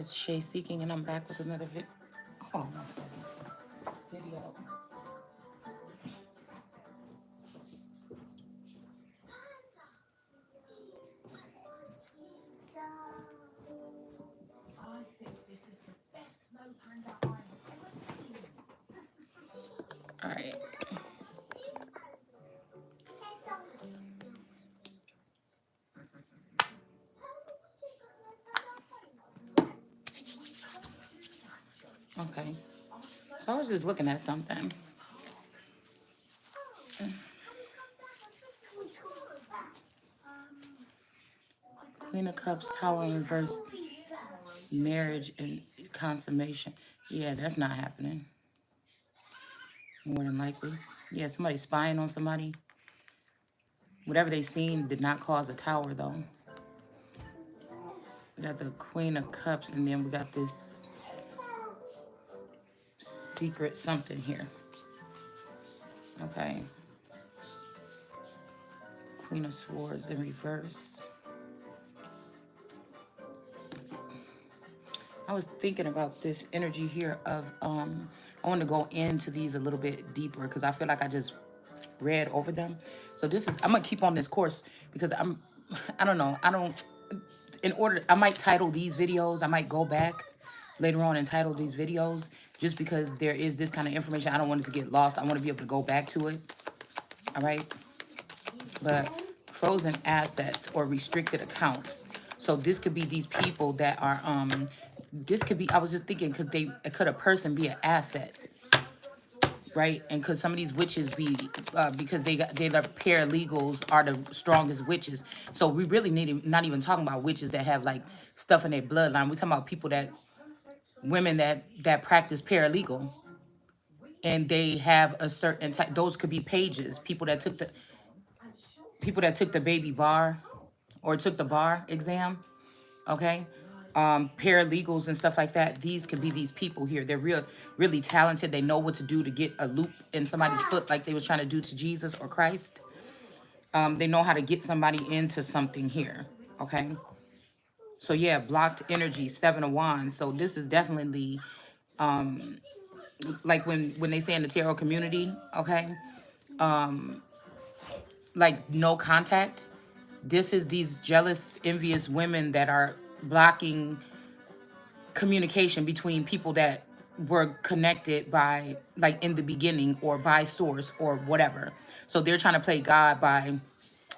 It's Shay Seeking, and I'm back with another hold on a second. Video. I think this is the best snow panda I've ever seen. All right. Okay. So I was just looking at something. Queen of Cups, Tower in reverse, marriage and consummation. Yeah, that's not happening. More than likely. Yeah, somebody spying on somebody. Whatever they seen did not cause a tower, though. We got the Queen of Cups, and then we got this secret something here. Okay. Queen of Swords in reverse. I was thinking about this energy here of I want to go into these a little bit deeper because I feel like I just read over them. So this is I'm gonna keep on this course because I don't know. I don't in order I might title these videos. I might go back later on and title these videos just because there is this kind of information. I don't want it to get lost. I want to be able to go back to it. All right. But frozen assets or restricted accounts. So this could be these people that are this could be, I was just thinking, could a person be an asset, right? And could some of these witches be because they're the paralegals are the strongest witches. So we really not even talking about witches that have like stuff in their bloodline. We're talking about people that women that practice paralegal, and they have a certain type. Those could be pages, people that took the baby bar or took the bar exam, okay? Paralegals and stuff like that. These could be these people here. They're really talented. They know what to do to get a loop in somebody's foot like they was trying to do to Jesus or Christ. They know how to get somebody into something here, okay? So yeah, blocked energy, 7 of Wands. So this is definitely like when they say in the tarot community, okay? Like no contact. This is these jealous, envious women that are blocking communication between people that were connected by like in the beginning or by source or whatever. So they're trying to play God by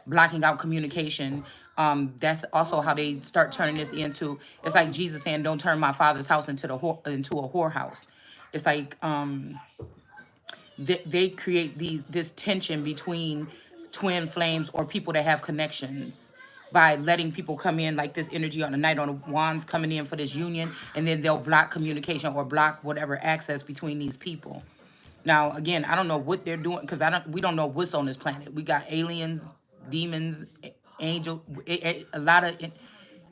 blocking out communication. That's also how they start turning this into, it's like Jesus saying, don't turn my father's house into into a whorehouse. It's like they create this tension between twin flames or people that have connections by letting people come in like this energy on the night on the wands coming in for this union, and then they'll block communication or block whatever access between these people. Now again, I don't know what they're doing because we don't know what's on this planet. We got aliens, demons, angel, a lot of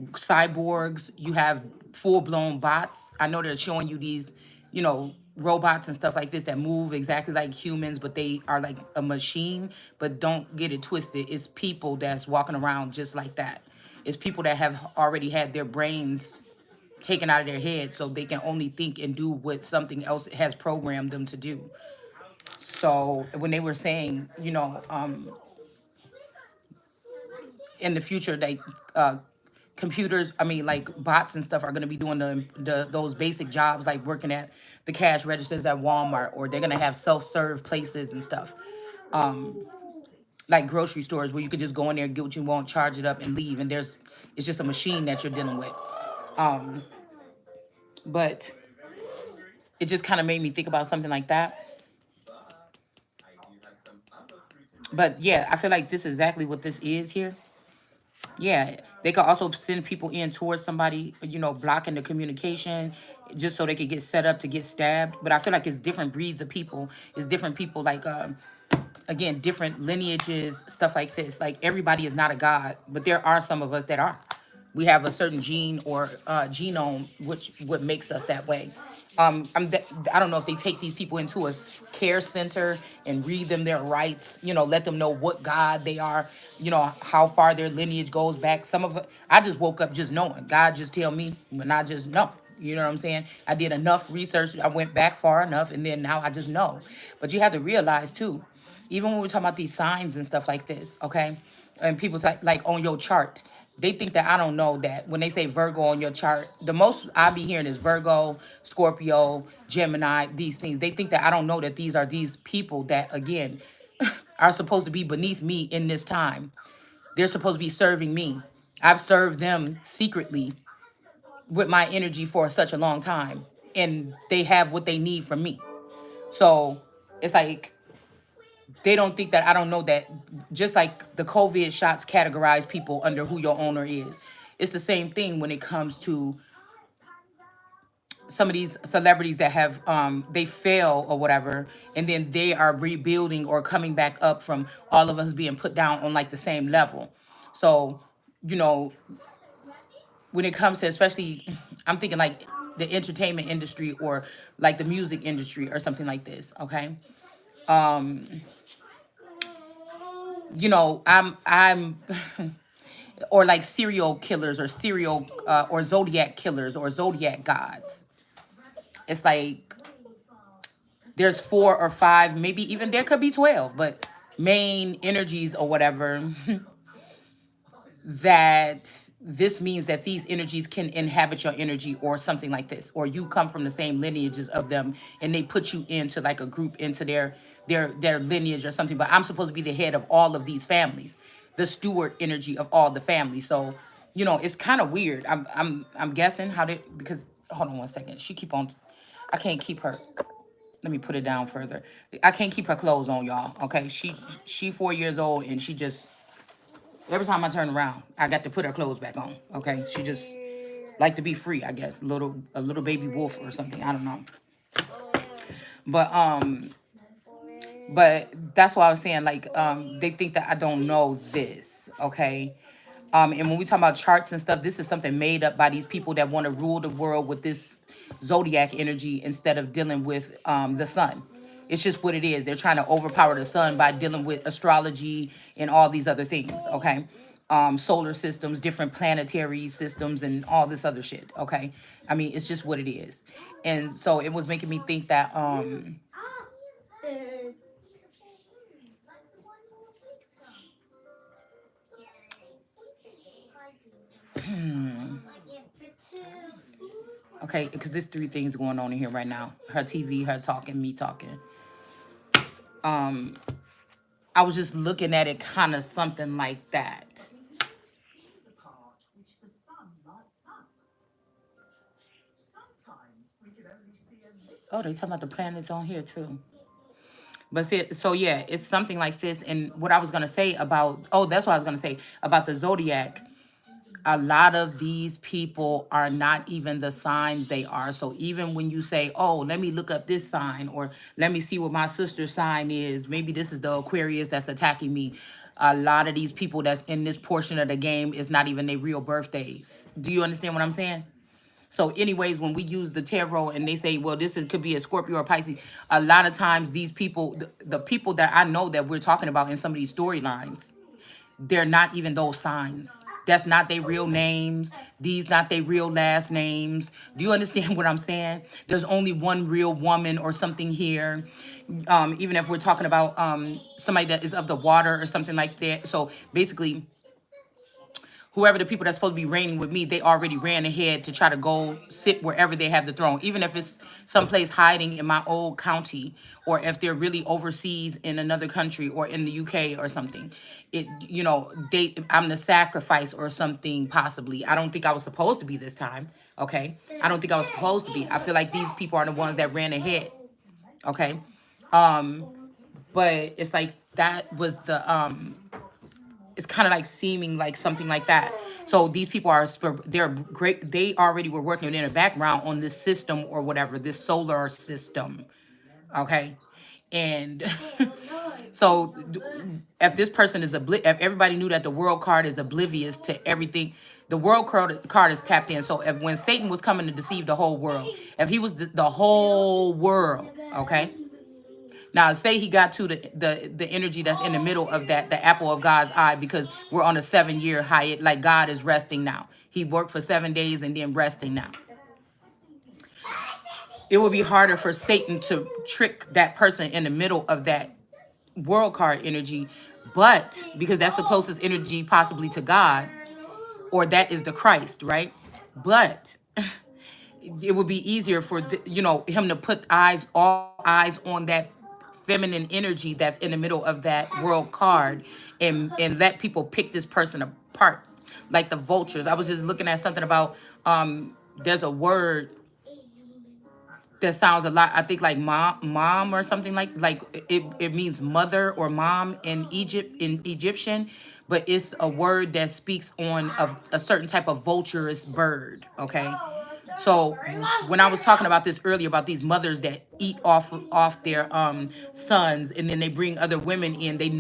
cyborgs. You have full-blown bots. I know they're showing you these, robots and stuff like this that move exactly like humans, but they are like a machine. But don't get it twisted, it's people that's walking around just like that. It's people that have already had their brains taken out of their head so they can only think and do what something else has programmed them to do. So when they were saying, in the future, like computers, I mean, like bots and stuff are going to be doing those basic jobs, like working at the cash registers at Walmart, or they're going to have self-serve places and stuff, like grocery stores where you could just go in there, get what you want, charge it up, and leave. And it's just a machine that you're dealing with. But it just kind of made me think about something like that. But yeah, I feel like this is exactly what this is here. Yeah, they could also send people in towards somebody, blocking the communication just so they could get set up to get stabbed. But I feel like it's different breeds of people. It's different people, like, again, different lineages, stuff like this. Like, everybody is not a god, but there are some of us that are. We have a certain gene or genome which what makes us that way. I don't know if they take these people into a care center and read them their rights, let them know what God they are, how far their lineage goes back. Some of it, I just woke up just knowing. God just tell me when I just know. You know what I'm saying? I did enough research. I went back far enough, and then now I just know. But you have to realize too, even when we're talking about these signs and stuff like this, okay? And people's like on your chart, they think that I don't know that when they say Virgo on your chart, the most I be hearing is Virgo, Scorpio, Gemini, these things. They think that I don't know that these are these people that, again, are supposed to be beneath me in this time. They're supposed to be serving me. I've served them secretly with my energy for such a long time, and they have what they need from me. So it's like they don't think that I don't know that. Just like the COVID shots categorize people under who your owner is, it's the same thing when it comes to some of these celebrities that have they fail or whatever, and then they are rebuilding or coming back up from all of us being put down on like the same level. So, you know, when it comes to, especially, I'm thinking like the entertainment industry or like the music industry or something like this, okay? Um, I'm or like serial killers or serial or zodiac killers or zodiac gods. It's like there's 4 or 5, maybe even there could be 12, but main energies or whatever that this means that these energies can inhabit your energy or something like this, or you come from the same lineages of them and they put you into like a group into their lineage or something. But I'm supposed to be the head of all of these families, the steward energy of all the families. So it's kind of weird. I'm guessing how they, because hold on one second, she keep on, I can't keep her, let me put it down further. I can't keep her clothes on, y'all. Okay, she 4 years old and she just, every time I turn around, I got to put her clothes back on. Okay, she just like to be free, I guess. A little baby wolf or something. I don't know. But that's why I was saying, like, they think that I don't know this. Okay. And when we talk about charts and stuff, this is something made up by these people that want to rule the world with this zodiac energy instead of dealing with the sun. It's just what it is. They're trying to overpower the sun by dealing with astrology and all these other things, okay? Solar systems, different planetary systems, and all this other shit, okay? I mean, it's just what it is. And so it was making me think that okay, because there's 3 things going on in here right now. Her TV, her talking, me talking. Um, I was just looking at it kind of something like that. Oh, they talking about the planets on here too. But see, so yeah, it's something like this. And what I was gonna say about, oh, that's what I was gonna say about the zodiac. A lot of these people are not even the signs they are. So even when you say, oh, let me look up this sign, or let me see what my sister's sign is, maybe this is the Aquarius that's attacking me. A lot of these people that's in this portion of the game is not even their real birthdays. Do you understand what I'm saying? So, anyways, when we use the tarot and they say, well, this is, could be a Scorpio or Pisces, a lot of times these people, the people that I know that we're talking about in some of these storylines, they're not even those signs. That's not their real names. These not their real last names. Do you understand what I'm saying? There's only one real woman or something here. Even if we're talking about somebody that is of the water or something like that. So basically, whoever the people that's supposed to be reigning with me, they already ran ahead to try to go sit wherever they have the throne, even if it's someplace hiding in my old county, or if they're really overseas in another country or in the UK or something. I'm the sacrifice or something, possibly. I don't think I was supposed to be this time. Okay. I don't think I was supposed to be. I feel like these people are the ones that ran ahead. Okay. But it's like that was the it's kind of like seeming like something like that. So these people are they're great. They already were working in the background on this system or whatever, this solar system. Okay. And so if this person is if everybody knew that the world card is oblivious to everything, The world card is tapped in. So if when Satan was coming to deceive the whole world, if he was the whole world, okay. Now say he got to the energy that's in the middle of that, the apple of God's eye, because we're on a 7-year high. Like God is resting now. He worked for 7 days and then resting now. It would be harder for Satan to trick that person in the middle of that world card energy, but because that's the closest energy possibly to God, or that is the Christ, right? But it would be easier for him to put all eyes on that feminine energy that's in the middle of that world card, and let people pick this person apart like the vultures. I was just looking at something about there's a word that sounds a lot, I think, like mom or something, like it means mother or mom in Egyptian, but it's a word that speaks on of a certain type of vulturous bird, okay? So when I was talking about this earlier about these mothers that eat off their sons, and then they bring other women in, they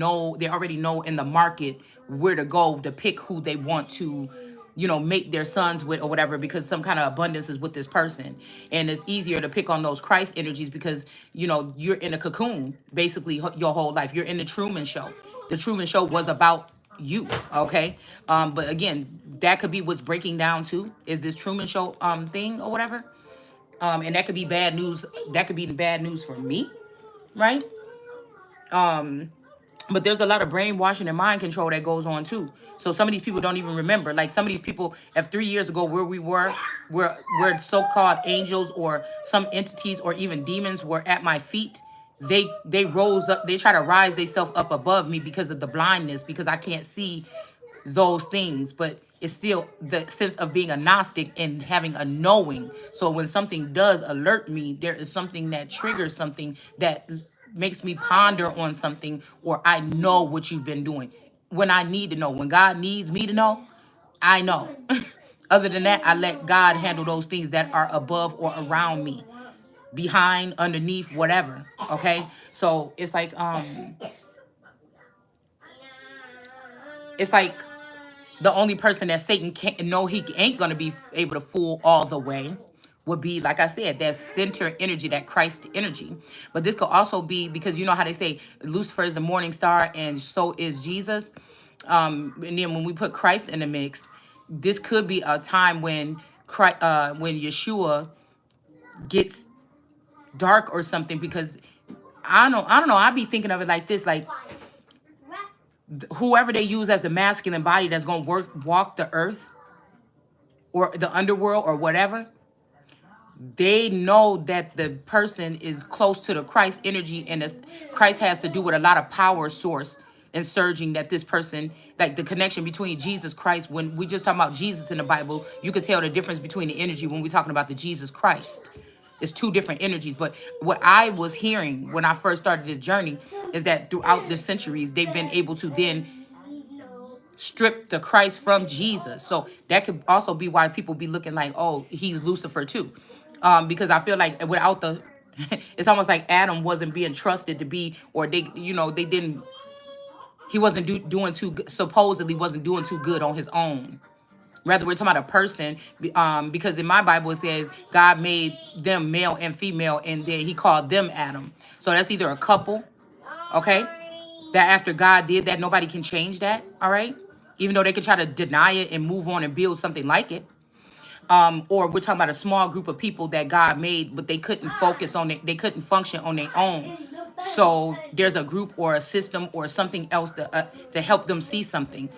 already know in the market where to go to pick who they want to make their sons with or whatever, because some kind of abundance is with this person. And it's easier to pick on those Christ energies because you're in a cocoon basically your whole life. You're in the Truman Show. The Truman Show was about you, okay? But again, that could be what's breaking down too, is this Truman Show thing or whatever. And that could be bad news. That could be the bad news for me, right? But there's a lot of brainwashing and mind control that goes on too. So some of these people don't even remember. Like some of these people, if 3 years ago where we where so-called angels or some entities or even demons were at my feet, they rose up. They try to rise themselves up above me because of the blindness, because I can't see those things. But it's still the sense of being a Gnostic and having a knowing. So when something does alert me, there is something that triggers something that makes me ponder on something, or I know what you've been doing. When I need to know, when God needs me to know, I know. Other than that, I let God handle those things that are above or around me, behind, underneath, whatever. Okay? So it's like the only person that Satan can't know he ain't gonna be able to fool all the way would be, like I said, that center energy, that Christ energy. But this could also be because you know how they say Lucifer is the morning star and so is Jesus. And then when we put Christ in the mix, this could be a time when when Yeshua gets dark or something, because I don't know. I be thinking of it like this, like whoever they use as the masculine body that's gonna walk the earth or the underworld or whatever, they know that the person is close to the Christ energy, and Christ has to do with a lot of power source and surging that this person, like the connection between Jesus Christ. When we just talk about Jesus in the Bible, you could tell the difference between the energy when we're talking about the Jesus Christ. It's two different energies. But what I was hearing when I first started this journey is that throughout the centuries, they've been able to then strip the Christ from Jesus. So that could also be why people be looking like, oh, he's Lucifer too. Because I feel like without the, it's almost like Adam wasn't being trusted to be, or they didn't, he wasn't doing too, supposedly wasn't doing too good on his own. Rather, we're talking about a person, because in my Bible it says God made them male and female, and then he called them Adam. So that's either a couple, okay? That after God did that, nobody can change that, all right? Even though they could try to deny it and move on and build something like it. Or we're talking about a small group of people that God made, but they couldn't focus on it. They couldn't function on their own. So there's a group or a system or something else to help them see something.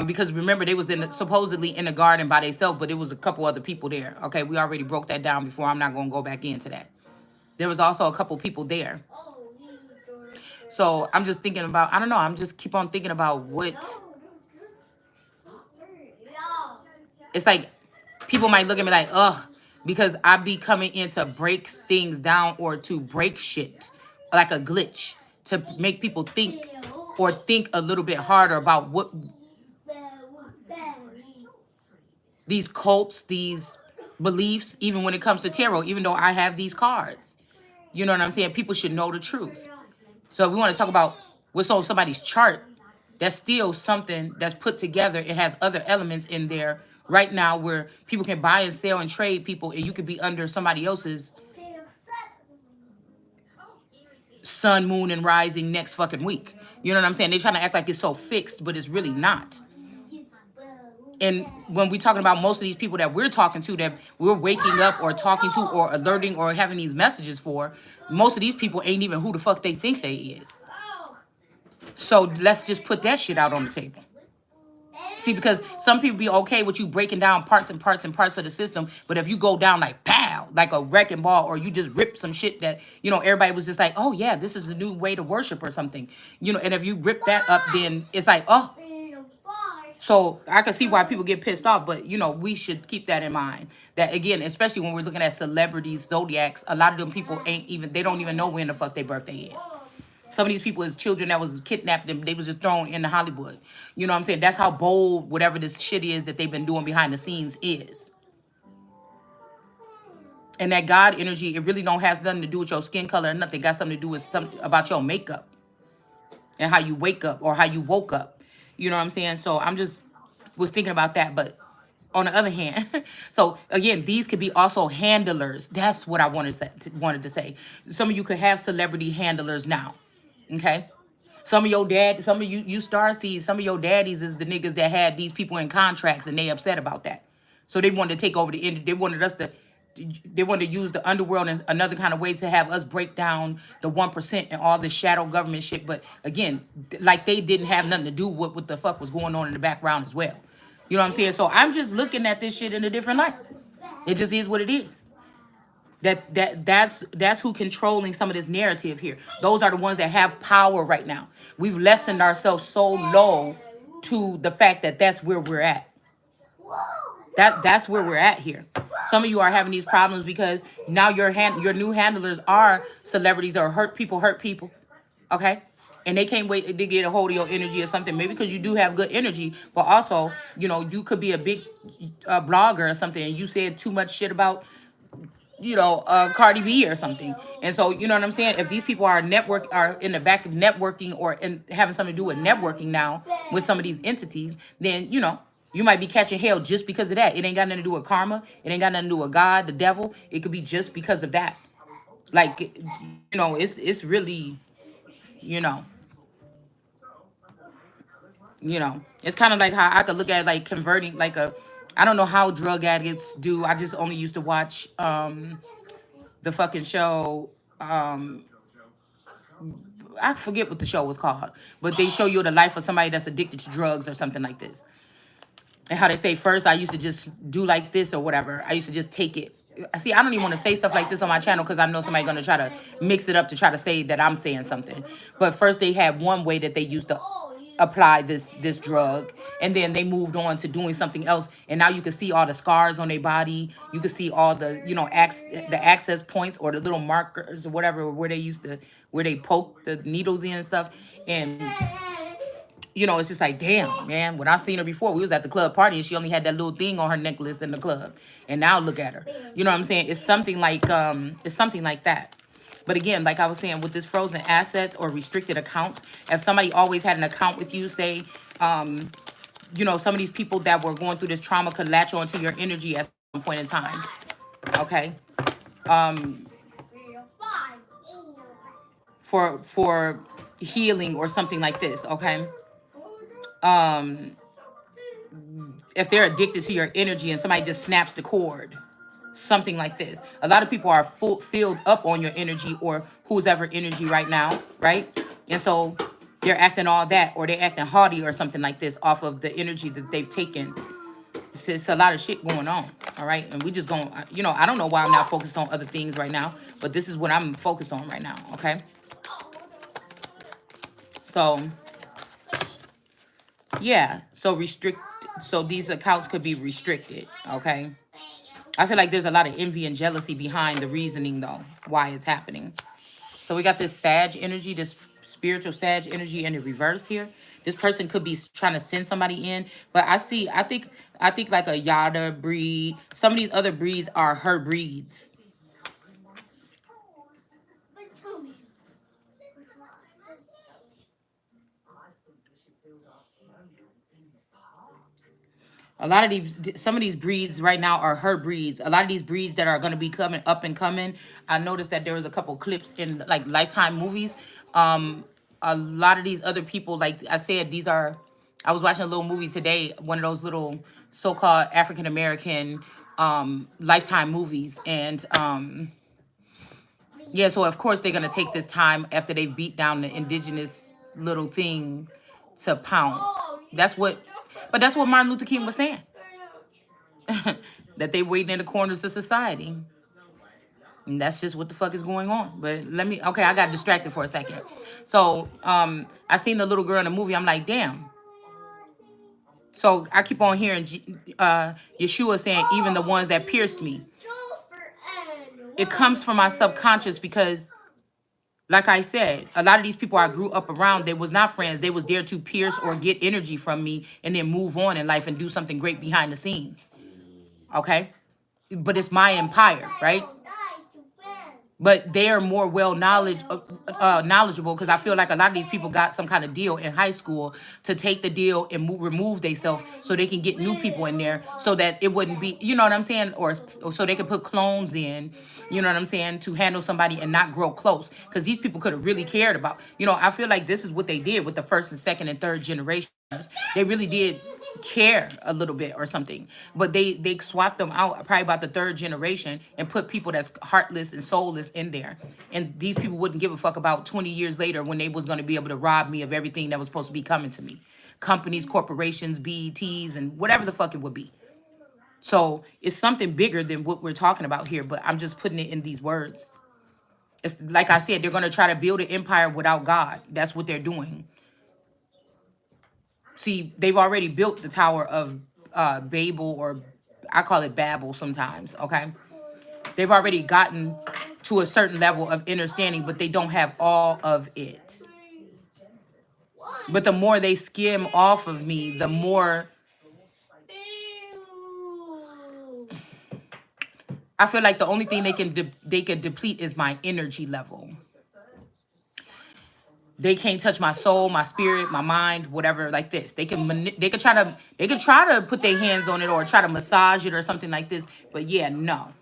Because remember, they was supposedly in the garden by themselves, but it was a couple other people there. Okay, we already broke that down before. I'm not going to go back into that. There was also a couple people there. So I'm just thinking about, I don't know, I'm just keep on thinking about what, it's like people might look at me like, ugh, because I be coming in to break things down or to break shit like a glitch to make people think or think a little bit harder about what these cults, these beliefs, even when it comes to tarot, even though I have these cards. You know what I'm saying? People should know the truth. So if we want to talk about what's on somebody's chart, That's still something that's put together. It has other elements in there right now where people can buy and sell and trade people, and you could be under somebody else's sun, moon, and rising next fucking week. You know what I'm saying? They trying to act like it's so fixed, but it's really not. And when we talking about most of these people that we're talking to, that we're waking up or talking to or alerting or having these messages for, most of these people ain't even who the fuck they think they is. So let's just put that shit out on the table. See, because some people be okay with you breaking down parts and parts and parts of the system, but if you go down like pow, like a wrecking ball, or you just rip some shit that, everybody was just like, oh yeah, this is the new way to worship or something, and if you rip that up, then it's like, oh. So I can see why people get pissed off, but we should keep that in mind. That again, especially when we're looking at celebrities, zodiacs, a lot of them people they don't even know when the fuck their birthday is. Some of these people is children that was kidnapped and they was just thrown into Hollywood. You know what I'm saying? That's how bold whatever this shit is that they've been doing behind the scenes is. And that God energy, it really don't have nothing to do with your skin color or nothing. It got something to do with something about your makeup and how you wake up or how you woke up. You know what I'm saying? So I'm just was thinking about that. But on the other hand, so again, these could be also handlers. That's what I wanted to say. Some of you could have celebrity handlers now. Okay. Some of you star seeds, some of your daddies is the niggas that had these people in contracts and they upset about that. So they wanted to take over the end. They wanted to use the underworld in another kind of way to have us break down the 1% and all this shadow government shit. But again, like they didn't have nothing to do with what the fuck was going on in the background as well. You know what I'm saying? So I'm just looking at this shit in a different light. It just is what it is. That's who controlling some of this narrative here. Those are the ones that have power right now. We've lessened ourselves so low to the fact that that's where we're at. That's where we're at here. Some of you are having these problems because now your new handlers are celebrities or hurt people. Okay? And they can't wait to get a hold of your energy or something. Maybe because you do have good energy, but also, you could be a big blogger or something and you said too much shit about Cardi B or something. And so, you know what I'm saying? If these people are in the back of networking or having something to do with networking now with some of these entities, then, you might be catching hell just because of that. It ain't got nothing to do with karma. It ain't got nothing to do with God, the devil. It could be just because of that. Like, it's really, you know, it's kind of like how I could look at like converting I don't know how drug addicts do. I just only used to watch the fucking show. I forget what the show was called, but they show you the life of somebody that's addicted to drugs or something like this. And how they say first I used to just do like this or whatever. I used to just take it. See, I don't even want to say stuff like this on my channel because I know somebody's gonna try to mix it up to try to say that I'm saying something. But first they had one way that they used to apply this drug, and then they moved on to doing something else, and now you can see all the scars on their body. You can see all the the access points or the little markers or whatever where they poke the needles in and stuff. And it's just like, damn, man. When I seen her before, we was at the club party and she only had that little thing on her necklace in the club. And now look at her. You know what I'm saying? It's something like that. But again, like I was saying, with this frozen assets or restricted accounts, if somebody always had an account with you, say, some of these people that were going through this trauma could latch onto your energy at some point in time. Okay. For healing or something like this, okay? If they're addicted to your energy and somebody just snaps the cord, something like this. A lot of people are filled up on your energy or whose ever energy right now, right? And so they're acting all that, or they're acting haughty or something like this off of the energy that they've taken. It's a lot of shit going on, all right? And we just going, I don't know why I'm not focused on other things right now, but this is what I'm focused on right now, okay? So yeah, so these accounts could be restricted, okay? I feel like there's a lot of envy and jealousy behind the reasoning though, why it's happening. So we got this Sag energy, this spiritual Sag energy in the reverse here. This person could be trying to send somebody in, but I think like a Yada breed. Some of these other breeds are her breeds. A lot of some of these breeds right now are her breeds. A lot of these breeds that are going to be coming up and coming. I noticed that there was a couple clips in like Lifetime movies. A lot of these other people, like I said, these are. I was watching a little movie today, one of those little so-called African American Lifetime movies, and yeah, so of course they're gonna take this time after they beat down the indigenous little thing to pounce. But that's what Martin Luther King was saying. That they waiting in the corners of society. And that's just what the fuck is going on. But okay, I got distracted for a second. So I seen the little girl in the movie. I'm like, damn. So I keep on hearing Yeshua saying, even the ones that pierced me. It comes from my subconscious because, like I said, a lot of these people I grew up around, they was not friends. They was there to pierce or get energy from me and then move on in life and do something great behind the scenes. Okay? But it's my empire, right? But they are more knowledgeable because I feel like a lot of these people got some kind of deal in high school to take the deal and remove themselves so they can get new people in there so that it wouldn't be, you know what I'm saying? Or so they could put clones in, you know what I'm saying, to handle somebody and not grow close. Because these people could have really cared about, I feel like this is what they did with the first and second and third generations. They really did care a little bit or something, but they swapped them out probably about the third generation and put people that's heartless and soulless in there, and these people wouldn't give a fuck about 20 years later when they was going to be able to rob me of everything that was supposed to be coming to me, companies, corporations, BETs, and whatever the fuck it would be. So it's something bigger than what we're talking about here, but I'm just putting it in these words. It's like I said, they're going to try to build an empire without God. That's what they're doing. See, they've already built the Tower of Babel, or I call it Babel sometimes, okay? They've already gotten to a certain level of understanding, but they don't have all of it. But the more they skim off of me, the more I feel like the only thing they can deplete is my energy level. They can't touch my soul, my spirit, my mind, whatever, like this. They could try to put their hands on it or try to massage it or something like this. But yeah, no.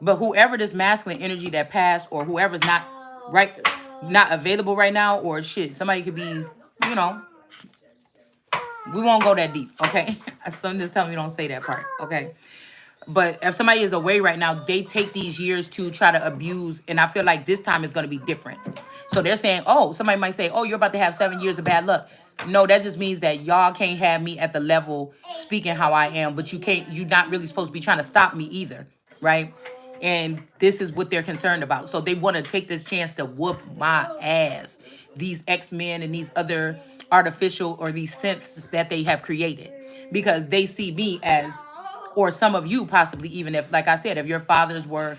But whoever this masculine energy that passed, or whoever's not available right now, or shit, somebody could be, we won't go that deep, okay? Some just tell me don't say that part, okay? But if somebody is away right now, they take these years to try to abuse, and I feel like this time is going to be different. So they're saying, oh, somebody might say, oh, you're about to have 7 years of bad luck. No, that just means that y'all can't have me at the level speaking how I am, but you're not really supposed to be trying to stop me either, right? And this is what they're concerned about. So they want to take this chance to whoop my ass. These X-Men and these other artificial or these synths that they have created, because they see me as, or some of you possibly, even if, like I said, if your fathers were,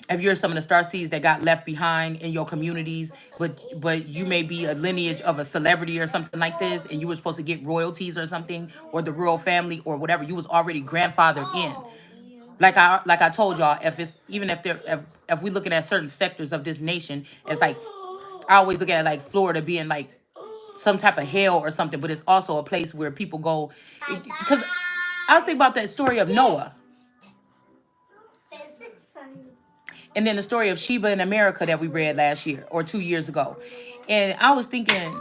if you're some of the star seeds that got left behind in your communities, but you may be a lineage of a celebrity or something like this, and you were supposed to get royalties or something, or the royal family or whatever, you was already grandfathered in. Like I told y'all, if we looking at certain sectors of this nation, it's like I always look at it like Florida being like some type of hell or something, but it's also a place where people go. Because I was thinking about that story of Noah, and then the story of Sheba in America that we read last year or 2 years ago, and I was thinking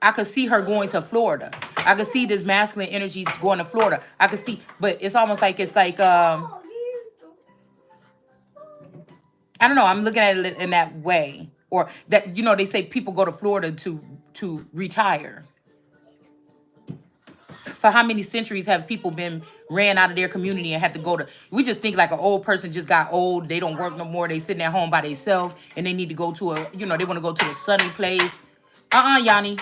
I could see her going to Florida. I could see this masculine energies going to Florida. I could see, but it's almost like I don't know. I'm looking at it in that way, or that they say people go to Florida to retire. For how many centuries have people been ran out of their community and had to go to? We just think like an old person just got old. They don't work no more. They sitting at home by themselves and they need to go to they want to go to a sunny place. Yanni.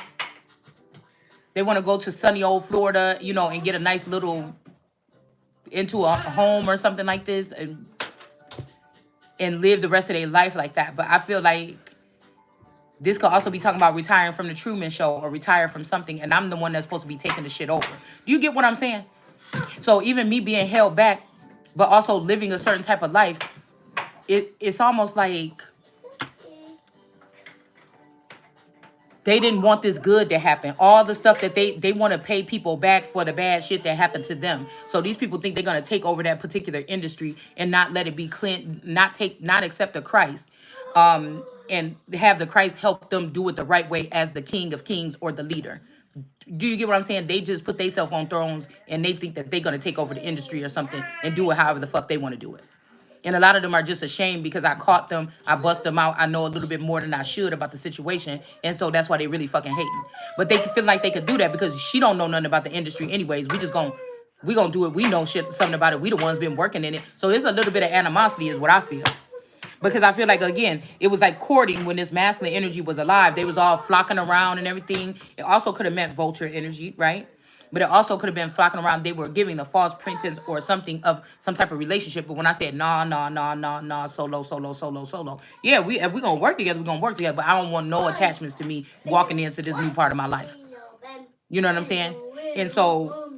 They want to go to sunny old Florida, and get a nice little into a home or something like this, and live the rest of their life like that. But I feel like this could also be talking about retiring from the Truman Show or retire from something, and I'm the one that's supposed to be taking the shit over. Do you get what I'm saying? So even me being held back, but also living a certain type of life, it's almost like They didn't want this good to happen. All the stuff that they want to pay people back for the bad shit that happened to them. So these people think they're gonna take over that particular industry and not let it be clean, not accept the Christ, and have the Christ help them do it the right way as the King of Kings or the leader. Do you get what I'm saying? They just put themselves on thrones and they think that they're gonna take over the industry or something and do it however the fuck they want to do it. And a lot of them are just ashamed because I caught them, I bust them out, I know a little bit more than I should about the situation, and so that's why they really fucking hating. But they feel like they could do that because she don't know nothing about the industry anyways. We gonna do it. We know shit something about it. We the ones been working in it. So it's a little bit of animosity is what I feel. Because I feel like again, it was like courting when this masculine energy was alive. They was all flocking around and everything. It also could have meant vulture energy, right? But it also could have been flocking around. They were giving the false pretense or something of some type of relationship. But when I said nah, nah, nah, nah, nah, solo, solo, solo, solo, yeah, if we gonna work together, we gonna work together. But I don't want no attachments to me walking into this new part of my life. You know what I'm saying? And so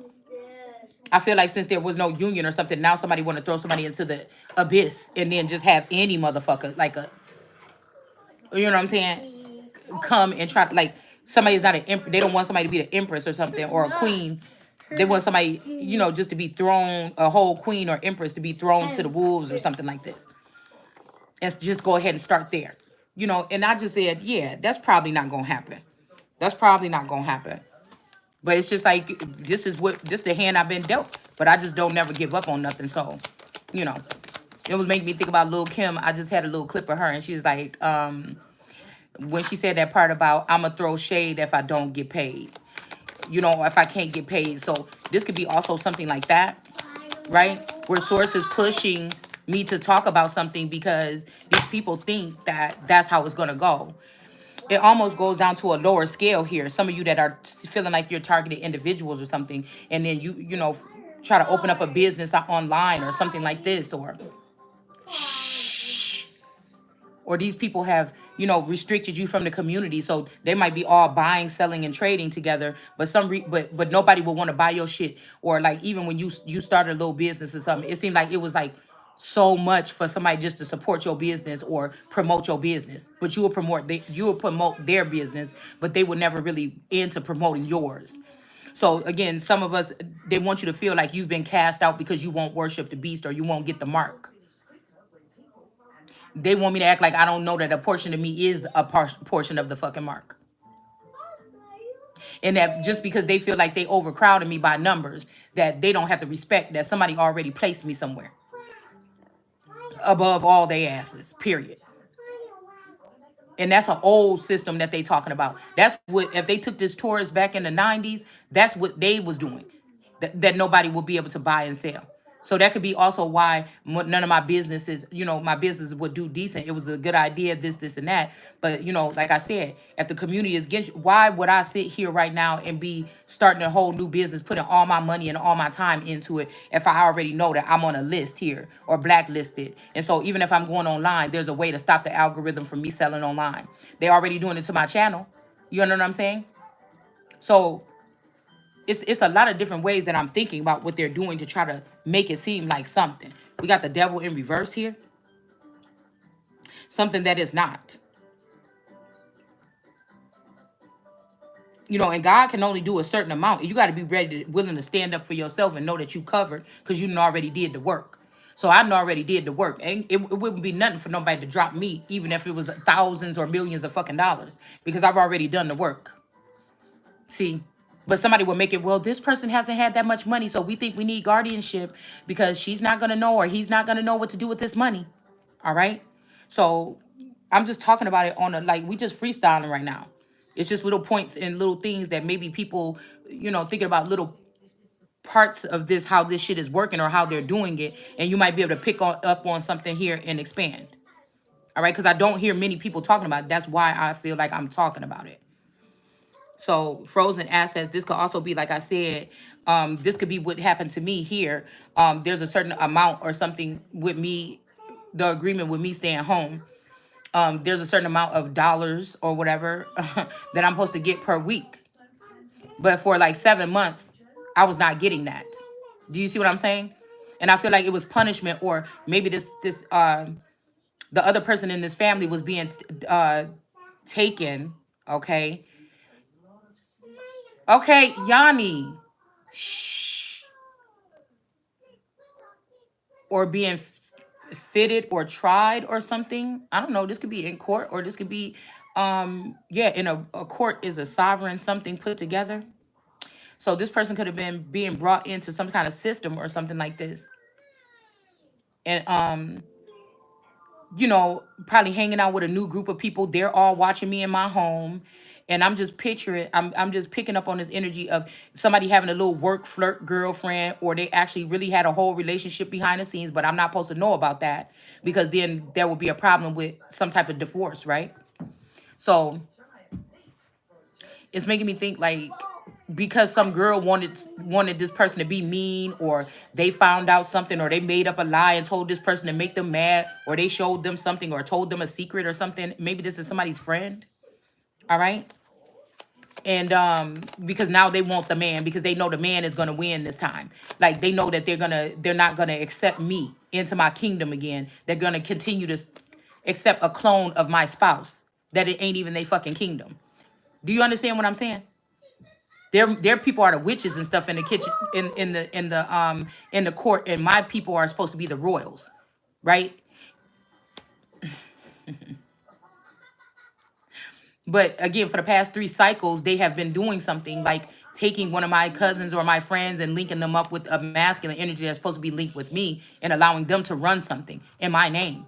I feel like since there was no union or something, now somebody want to throw somebody into the abyss and then just have any motherfucker like a, you know what I'm saying, come and try like somebody's not an they don't want somebody to be the empress or something or a queen. They want somebody, just to be thrown, a whole queen or empress to be thrown to the wolves or something like this, and just go ahead and start there. And I just said, yeah, that's probably not gonna happen. That's probably not gonna happen. But it's just like this the hand I've been dealt. But I just don't never give up on nothing. So, you know, it was making me think about Lil Kim. I just had a little clip of her, and she was like, when she said that part about I'ma throw shade if I don't get paid. If I can't get paid. So this could be also something like that, right? Where source is pushing me to talk about something because these people think that that's how it's gonna go. It almost goes down to a lower scale here. Some of you that are feeling like you're targeted individuals or something, and then try to open up a business online or something like this, or these people have restricted you from the community, so they might be all buying, selling, and trading together, but but nobody will want to buy your shit. Or like even when you started a little business or something, it seemed like it was like so much for somebody just to support your business or promote your business, but you will promote their business, but they would never really into promoting yours. So again, some of us, they want you to feel like you've been cast out because you won't worship the beast or you won't get the mark. They want me to act like I don't know that a portion of me is a portion of the fucking mark. And that just because they feel like they overcrowded me by numbers, that they don't have to respect that somebody already placed me somewhere above all they asses, period. And that's an old system that they talking about. That's what, if they took this tourist back in the 90s, that's what they was doing. That nobody will be able to buy and sell. So that could be also why none of my businesses, my business would do decent. It was a good idea, this, and that. But, like I said, if the community is against you, why would I sit here right now and be starting a whole new business, putting all my money and all my time into it if I already know that I'm on a list here or blacklisted? And so even if I'm going online, there's a way to stop the algorithm from me selling online. They already doing it to my channel. You know what I'm saying? So it's a lot of different ways that I'm thinking about what they're doing to try to make it seem like something. We got the devil in reverse here. Something that is not. And God can only do a certain amount. You got to be ready, willing to stand up for yourself and know that you covered because you done already did the work. So I done already did the work. And it wouldn't be nothing for nobody to drop me, even if it was thousands or millions of fucking dollars, because I've already done the work. See, but somebody will make it, well, this person hasn't had that much money, so we think we need guardianship because she's not going to know or he's not going to know what to do with this money. All right? So I'm just talking about it on a, like, we just freestyling right now. It's just little points and little things that maybe people, thinking about little parts of this, how this shit is working or how they're doing it. And you might be able to pick up on something here and expand. All right? Because I don't hear many people talking about it. That's why I feel like I'm talking about it. So frozen assets, this could also be, like I said, this could be what happened to me here. There's a certain amount or something with me, the agreement with me staying home. There's a certain amount of dollars or whatever that I'm supposed to get per week. But for like 7 months, I was not getting that. Do you see what I'm saying? And I feel like it was punishment, or maybe the other person in this family was being taken, okay, Okay, Yanni. Shh. Or being fitted or tried or something. I don't know. This could be in court or this could be, yeah, in a court is a sovereign something put together. So this person could have been being brought into some kind of system or something like this. And probably hanging out with a new group of people. They're all watching me in my home. And I'm just picturing, I'm just picking up on this energy of somebody having a little work flirt girlfriend, or they actually really had a whole relationship behind the scenes, but I'm not supposed to know about that because then there would be a problem with some type of divorce, right? So it's making me think like because some girl wanted this person to be mean, or they found out something, or they made up a lie and told this person to make them mad, or they showed them something or told them a secret or something. Maybe this is somebody's friend. All right. And because now they want the man because they know the man is gonna win this time. Like they know that they're not gonna accept me into my kingdom again. They're gonna continue to accept a clone of my spouse that it ain't even they fucking kingdom. Do you understand what I'm saying? Their people are the witches and stuff in the kitchen in the court, and my people are supposed to be the royals, right? But again, for the past 3 cycles, they have been doing something like taking one of my cousins or my friends and linking them up with a masculine energy that's supposed to be linked with me and allowing them to run something in my name.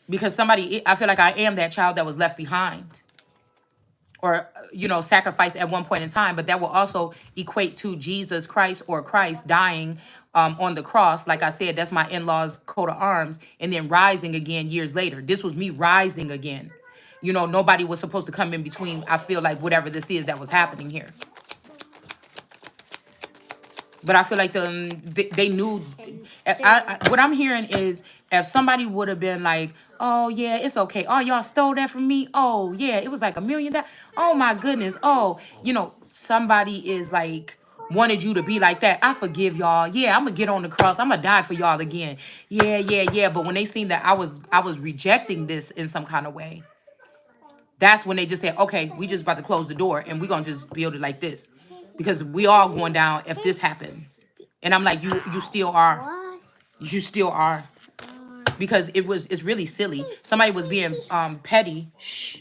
Because I feel like I am that child that was left behind or sacrificed at one point in time, but that will also equate to Jesus Christ or Christ dying on the cross. Like I said, that's my in-laws coat of arms, and then rising again years later. This was me rising again. Nobody was supposed to come in between. I feel like whatever this is that was happening here. But I feel like they knew. What I'm hearing is if somebody would have been like, "Oh yeah, it's okay. Oh, y'all stole that from me. Oh yeah, it was like $1 million. Oh my goodness. Oh, somebody is like wanted you to be like that. I forgive y'all. Yeah, I'm gonna get on the cross. I'm gonna die for y'all again. Yeah, yeah, yeah. But when they seen that I was rejecting this in some kind of way, that's when they just said, okay, we just about to close the door and we're gonna just build it like this. Because we all going down if this happens. And I'm like, you still are. You still are. Because it's really silly. Somebody was being petty. Shh.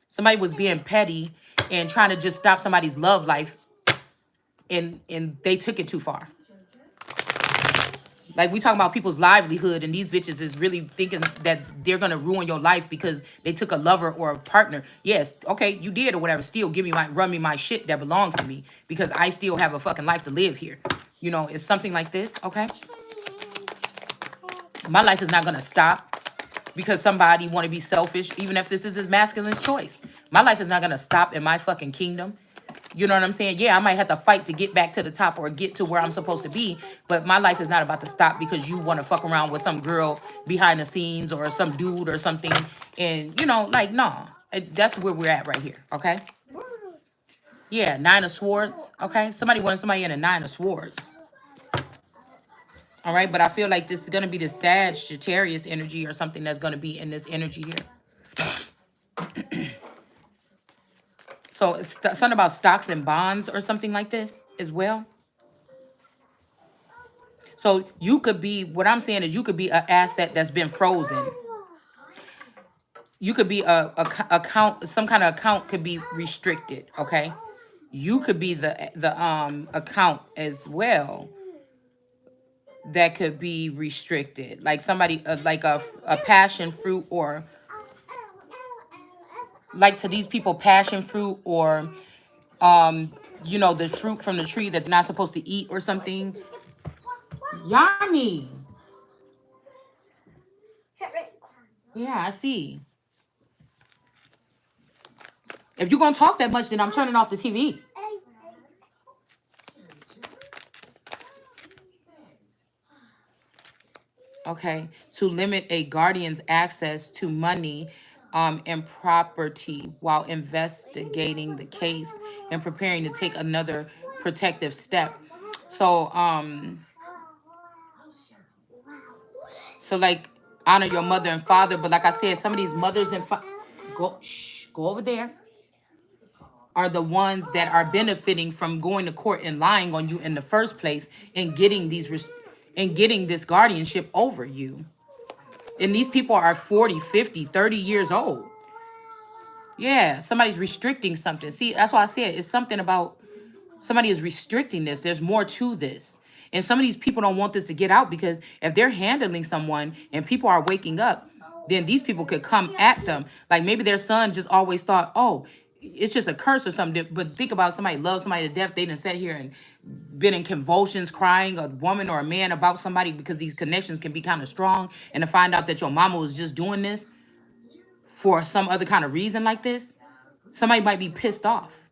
Somebody was being petty and trying to just stop somebody's love life, and they took it too far. Like we talking about people's livelihood, and these bitches is really thinking that they're gonna ruin your life because they took a lover or a partner. Yes, okay, you did or whatever. Still run me my shit that belongs to me because I still have a fucking life to live here. It's something like this, okay? My life is not gonna stop because somebody want to be selfish, even if this is this masculine's choice. My life is not gonna stop in my fucking kingdom. You know what I'm saying? Yeah, I might have to fight to get back to the top or get to where I'm supposed to be, but my life is not about to stop because you want to fuck around with some girl behind the scenes or some dude or something. And, like, nah. That's where we're at right here, okay? Yeah, 9 of Swords, okay? Somebody wanted somebody in a 9 of Swords. All right, but I feel like this is going to be the Sagittarius energy or something that's going to be in this energy here. So it's something about stocks and bonds or something like this as well. So you could be, what I'm saying is you could be an asset that's been frozen. You could be a account, some kind of account could be restricted, okay? You could be the account as well that could be restricted. Like somebody like a passion fruit, or like to these people passion fruit, or the fruit from the tree that they're not supposed to eat or something. Yanni. Yeah, I see. If you're gonna talk that much, then I'm turning off the TV. Okay, to limit a guardian's access to money and property while investigating the case and preparing to take another protective step. So, like honor your mother and father, but like I said, some of these mothers and go over there. are the ones that are benefiting from going to court and lying on you in the first place and getting and getting this guardianship over you. And these people are 40, 50, 30 years old. Yeah, somebody's restricting something. See, that's why I said it's something about somebody is restricting this. There's more to this. And some of these people don't want this to get out because if they're handling someone and people are waking up, then these people could come at them. Like maybe their son just always thought, oh, it's just a curse or something. But think about somebody loves somebody to death. They done sat here and been in convulsions crying, a woman or a man about somebody because these connections can be kind of strong. And to find out that your mama was just doing this for some other kind of reason like this, somebody might be pissed off.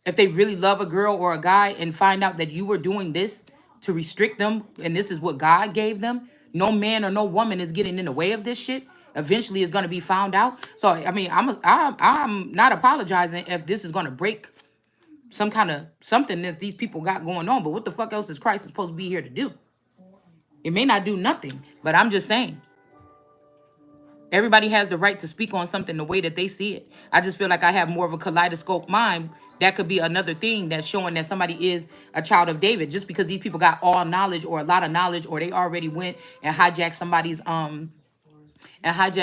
If they really love a girl or a guy and find out that you were doing this to restrict them and this is what God gave them, no man or no woman is getting in the way of this shit. Eventually it's going to be found out. So I mean, I'm not apologizing if this is going to break some kind of something that these people got going on, but what the fuck else is Christ supposed to be here to do? It may not do nothing, but I'm just saying everybody has the right to speak on something the way that they see it. I just feel like I have more of a kaleidoscope mind. That could be another thing that's showing that somebody is a child of David. Just because these people got all knowledge or a lot of knowledge, or they already went and hijacked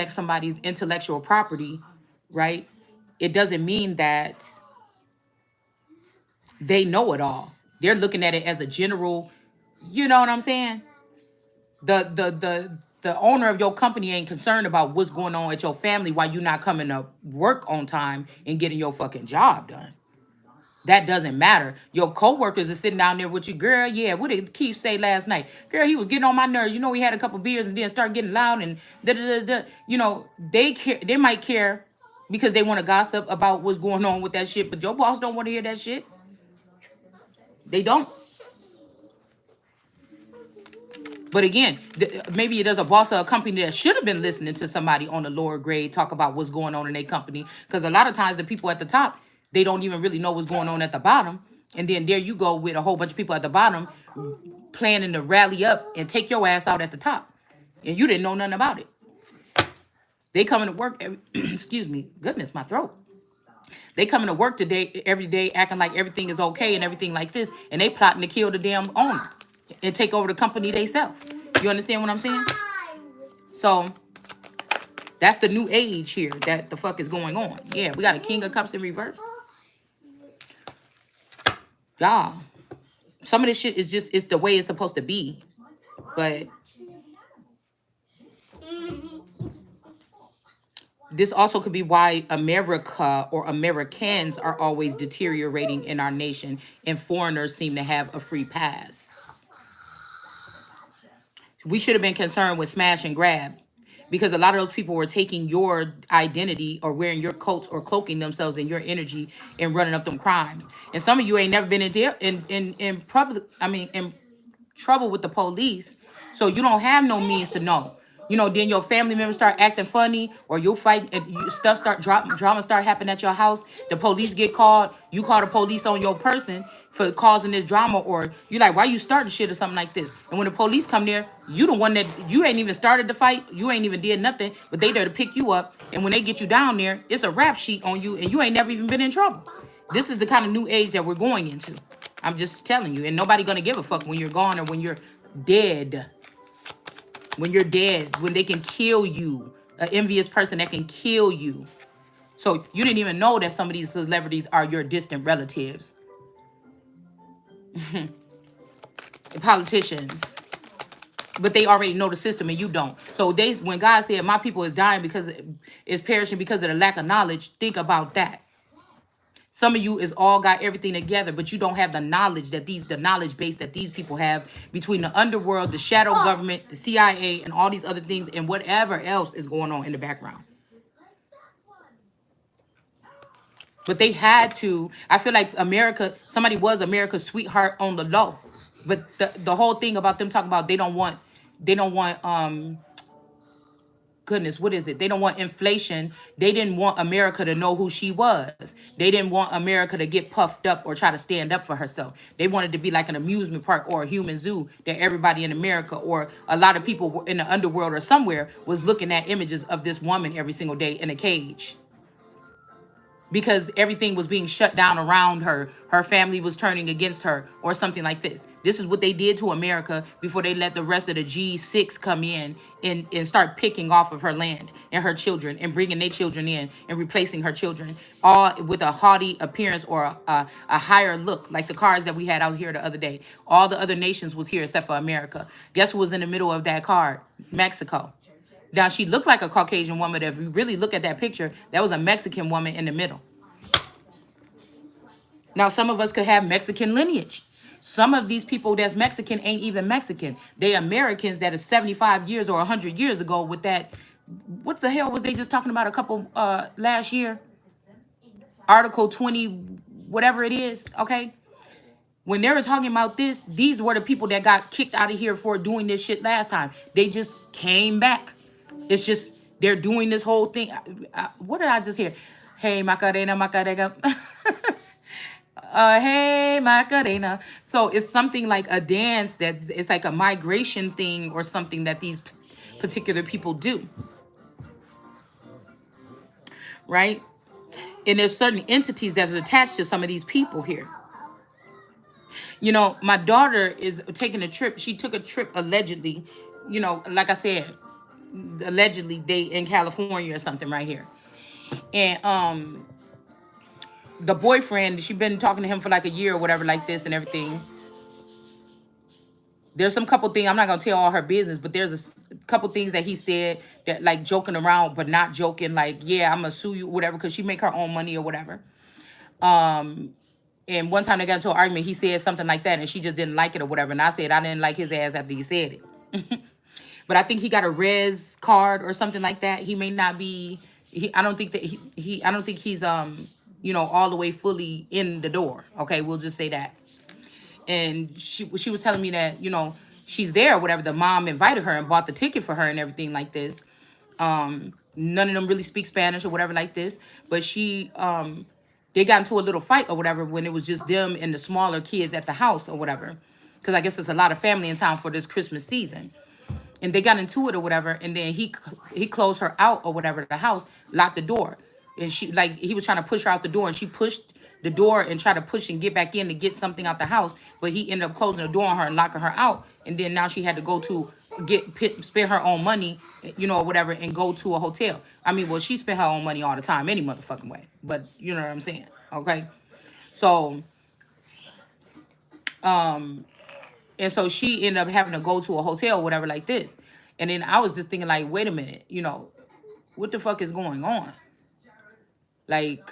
somebody's intellectual property, right? It doesn't mean that they know it all. They're looking at it as a general, you know what I'm saying? The owner of your company ain't concerned about what's going on at your family while you not coming to work on time and getting your fucking job done. That doesn't matter. Your coworkers are sitting down there with you, girl. Yeah, what did Keith say last night? Girl, he was getting on my nerves. You know, we had a couple beers and then start getting loud and da da da da. You know, they care. They might care because they want to gossip about what's going on with that shit. But your boss don't want to hear that shit. They don't. But again, maybe there's a boss of a company that should have been listening to somebody on the lower grade talk about what's going on in their company. Because a lot of times the people at the top, they don't even really know what's going on at the bottom. And then there you go with a whole bunch of people at the bottom planning to rally up and take your ass out at the top. And you didn't know nothing about it. They coming to work, excuse me, goodness, my throat. They coming to work today, every day, acting like everything is okay and everything like this. And they plotting to kill the damn owner and take over the company themselves. You understand what I'm saying? So that's the new age here that the fuck is going on. Yeah, we got a King of Cups in reverse. Y'all, some of this shit is just, it's the way it's supposed to be. But this also could be why America or Americans are always deteriorating in our nation and foreigners seem to have a free pass. We should have been concerned with smash and grab because a lot of those people were taking your identity or wearing your coats or cloaking themselves in your energy and running up them crimes. And some of you ain't never been in public, I mean, in trouble with the police, so you don't have no means to know. You know, then your family members start acting funny, or you'll fight, and stuff start drama start happening at your house. The police get called. You call the police on your person for causing this drama, or you like, why you starting shit or something like this? And when the police come there, you the one that you ain't even started the fight. You ain't even did nothing, but they there to pick you up. And when they get you down there, it's a rap sheet on you, and you ain't never even been in trouble. This is the kind of new age that we're going into. I'm just telling you, and nobody gonna give a fuck when you're gone or when you're dead. When you're dead, when they can kill you, an envious person that can kill you. So you didn't even know that some of these celebrities are your distant relatives. Politicians. But they already know the system and you don't. So when God said my people is dying because is perishing because of the lack of knowledge, think about that. Some of you is all got everything together, but you don't have the knowledge the knowledge base that these people have between the underworld, the shadow government, the CIA, and all these other things, and whatever else is going on in the background. But they had to. I feel like somebody was America's sweetheart on the low. But the whole thing about them talking about they don't want goodness, what is it? They don't want inflation. They didn't want America to know who she was. They didn't want America to get puffed up or try to stand up for herself. They wanted to be like an amusement park or a human zoo that everybody in America or a lot of people in the underworld or somewhere was looking at images of this woman every single day in a cage. because everything was being shut down around her. Her family was turning against her or something like this. This is what they did to America before they let the rest of the G6 come in and start picking off of her land and her children and bringing their children in and replacing her children, all with a haughty appearance or a higher look, like the cars that we had out here the other day. All the other nations was here except for America. Guess who was in the middle of that card? Mexico. Now, she looked like a Caucasian woman, but if you really look at that picture, that was a Mexican woman in the middle. Now, some of us could have Mexican lineage. Some of these people that's Mexican ain't even Mexican. They Americans that are 75 years or 100 years ago with that. What the hell was they just talking about a couple last year? Article 20, whatever it is, okay? When they were talking about this, these were the people that got kicked out of here for doing this shit last time. They just came back. It's just they're doing this whole thing. What did I just hear? Hey, Macarena, Macarena. Hey, Macarena. So it's something like a dance that it's like a migration thing or something that these particular people do, right? And there's certain entities that are attached to some of these people here. You know, my daughter is taking a trip. She took a trip allegedly, you know, like I said, allegedly they in California or something right here. And the boyfriend, she been talking to him for like a year or whatever like this and everything. There's some couple things, I'm not gonna tell all her business, but there's couple things that he said that like joking around but not joking, like, yeah, I'm gonna sue you, whatever, because she make her own money or whatever. And one time they got into an argument, he said something like that and she just didn't like it or whatever. And I said I didn't like his ass after he said it. But I think he got a res card or something like that. He may not be. I don't think that I don't think he's you know, all the way fully in the door. Okay, we'll just say that. And she was telling me that, you know, she's there or whatever. The mom invited her and bought the ticket for her and everything like this. None of them really speak Spanish or whatever like this. But they got into a little fight or whatever when it was just them and the smaller kids at the house or whatever. Because I guess there's a lot of family in town for this Christmas season. And they got into it or whatever, and then he closed her out or whatever, the house, locked the door. And she, like, he was trying to push her out the door, and she pushed the door and tried to push and get back in to get something out the house, but he ended up closing the door on her and locking her out. And then now she had to go to spend her own money, you know, or whatever, and go to a hotel. I mean, well, she spent her own money all the time, any motherfucking way. But you know what I'm saying, okay? So, and so she ended up having to go to a hotel, whatever, like this. And then I was just thinking, like, wait a minute, you know, what the fuck is going on? Like,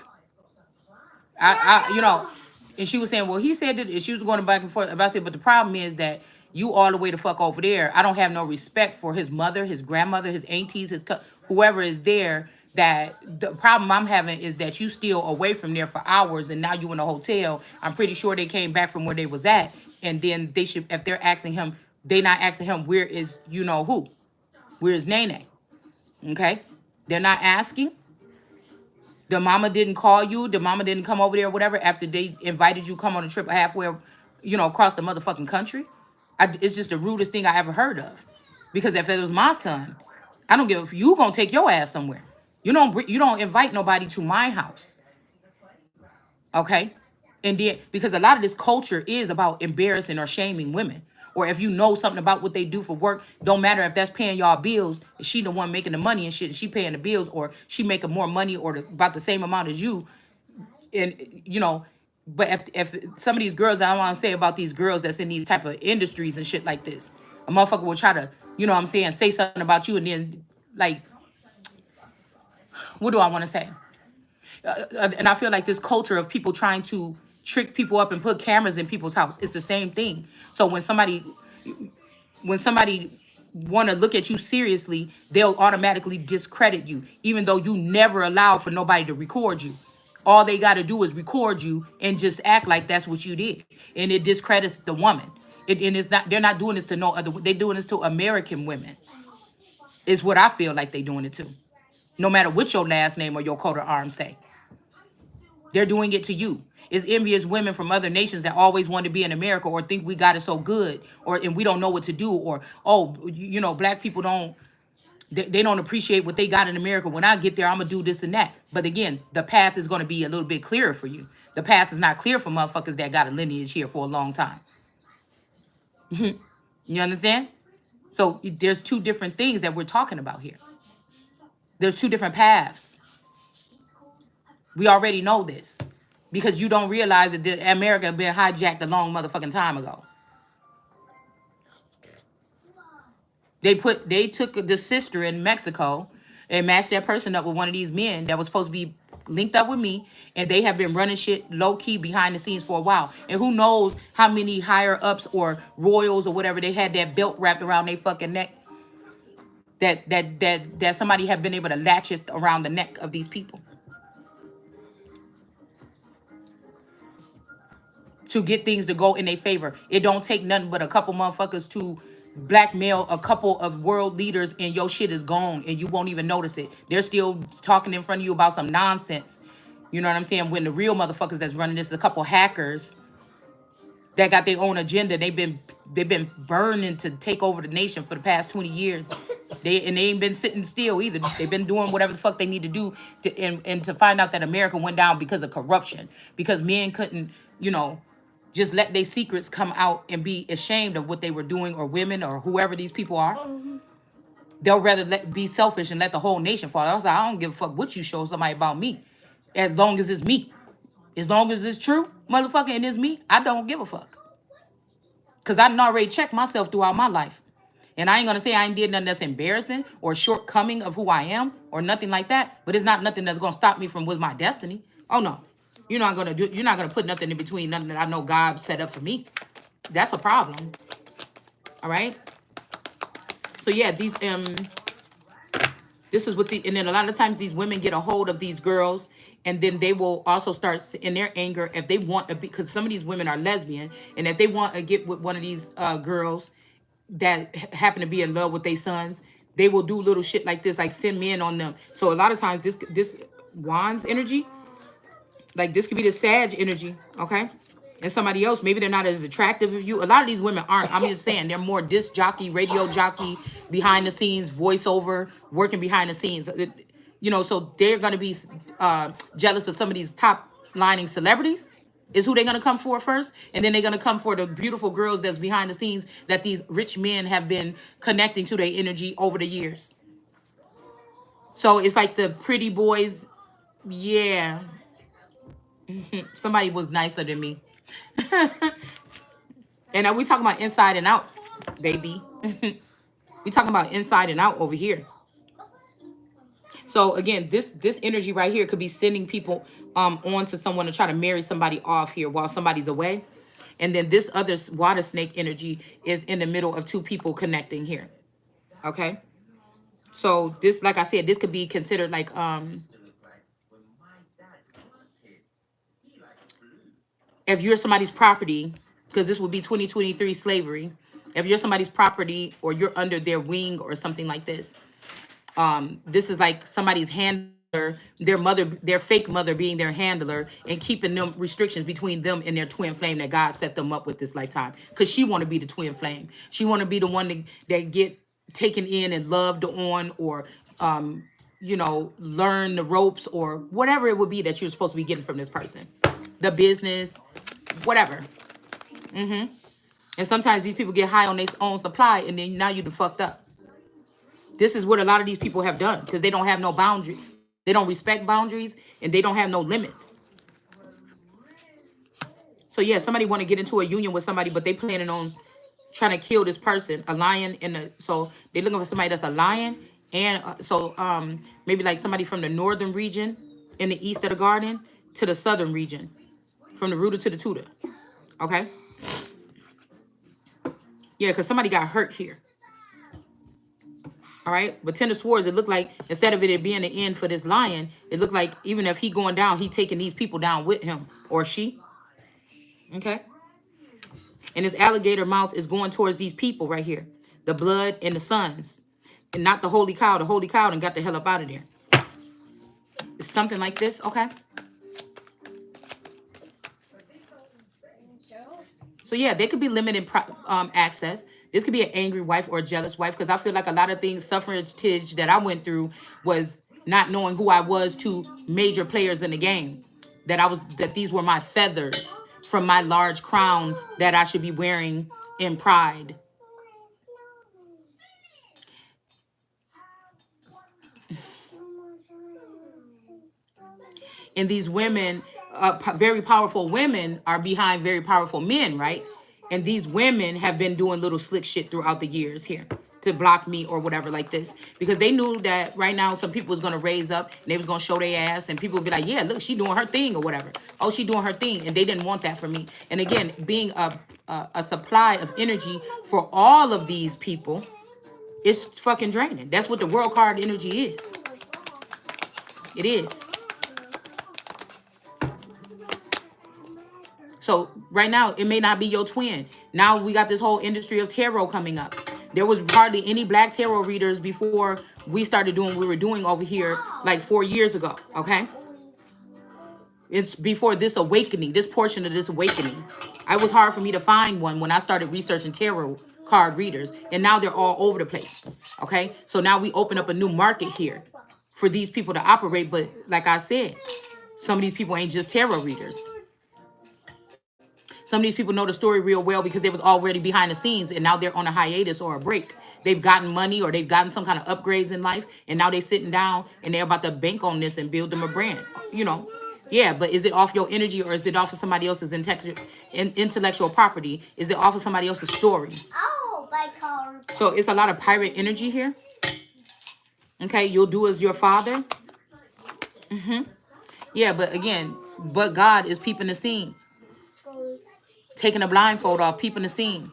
you know, and she was saying, well, he said that, and she was going back and forth about it, but the problem is that you all the way the fuck over there. I don't have no respect for his mother, his grandmother, his aunties, whoever is there. That the problem I'm having is that you still away from there for hours, and now you in a hotel. I'm pretty sure they came back from where they was at, and then they should, if they're asking him, they not asking him where is you know who, where is Nene? Okay, they're not asking. The mama didn't call you. The mama didn't come over there, or whatever, after they invited you come on a trip halfway, you know, across the motherfucking country. It's just the rudest thing I ever heard of. Because if it was my son, I don't give. You gonna take your ass somewhere. You don't invite nobody to my house. Okay, and then because a lot of this culture is about embarrassing or shaming women. Or if you know something about what they do for work, don't matter if that's paying y'all bills. She the one making the money and shit, and she paying the bills, or she making more money or about the same amount as you. And you know, but if some of these girls, I want to say about these girls that's in these type of industries and shit like this, a motherfucker will try to, you know what I'm saying, say something about you, and then like, what do I want to say? And I feel like this culture of people trying to trick people up and put cameras in people's house, it's the same thing. So when somebody want to look at you seriously, they'll automatically discredit you, even though you never allow for nobody to record you. All they got to do is record you and just act like that's what you did, and it discredits the woman. And it's not. They're not doing this to no other. They're doing this to American women. Is what I feel like they doing it to. No matter what your last name or your coat of arms say, they're doing it to you. It's envious women from other nations that always want to be in America or think we got it so good, or and we don't know what to do, or oh, you know, black people don't. They don't appreciate what they got in America. When I get there, I'm gonna do this and that. But again, the path is going to be a little bit clearer for you. The path is not clear for motherfuckers that got a lineage here for a long time. You understand? So there's two different things that we're talking about here. There's two different paths. We already know this because you don't realize that America been hijacked a long motherfucking time ago. They took the sister in Mexico and matched that person up with one of these men that was supposed to be linked up with me, and they have been running shit low key behind the scenes for a while. And who knows how many higher ups or royals or whatever they had that belt wrapped around their fucking neck that somebody have been able to latch it around the neck of these people to get things to go in their favor. It don't take nothing but a couple motherfuckers to blackmail a couple of world leaders and your shit is gone and you won't even notice it. They're still talking in front of you about some nonsense. You know what I'm saying? When the real motherfuckers that's running this is a couple hackers that got their own agenda. They've been burning to take over the nation for the past 20 years. They ain't been sitting still either. They've been doing whatever the fuck they need to do and to find out that America went down because of corruption. Because men couldn't, just let their secrets come out and be ashamed of what they were doing, or women or whoever these people are. They'll rather be selfish and let the whole nation fall. I was like, I don't give a fuck what you show somebody about me. As long as it's me. As long as it's true, motherfucker, and it's me, I don't give a fuck. Because I done already checked myself throughout my life. And I ain't going to say I ain't did nothing that's embarrassing or shortcoming of who I am or nothing like that. But it's not nothing that's going to stop me from with my destiny. Oh, no. You're not going to put nothing in between nothing that I know God set up for me. That's a problem. All right? So, yeah, this is what and then a lot of times these women get a hold of these girls, and then they will also start in their anger if they want to, because some of these women are lesbian, and if they want to get with one of these girls that happen to be in love with their sons, they will do little shit like this, like send men on them. So a lot of times this Wands energy, like this could be the Sag energy, okay? And somebody else, maybe they're not as attractive as you. A lot of these women aren't. I'm just saying they're more disc jockey, radio jockey, behind the scenes, voiceover, working behind the scenes. So they're gonna be jealous of some of these top lining celebrities. Is who they're gonna come for first, and then they're gonna come for the beautiful girls that's behind the scenes that these rich men have been connecting to their energy over the years. So it's like the pretty boys. Yeah, somebody was nicer than me. And we talking about inside and out, baby. We talking about inside and out over here. So again, this energy right here could be sending people on to someone to try to marry somebody off here while somebody's away. And then this other water snake energy is in the middle of two people connecting here. Okay. So this, like I said, this could be considered like if you're somebody's property, because this would be 2023 slavery. If you're somebody's property or you're under their wing or something like this is like somebody's handler, their mother, their fake mother being their handler and keeping them restrictions between them and their twin flame that God set them up with this lifetime. Because she want to be the twin flame. She want to be the one that get taken in and loved on, or learn the ropes or whatever it would be that you're supposed to be getting from this person. The business, whatever. And sometimes these people get high on their own supply, and then now you done fucked up. This is what a lot of these people have done because they don't have no boundary. They don't respect boundaries, and they don't have no limits. So yeah, somebody want to get into a union with somebody, but they planning on trying to kill this person, a lion. So they're looking for somebody that's a lion, and maybe like somebody from the northern region in the east of the garden to the southern region, from the rooter to the tutor. Okay. Yeah, because somebody got hurt here. All right. But Ten of Swords, it looked like instead of it being the end for this lion, it looked like even if he going down, he taking these people down with him or she. Okay. And his alligator mouth is going towards these people right here. The blood and the sons. And not the holy cow. The holy cow and got the hell up out of there. It's something like this. Okay. So yeah, there could be limited access. This could be an angry wife or a jealous wife, because I feel like a lot of things, suffrage that I went through was not knowing who I was to major players in the game. That these were my feathers from my large crown that I should be wearing in pride. And these women, very powerful women, are behind very powerful men, right? And these women have been doing little slick shit throughout the years here to block me or whatever like this, because they knew that right now some people was gonna raise up and they was gonna show their ass, and people would be like, yeah, look, she doing her thing or whatever. Oh, she doing her thing, and they didn't want that for me. And again, being a supply of energy for all of these people, it's fucking draining. That's what the world card energy is. It is. So right now, it may not be your twin. Now we got this whole industry of tarot coming up. There was hardly any black tarot readers before we started doing what we were doing over here like 4 years ago, okay? It's before this awakening, this portion of this awakening. It was hard for me to find one when I started researching tarot card readers, and now they're all over the place, okay? So now we open up a new market here for these people to operate, but like I said, some of these people ain't just tarot readers. Some of these people know the story real well because they was already behind the scenes, and now they're on a hiatus or a break. They've gotten money or they've gotten some kind of upgrades in life, and now they sitting down and they're about to bank on this and build them a brand. You know, yeah, but is it off your energy or is it off of somebody else's intellectual property? Is it off of somebody else's story? Oh, my car. So it's a lot of pirate energy here. Okay, you'll do as your father. Yeah, but again, but God is peeping the scene. Taking a blindfold off, peeping the scene.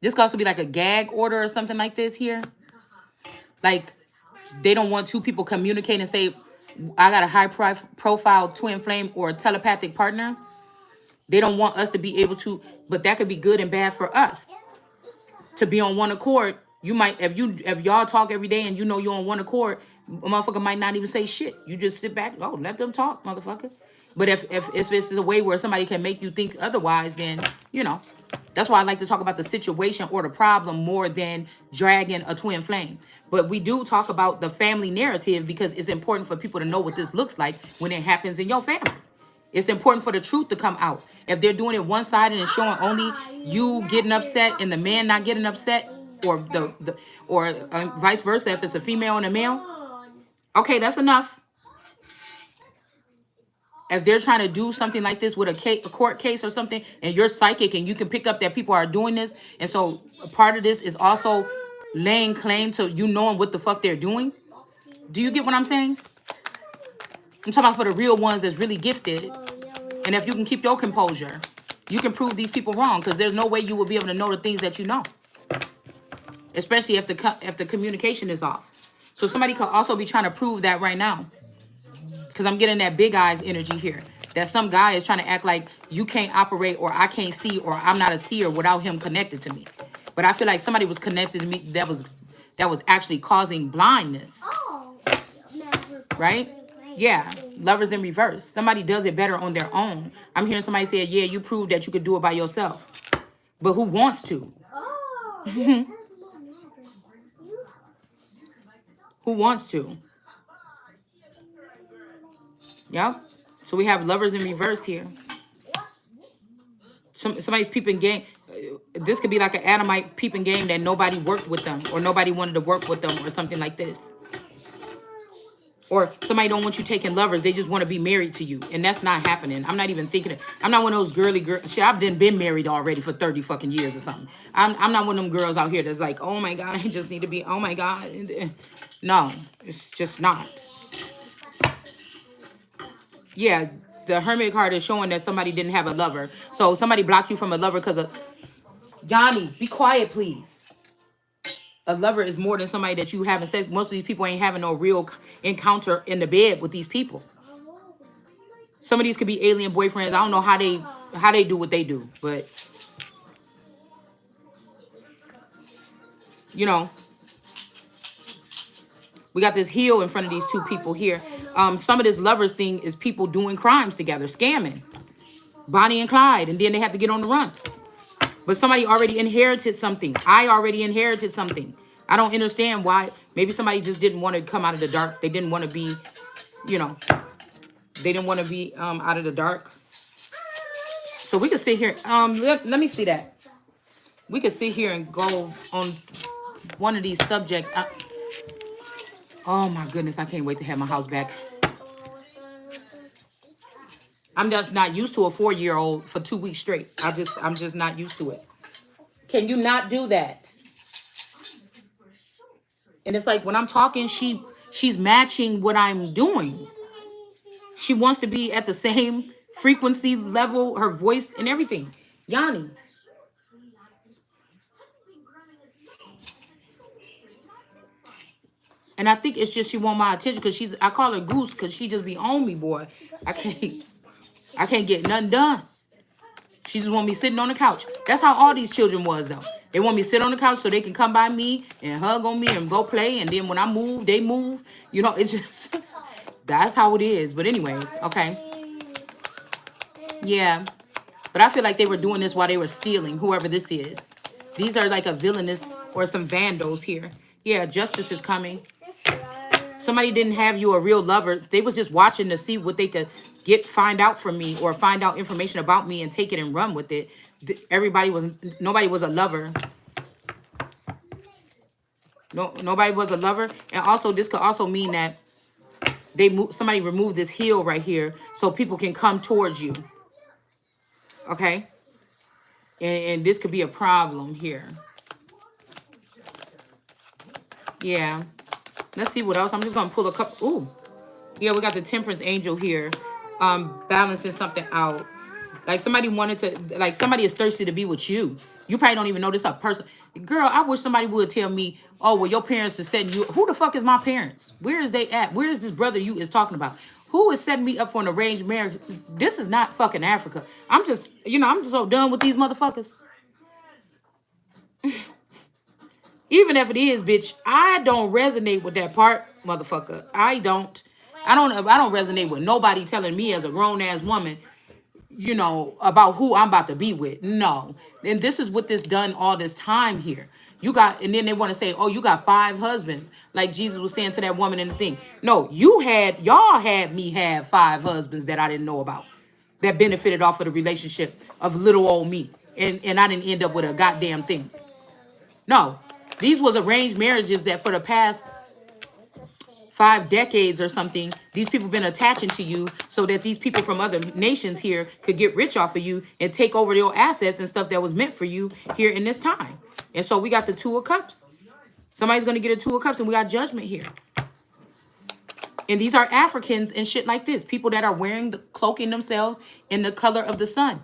This could also be like a gag order or something like this here. Like, they don't want two people communicate and say, I got a high profile twin flame or a telepathic partner. They don't want us to be able to, but that could be good and bad for us. To be on one accord, you might, if y'all talk every day and you know you're on one accord, a motherfucker might not even say shit. You just sit back, oh, let them talk, motherfucker. But if it's a way where somebody can make you think otherwise, then, you know, that's why I like to talk about the situation or the problem more than dragging a twin flame. But we do talk about the family narrative because it's important for people to know what this looks like when it happens in your family. It's important for the truth to come out. If they're doing it one-sided and showing only you getting upset and the man not getting upset, or vice versa, if it's a female and a male, okay, that's enough. If they're trying to do something like this with a court case or something, and you're psychic and you can pick up that people are doing this, and so a part of this is also laying claim to you knowing what the fuck they're doing. Do you get what I'm saying? I'm talking about for the real ones that's really gifted. And if you can keep your composure, you can prove these people wrong, because there's no way you will be able to know the things that you know, especially if the communication is off. So somebody could also be trying to prove that right now, because I'm getting that big eyes energy here, that some guy is trying to act like you can't operate or I can't see or I'm not a seer without him connected to me. But I feel like somebody was connected to me that was actually causing blindness. Right? Yeah, lovers in reverse. Somebody does it better on their own. I'm hearing somebody say, yeah, you proved that you could do it by yourself. But who wants to? Who wants to? Yep. So we have lovers in reverse here. Somebody's peeping game. This could be like an Adamite peeping game that nobody worked with them, or nobody wanted to work with them, or something like this. Or somebody don't want you taking lovers. They just want to be married to you. And that's not happening. I'm not even thinking it. I'm not one of those girly girls. Shit, I've been married already for 30 fucking years or something. I'm not one of them girls out here that's like, oh my God, I just need to be, oh my God. No, it's just not. Yeah, the Hermit card is showing that somebody didn't have a lover. So somebody blocked you from a lover because of... Yanni, be quiet, please. A lover is more than somebody that you having sex. Most of these people ain't having no real encounter in the bed with these people. Some of these could be alien boyfriends. I don't know how they do what they do, but you know, we got this heel in front of these two people here. Some of this lovers thing is people doing crimes together, scamming, Bonnie and Clyde, and then they have to get on the run. But somebody already inherited something. I already inherited something. I don't understand why. Maybe somebody just didn't want to come out of the dark. They didn't want to be, you know, they didn't want to be out of the dark. So we could sit here. Let me see that. We could sit here and go on one of these subjects. Oh my goodness, I can't wait to have my house back. I'm just not used to a 4-year-old for 2 weeks straight. I'm just not used to it. Can you not do that? And it's like when I'm talking, she's matching what I'm doing. She wants to be at the same frequency level, her voice and everything. Yanni. And I think it's just she want my attention because I call her Goose because she just be on me, boy. I can't get nothing done. She just want me sitting on the couch. That's how all these children was though. They want me to sit on the couch so they can come by me and hug on me and go play. And then when I move, they move. You know, it's just that's how it is. But anyways, okay. Yeah. But I feel like they were doing this while they were stealing, whoever this is. These are like a villainous or some vandals here. Yeah, justice is coming. Somebody didn't have you a real lover. They was just watching to see what they could find out from me or find out information about me and take it and run with it. Nobody was a lover. No, nobody was a lover. And also this could also mean that somebody removed this heel right here so people can come towards you. Okay? And this could be a problem here. Yeah. Let's see what else. I'm just going to pull a couple. Ooh. Yeah, we got the temperance angel here. Balancing something out. Like somebody somebody is thirsty to be with you. You probably don't even know this a person. Girl, I wish somebody would tell me, oh, well, your parents are setting you. Who the fuck is my parents? Where is they at? Where is this brother you is talking about? Who is setting me up for an arranged marriage? This is not fucking Africa. I'm just so done with these motherfuckers. Even if it is, bitch, I don't resonate with that part, motherfucker. I don't resonate with nobody telling me as a grown ass woman, about who I'm about to be with. No. And this is what this done all this time here. And then they want to say, oh, you got 5 husbands, like Jesus was saying to that woman in the thing. No, y'all had me have 5 husbands that I didn't know about, that benefited off of the relationship of little old me. And I didn't end up with a goddamn thing. No, these was arranged marriages that for the past 5 decades or something, these people been attaching to you so that these people from other nations here could get rich off of you and take over your assets and stuff that was meant for you here in this time. And so we got the 2 of Cups. Somebody's going to get a 2 of Cups and we got Judgment here. And these are Africans and shit like this. People that are cloaking themselves in the color of the sun.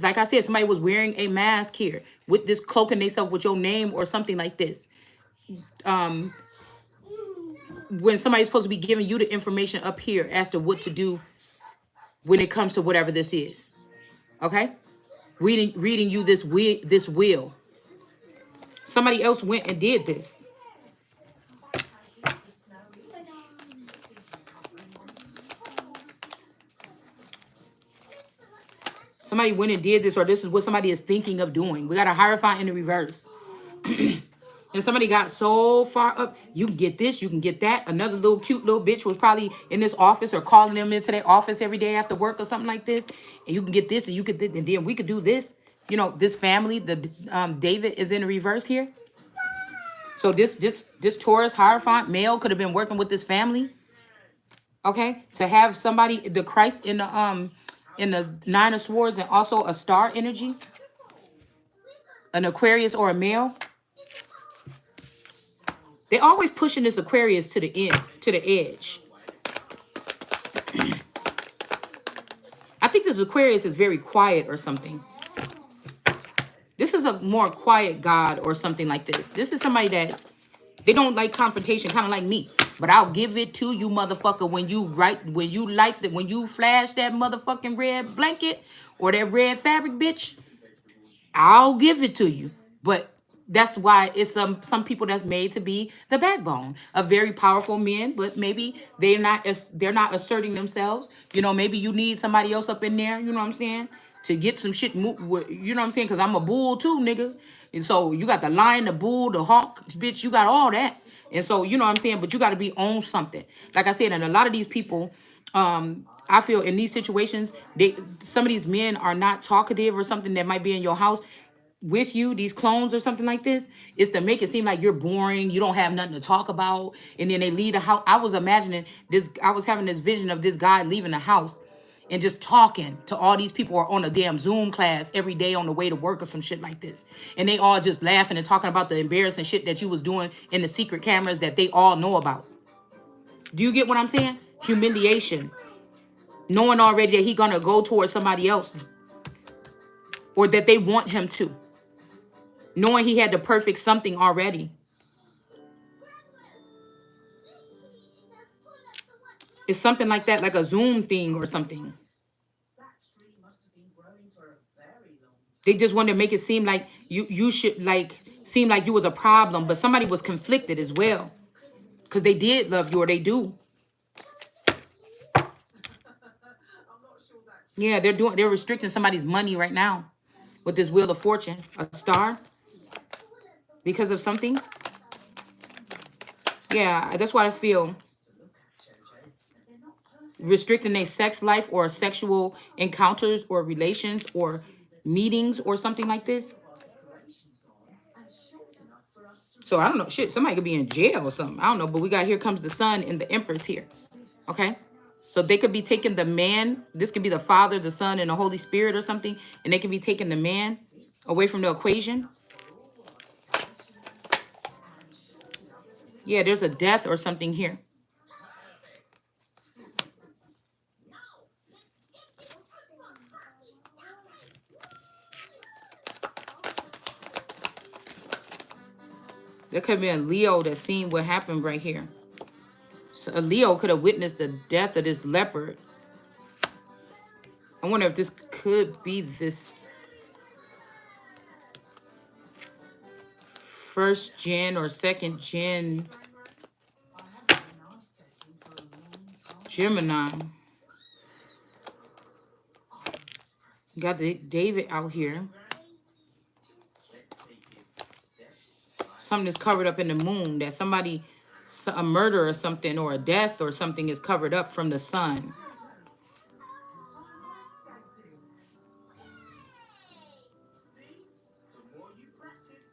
Like I said, somebody was wearing a mask here with this cloaking themselves with your name or something like this. When somebody's supposed to be giving you the information up here as to what to do when it comes to whatever this is. Okay? Reading you this will. Somebody else went and did this. Somebody went and did this, or this is what somebody is thinking of doing. We got a Hierophant in the reverse. And somebody got so far up, you can get this, you can get that. Another little cute little bitch was probably in this office or calling them into their office every day after work or something like this. And you can get this, and you could, and then we could do this. This family, the David is in the reverse here. So this Taurus Hierophant male could have been working with this family. Okay, to have somebody, the Christ in the 9 of Swords, and also a star energy, an Aquarius or a male. They always pushing this Aquarius to the end, to the edge. I think this Aquarius is very quiet or something. This is a more quiet God or something like this. This is somebody that they don't like confrontation, kind of like me. But I'll give it to you, motherfucker, when you flash that motherfucking red blanket or that red fabric, bitch. I'll give it to you. But that's why it's some people that's made to be the backbone of very powerful men, but maybe they're not asserting themselves. Maybe you need somebody else up in there, you know what I'm saying? to get some shit. You know what I'm saying? Because I'm a bull too, nigga. And so you got the lion, the bull, the hawk, bitch. You got all that. And so you know what I'm saying. But you got to be on something. Like I said, and a lot of these people, I feel in these situations, some of these men are not talkative or something that might be in your house with you, these clones or something like this, is to make it seem like you're boring, you don't have nothing to talk about, and then they leave the house. I was imagining this, I was having this vision of this guy leaving the house and just talking to all these people or on a damn Zoom class every day on the way to work or some shit like this. And they all just laughing and talking about the embarrassing shit that you was doing in the secret cameras that they all know about. Do you get what I'm saying? Humiliation. Knowing already that he gonna go towards somebody else or that they want him to. Knowing he had the perfect something already. It's something like that, like a Zoom thing or something. They just wanted to make it seem like you should like seem like you was a problem, but somebody was conflicted as well. Because they did love you or they do. Yeah, they're restricting somebody's money right now with this Wheel of Fortune. A star. Because of something. Yeah, that's what I feel. Restricting their sex life or sexual encounters or relations or meetings or something like this. So I don't know. Shit, somebody could be in jail or something. I don't know. But we got Here Comes the Sun and the Empress here. Okay. So they could be taking the man. This could be the Father, the Son, and the Holy Spirit or something. And they could be taking the man away from the equation. Yeah, there's a death or something here. There could be a Leo that's seen what happened right here. So a Leo could have witnessed the death of this leopard. I wonder if this could be this first gen or second gen Gemini. Got the David out here. Something is covered up in the moon. That somebody, a murder or something, or a death or something is covered up from the sun.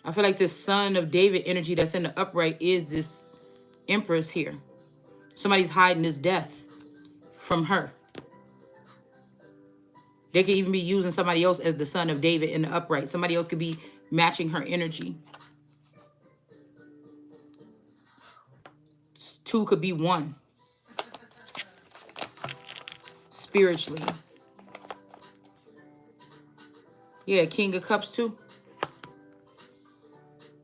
I feel like this son of David energy that's in the upright is this Empress here. Somebody's hiding this death from her. They could even be using somebody else as the son of David in the upright. Somebody else could be matching her energy. Two could be one. Spiritually. Yeah, King of Cups too.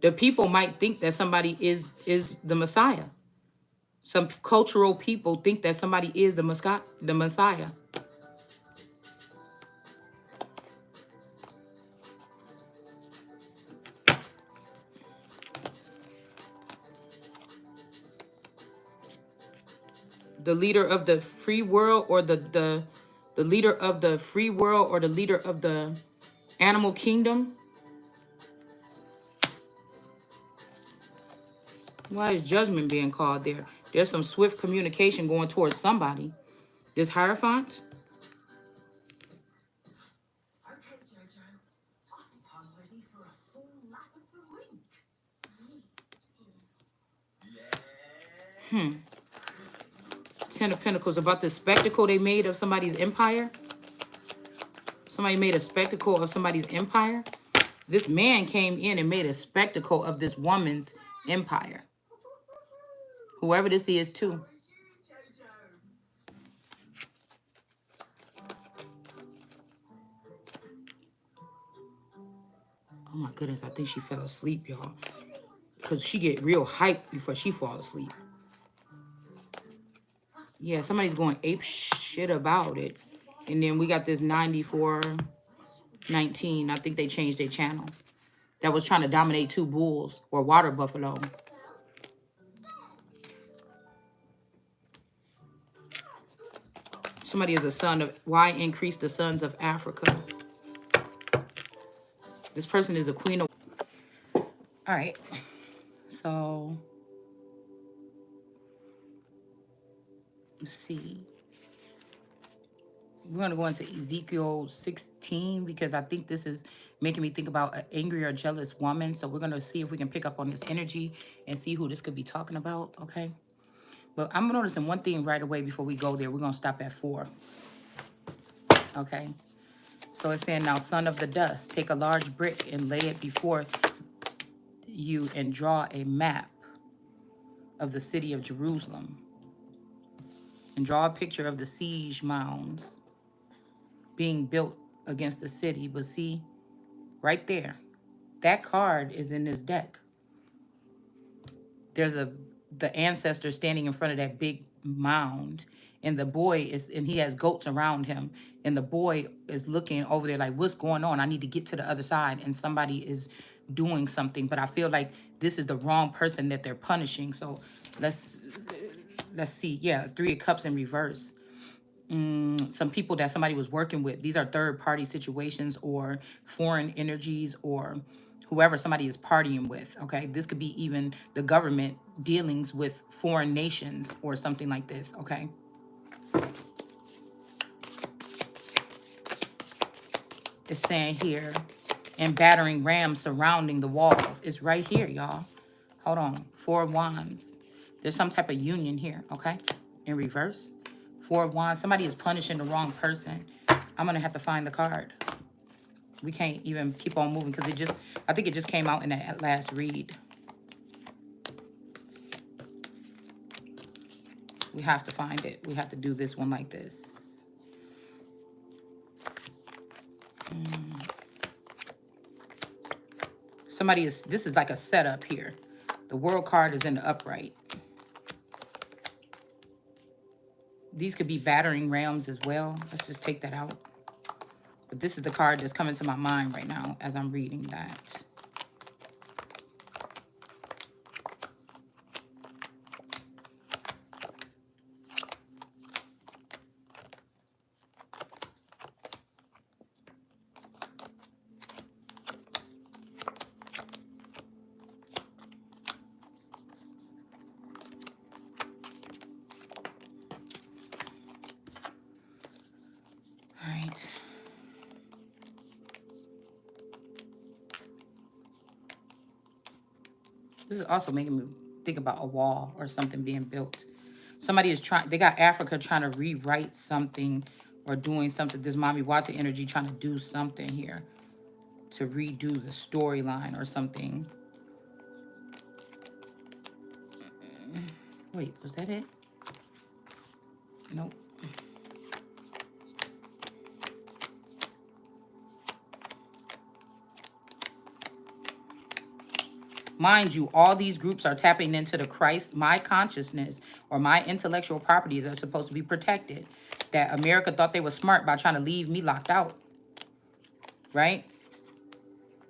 The people might think that somebody is the Messiah. Some cultural people think that somebody is the Messiah. The leader of the free world or the leader of the free world or the leader of the animal kingdom. Why is judgment being called there? There's some swift communication going towards somebody. This Hierophant. Okay, Jojo. I think I'm ready for a full lap of the rink. Ten of Pentacles, about the spectacle they made of somebody's empire. Somebody made a spectacle of somebody's empire. This man came in and made a spectacle of this woman's empire. Whoever this is too. Oh my goodness, I think she fell asleep, y'all. Because she get real hyped before she fall asleep. Yeah, somebody's going ape shit about it. And then we got this 9419. I think they changed their channel. That was trying to dominate two bulls or water buffalo. Somebody is a son of... Why increase the sons of Africa? This person is a queen of... All right. So, let's see. We're going to go into Ezekiel 16 because I think this is making me think about an angry or jealous woman. So we're going to see if we can pick up on this energy and see who this could be talking about, okay? But I'm noticing one thing right away before we go there. We're going to stop at 4, okay? So it's saying, now, son of the dust, take a large brick and lay it before you and draw a map of the city of Jerusalem. And draw a picture of the siege mounds being built against the city. But see, right there, that card is in this deck. There's the ancestor standing in front of that big mound, and the boy is, and he has goats around him, and the boy is looking over there like, what's going on? I need to get to the other side, and somebody is doing something. But I feel like this is the wrong person that they're punishing. So let's see. Yeah, 3 of Cups in reverse. Some people that somebody was working with. These are third party situations or foreign energies or whoever somebody is partying with, okay? This could be even the government dealings with foreign nations or something like this, okay? It's saying here, and battering rams surrounding the walls. It's right here, y'all. Hold on. 4 of Wands. There's some type of union here, okay? In reverse. 4 of Wands. Somebody is punishing the wrong person. I'm going to have to find the card. We can't even keep on moving because I think it just came out in that last read. We have to find it. We have to do this one like this. This is like a setup here. The world card is in the upright. These could be battering rams as well. Let's just take that out. But this is the card that's coming to my mind right now as I'm reading that. All right. This is also making me think about a wall or something being built. Somebody is trying, they got Africa trying to rewrite something or doing something. This Mommy Water energy trying to do something here to redo the storyline or something. Wait, was that it? Nope. Mind you, all these groups are tapping into the Christ, my consciousness, or my intellectual property that's supposed to be protected. That America thought they were smart by trying to leave me locked out. Right?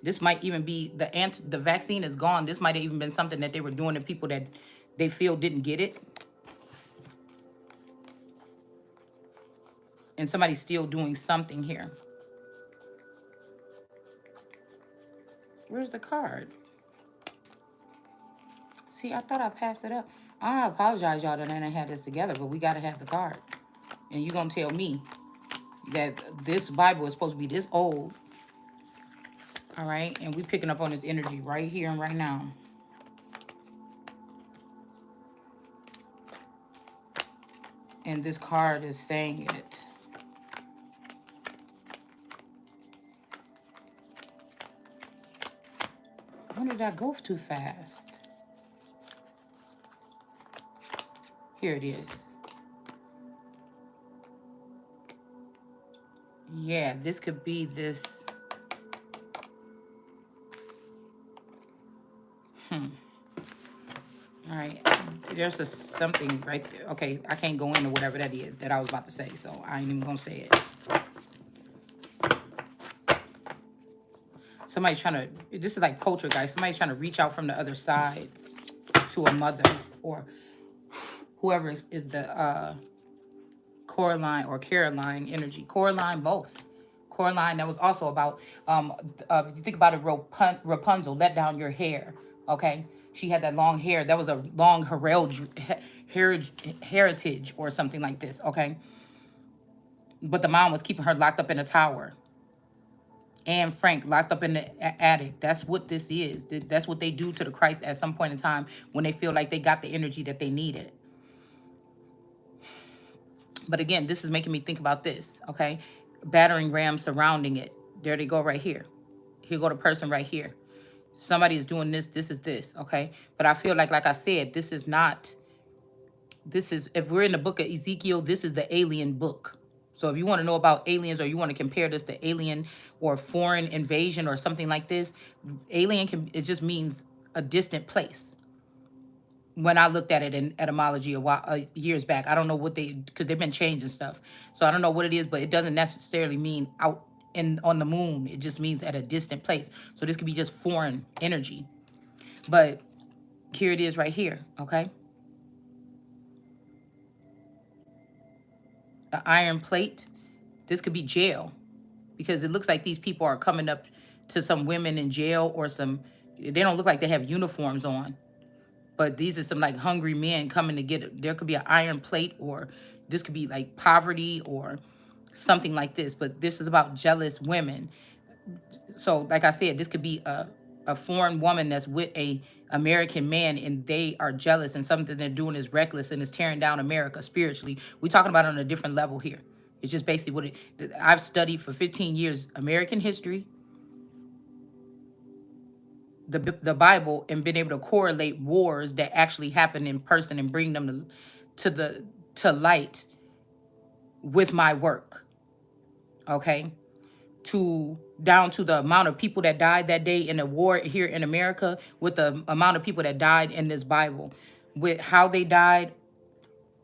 This might even be the vaccine is gone. This might have even been something that they were doing to people that they feel didn't get it. And somebody's still doing something here. Where's the card? See, I thought I passed it up. I apologize, y'all, that I didn't have this together, but we got to have the card. And you're going to tell me that this Bible is supposed to be this old. All right? And we picking up on this energy right here and right now. And this card is saying it. When did I go too fast? Here it is. Yeah, this could be this. All right. There's something right there. Okay, I can't go into whatever that is that I was about to say, so I ain't even going to say it. Somebody's trying to, this is like poltergeist. Somebody's trying to reach out from the other side to a mother or whoever is the Coraline or Caroline energy. Coraline, both. Coraline, that was also about, if you think about it, Rapunzel, let down your hair. Okay. She had that long hair. That was a long heritage or something like this. Okay. But the mom was keeping her locked up in a tower. And Frank locked up in the attic. That's what this is. That's what they do to the Christ at some point in time when they feel like they got the energy that they needed. But again, this is making me think about this, okay? Battering rams surrounding it. There they go right here. Here go the person right here. Somebody is doing this, this is this, okay? But I feel like I said, this is not, this is, if we're in the book of Ezekiel, this is the alien book. So if you want to know about aliens, or you want to compare this to alien or foreign invasion or something like this, alien it just means a distant place. When I looked at it in etymology a while years back, I don't know what because they've been changing stuff, so I don't know what it is, but it doesn't necessarily mean out in on the moon. It just means at a distant place. So this could be just foreign energy, but here it is right here. Okay, an iron plate. This could be jail, because it looks like these people are coming up to some women in jail or some. They don't look like they have uniforms on. But these are some like hungry men coming to get it. There could be an iron plate, or this could be like poverty or something like this. But this is about jealous women. So like I said, this could be a foreign woman that's with a American man, and they are jealous, and something they're doing is reckless and is tearing down America spiritually. We're talking about it on a different level here. It's just basically what I've studied for 15 years, American history, the Bible, and been able to correlate wars that actually happen in person and bring them to light with my work. Okay, to down to the amount of people that died that day in a war here in America, with the amount of people that died in this Bible, with how they died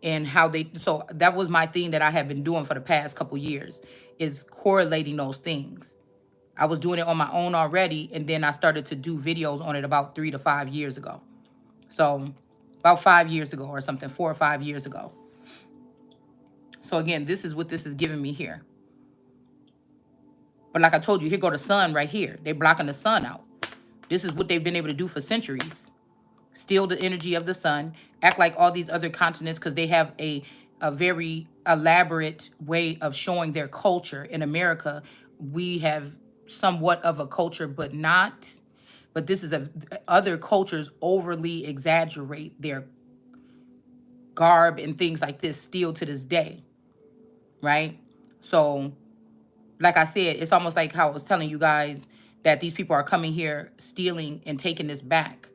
and how they. So that was my thing that I have been doing for the past couple years, is correlating those things. I was doing it on my own already, and then I started to do videos on it about 3 to 5 years ago. So about 5 years ago or something, 4 or 5 years ago. So again, this is what this is giving me here. But like I told you, here go the sun right here. They blocking the sun out. This is what they've been able to do for centuries. Steal the energy of the sun, act like all these other continents, because they have a very elaborate way of showing their culture. In America, we have somewhat of a culture, but not. But this is other cultures overly exaggerate their garb and things like this still to this day, right? So like I said, it's almost like how I was telling you guys that these people are coming here, stealing and taking this back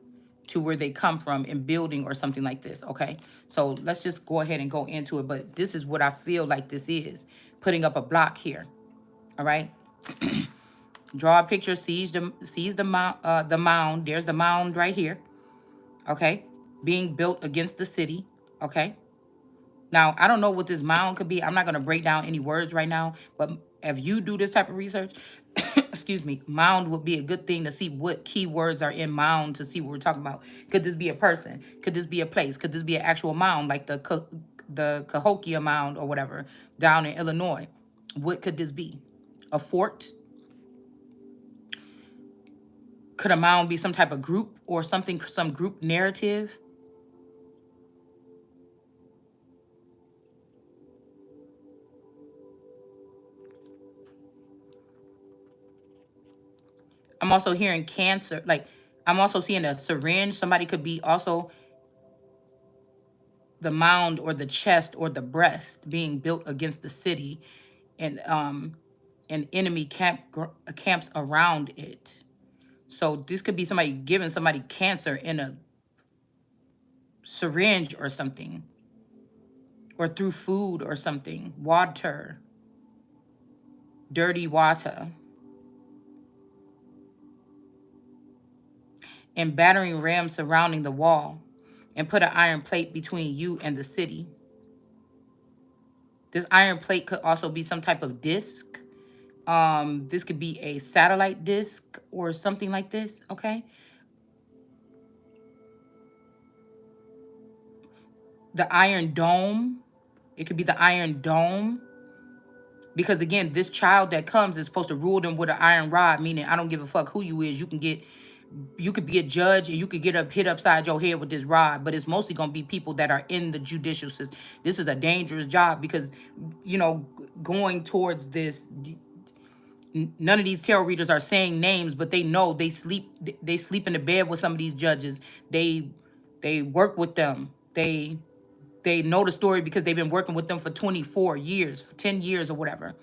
to where they come from, and building or something like this. Okay, so let's just go ahead and go into it. But this is what I feel like this is, putting up a block here. All right, draw a picture, seize the mound. There's the mound right here. Okay, being built against the city. Okay, now, I don't know what this mound could be. I'm not going to break down any words right now. But if you do this type of research, excuse me, mound would be a good thing to see what keywords are in mound, to see what we're talking about. Could this be a person? Could this be a place? Could this be an actual mound, like the Cahokia Mound or whatever down in Illinois? What could this be? A fort? Could a mound be some type of group or something, some group narrative? I'm also hearing cancer. Like, I'm also seeing a syringe. Somebody could be also the mound or the chest or the breast being built against the city, and an enemy camps around it. So this could be somebody giving somebody cancer in a syringe or something, or through food or something. Water, dirty water. And battering rams surrounding the wall, and put an iron plate between you and the city. This iron plate could also be some type of disc. This could be a satellite disc or something like this, okay? The Iron Dome. It could be the Iron Dome. Because again, this child that comes is supposed to rule them with an iron rod, meaning I don't give a fuck who you is. You could be a judge and you could get up hit upside your head with this rod, but it's mostly gonna be people that are in the judicial system. This is a dangerous job because, going towards this, none of these tarot readers are saying names, but they know they sleep in the bed with some of these judges. They work with them. They know the story because they've been working with them for 24 years, for 10 years or whatever.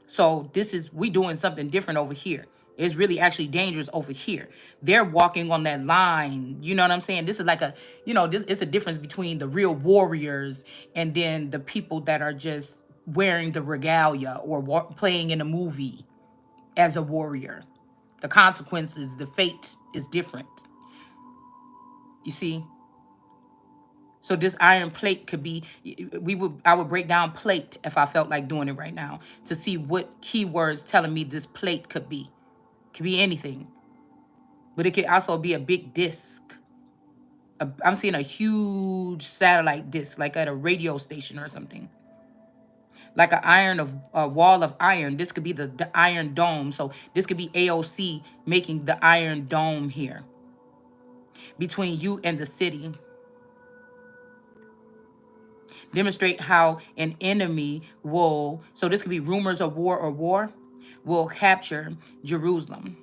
So we doing something different over here. It's really actually dangerous over here. They're walking on that line. You know what I'm saying? This is like it's a difference between the real warriors and then the people that are just wearing the regalia or playing in a movie as a warrior. The consequences, the fate is different. You see? So this iron plate could be, I would break down plate if I felt like doing it right now to see what keywords telling me this plate could be. Could be anything. But it could also be a big disc. I'm seeing a huge satellite disc, like at a radio station or something. Like a wall of iron. This could be the Iron Dome. So this could be AOC making the Iron Dome here between you and the city. Demonstrate how an enemy will, so this could be rumors of war, will capture Jerusalem.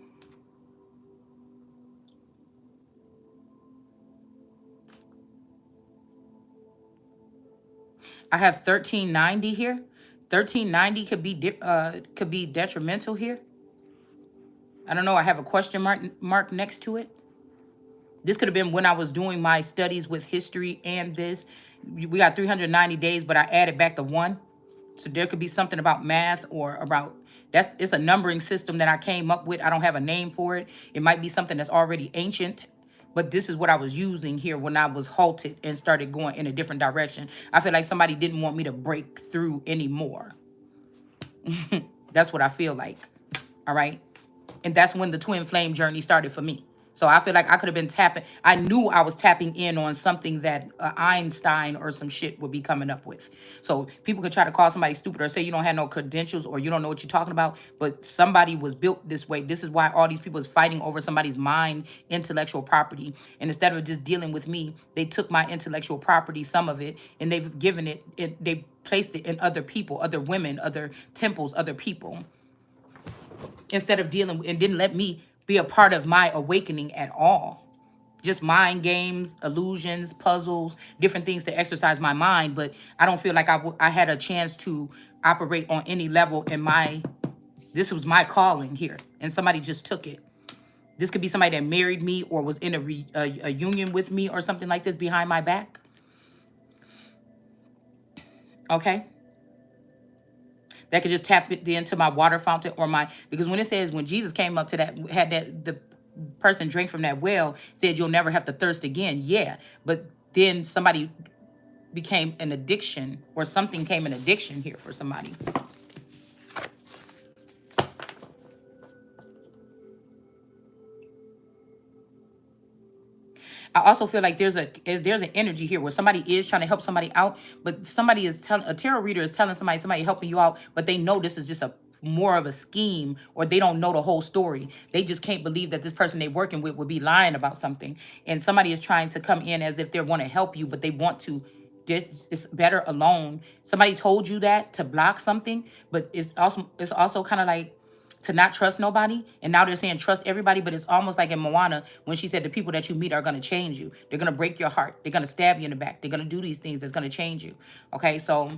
I have 1390 here. 1390 could be detrimental here. I don't know. I have a question mark next to it. This could have been when I was doing my studies with history and this. We got 390 days, but I added back the 1. So there could be something about math or about it's a numbering system that I came up with. I don't have a name for it. It might be something that's already ancient, but this is what I was using here when I was halted and started going in a different direction. I feel like somebody didn't want me to break through anymore. That's what I feel like. All right. And that's when the twin flame journey started for me. So I feel like I could have been tapping. I knew I was tapping in on something that Einstein or some shit would be coming up with. So people could try to call somebody stupid or say you don't have no credentials or you don't know what you're talking about. But somebody was built this way. This is why all these people is fighting over somebody's mind, intellectual property. And instead of just dealing with me, they took my intellectual property, some of it, and they've given they placed it in other people, other women, other temples, other people. Instead of dealing and didn't let me be a part of my awakening at all. Just mind games, illusions, puzzles, different things to exercise my mind. But I don't feel like I had a chance to operate on any level in this was my calling here. And somebody just took it. This could be somebody that married me or was in a union with me or something like this behind my back. Okay? That could just tap it into my water fountain or because when it says when Jesus came up to the person drank from that well, said you'll never have to thirst again. Yeah. But then somebody became an addiction or something came an addiction here for somebody. I also feel like there's an energy here where somebody is trying to help somebody out, but a tarot reader is telling somebody helping you out, but they know this is just more of a scheme, or they don't know the whole story. They just can't believe that this person they're working with would be lying about something. And somebody is trying to come in as if they want to help you, but they want to. It's better alone. Somebody told you that to block something, but it's also kind of like to not trust nobody. And now they're saying trust everybody, but it's almost like in Moana when she said the people that you meet are going to change you. They're going to break your heart. They're going to stab you in the back. They're going to do these things that's going to change you. Okay, so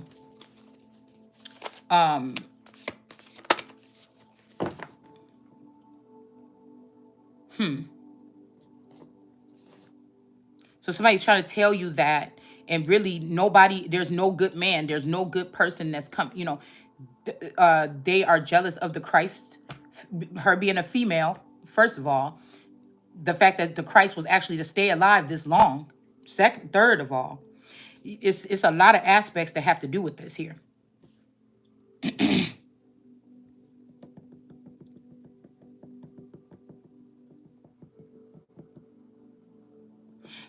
so somebody's trying to tell you that, and really there's no good man, there's no good person that's they are jealous of the Christ, her being a female, first of all, the fact that the Christ was actually to stay alive this long. Third of all, it's a lot of aspects that have to do with this here.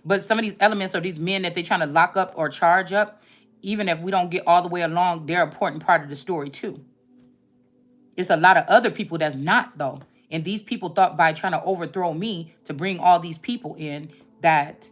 But some of these elements are these men that they're trying to lock up or charge up. Even if we don't get all the way along, they're an important part of the story too. It's a lot of other people that's not though. And these people thought by trying to overthrow me to bring all these people in that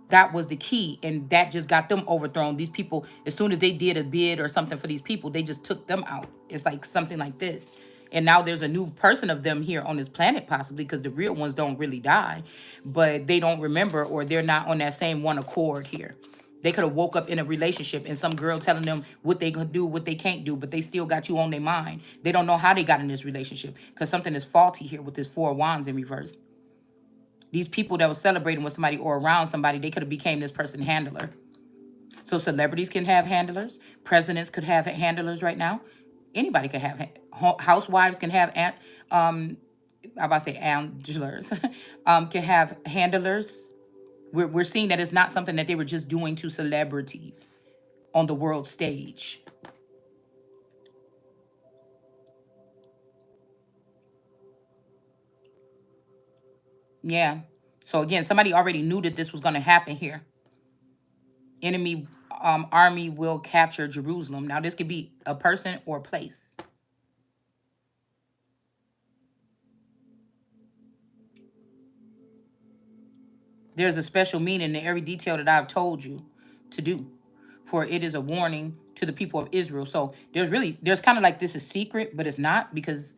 that was the key, and that just got them overthrown. These people, as soon as they did a bid or something for these people, they just took them out. It's like something like this. And now there's a new person of them here on this planet, possibly, because the real ones don't really die, but they don't remember, or they're not on that same one accord here. They could have woke up in a relationship and some girl telling them what they could do, what they can't do, but they still got you on their mind. They don't know how they got in this relationship because something is faulty here with this Four of Wands in reverse. These people that was celebrating with somebody or around somebody, they could have became this person handler. So celebrities can have handlers. Presidents could have handlers right now. Anybody could have housewives can have I'm about to say handlers. Can have handlers. We're seeing that it's not something that they were just doing to celebrities on the world stage. Yeah. So again, somebody already knew that this was going to happen here. Enemy army will capture Jerusalem. Now, this could be a person or place. There's a special meaning in every detail that I've told you to do, for it is a warning to the people of Israel. So there's kind of like this is secret, but it's not, because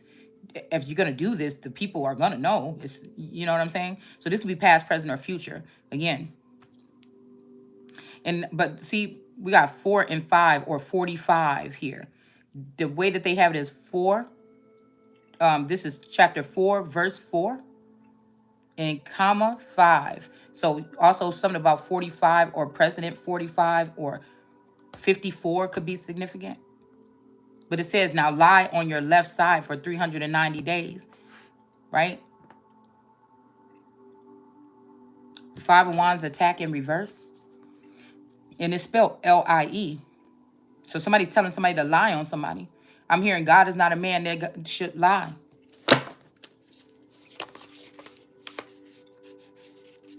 if you're gonna do this, the people are gonna know. It's, you know what I'm saying? So this could be past, present, or future again. And but see, we got 4 and 5 or 45 here. The way that they have it is 4. This is chapter 4, verse 4, and comma 5. So also something about 45 or president 45 or 54 could be significant. But it says, now lie on your left side for 390 days, right? 5 of Wands attack in reverse. And it's spelled Lie. So somebody's telling somebody to lie on somebody. I'm hearing God is not a man that should lie.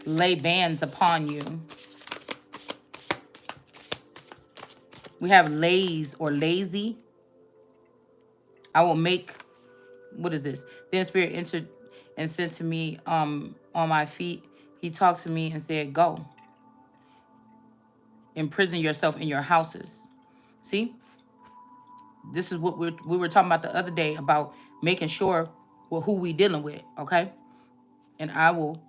Lay bands upon you. We have lays or lazy. I will make, what is this? Then Spirit entered and said to me on my feet. He talked to me and said, go. Imprison yourself in your houses. See? This is what we were talking about the other day, about making sure who we dealing with, okay? And I will,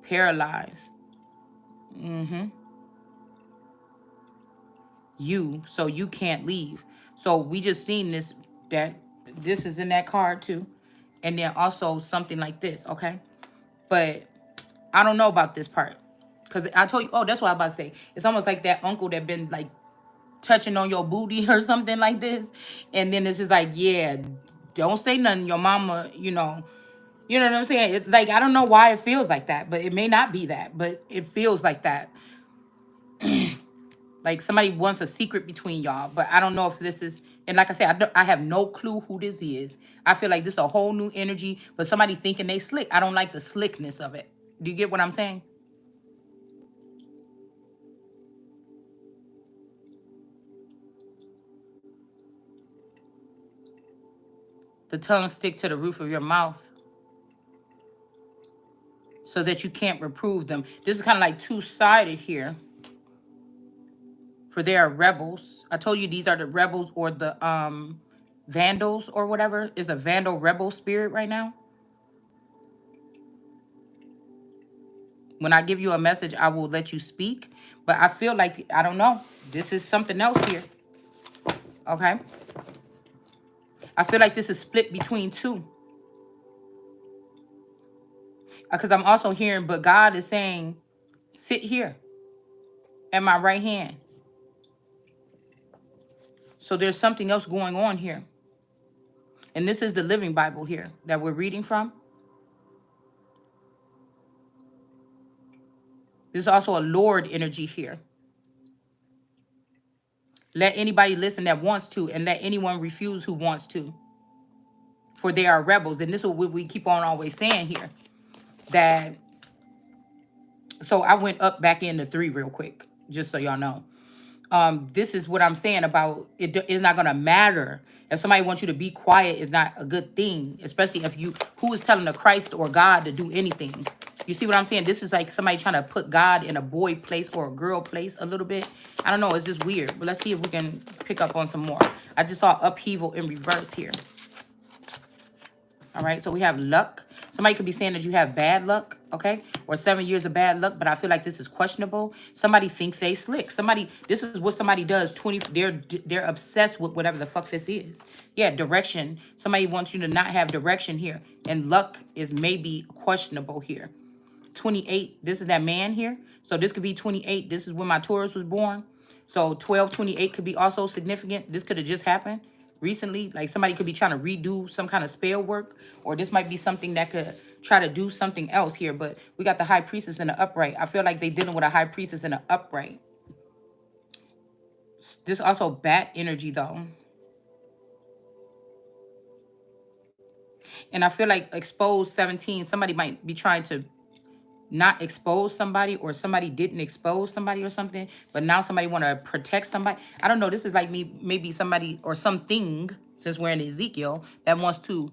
paralyze you so you can't leave. So we just seen this, that this is in that card too. And then also something like this, okay? But I don't know about this part. Because I told you, that's what I was about to say. It's almost like that uncle that been like touching on your booty or something like this. And then it's just like, yeah, don't say nothing. Your mama, you know what I'm saying? Like, I don't know why it feels like that, but it may not be that, but it feels like that. Like somebody wants a secret between y'all, but I don't know if this is, and like I said, I have no clue who this is. I feel like this is a whole new energy, but somebody thinking they slick. I don't like the slickness of it. Do you get what I'm saying? The tongue stick to the roof of your mouth so that you can't reprove them. This is kind of like two-sided here. For they are rebels. I told you these are the rebels or the vandals or whatever. Is a vandal rebel spirit right now. When I give you a message, I will let you speak. But I feel like, I don't know. This is something else here. Okay? I feel like this is split between two. Because I'm also hearing, but God is saying, sit here at my right hand. So there's something else going on here. And this is the Living Bible here that we're reading from. There's also a Lord energy here. Let anybody listen that wants to, and let anyone refuse who wants to. For they are rebels. And this is what we keep on always saying here. That, so I went up back into 3 real quick, just so y'all know. This is what I'm saying about it. It's not gonna matter if somebody wants you to be quiet. Is not a good thing, especially if you who is telling the Christ or God to do anything. You see what I'm saying? This is like somebody trying to put God in a boy place or a girl place a little bit. I don't know. It's just weird. But let's see if we can pick up on some more. I just saw upheaval in reverse here. All right, so we have luck. Somebody could be saying that you have bad luck, okay? Or 7 years of bad luck, but I feel like this is questionable. Somebody think they slick. Somebody, this is what somebody does. They're obsessed with whatever the fuck this is. Yeah, direction. Somebody wants you to not have direction here. And luck is maybe questionable here. 28, this is that man here. So this could be 28. This is when my Taurus was born. So 1228 could be also significant. This could have just happened recently. Like somebody could be trying to redo some kind of spell work, or this might be something that could try to do something else here. But we got the high priestess in the upright. I feel like they dealing with a high priestess in the upright. This also bat energy though. And I feel like exposed 17, somebody might be trying to not expose somebody, or somebody didn't expose somebody or something, but now somebody want to protect somebody. I don't know. This is like me, maybe somebody or something, since we're in Ezekiel, that wants to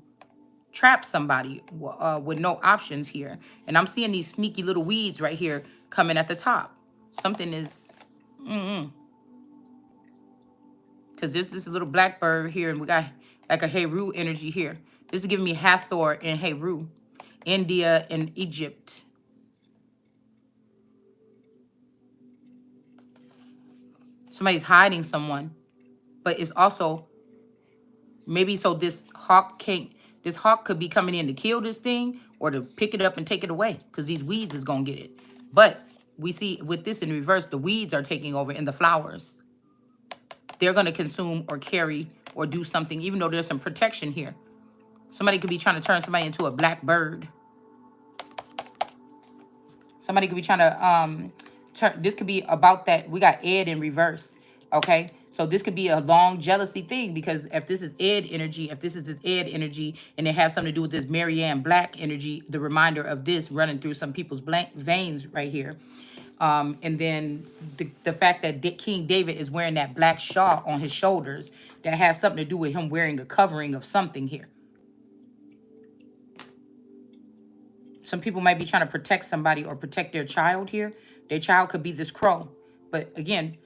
trap somebody with no options here. And I'm seeing these sneaky little weeds right here coming at the top. Something is, because this is a little blackbird here, and we got like a Heru energy here. This is giving me Hathor and Heru, India and Egypt. Somebody's hiding someone, but it's also maybe so this hawk can't, this hawk could be coming in to kill this thing or to pick it up and take it away, because these weeds is gonna get it. But we see with this in reverse, the weeds are taking over in the flowers. They're gonna consume or carry or do something, even though there's some protection here. Somebody could be trying to turn somebody into a black bird. Somebody could be trying to turn, this could be about that. We got Ed in reverse. Okay. So this could be a long jealousy thing, because if this is Ed energy, if this is this Ed energy, and it has something to do with this Marianne Black energy, the reminder of this running through some people's blank veins right here. And then the fact that King David is wearing that black shawl on his shoulders, that has something to do with him wearing a covering of something here. Some people might be trying to protect somebody or protect their child here. Their child could be this crow. But again,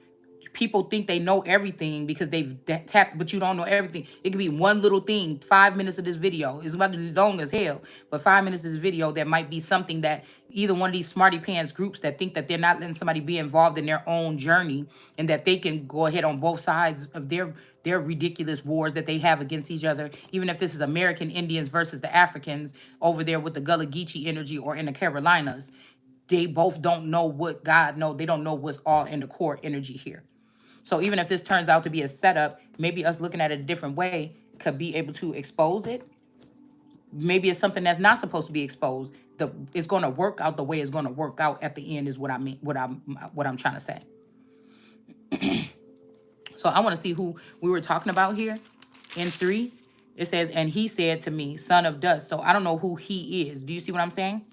people think they know everything because they've tapped, but you don't know everything. It could be one little thing. 5 minutes of this video is about to be long as hell, but 5 minutes of this video that might be something that either one of these smarty pants groups that think that they're not letting somebody be involved in their own journey, and that they can go ahead on both sides of their ridiculous wars that they have against each other. Even if this is American Indians versus the Africans over there with the Gullah Geechee energy, or in the Carolinas, they both don't know what God knows. They don't know what's all in the core energy here. So even if this turns out to be a setup, maybe us looking at it a different way could be able to expose it. Maybe it's something that's not supposed to be exposed. It's going to work out the way it's going to work out at the end is what I mean. What I'm trying to say. So I want to see who we were talking about here. In 3, it says, and he said to me, son of dust. So I don't know who he is. Do you see what I'm saying?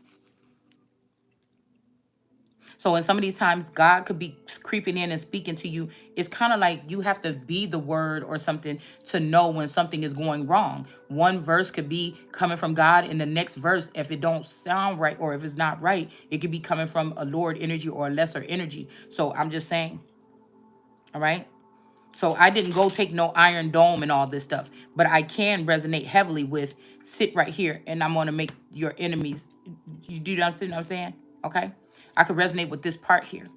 So in some of these times, God could be creeping in and speaking to you. It's kind of like you have to be the word or something to know when something is going wrong. One verse could be coming from God, and the next verse, if it don't sound right or if it's not right, it could be coming from a Lord energy or a lesser energy. So I'm just saying, all right? So I didn't go take no iron dome and all this stuff, but I can resonate heavily with sit right here, and I'm going to make your enemies. You do understand what I'm saying? Okay. I could resonate with this part here.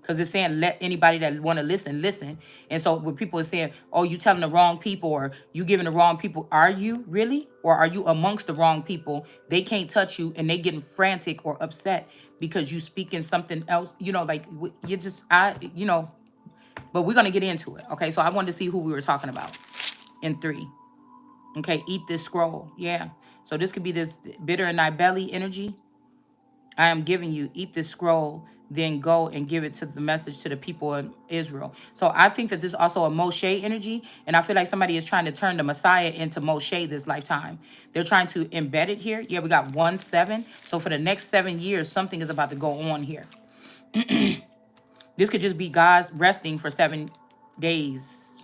Because it's saying let anybody that want to listen, listen. And so when people are saying, oh, you telling the wrong people, or you giving the wrong people, are you really? Or are you amongst the wrong people? They can't touch you and they getting frantic or upset because you speaking something else. You know, like you just, but we're going to get into it. Okay, so I wanted to see who we were talking about in 3. Okay, eat this scroll. Yeah. So this could be this bitter in thy belly energy. I am giving you, eat this scroll, then go and give it to the message to the people in Israel. So I think that this is also a Moshe energy. And I feel like somebody is trying to turn the Messiah into Moshe this lifetime. They're trying to embed it here. Yeah, we got 1-7. So for the next 7 years, something is about to go on here. This could just be God's resting for 7 days.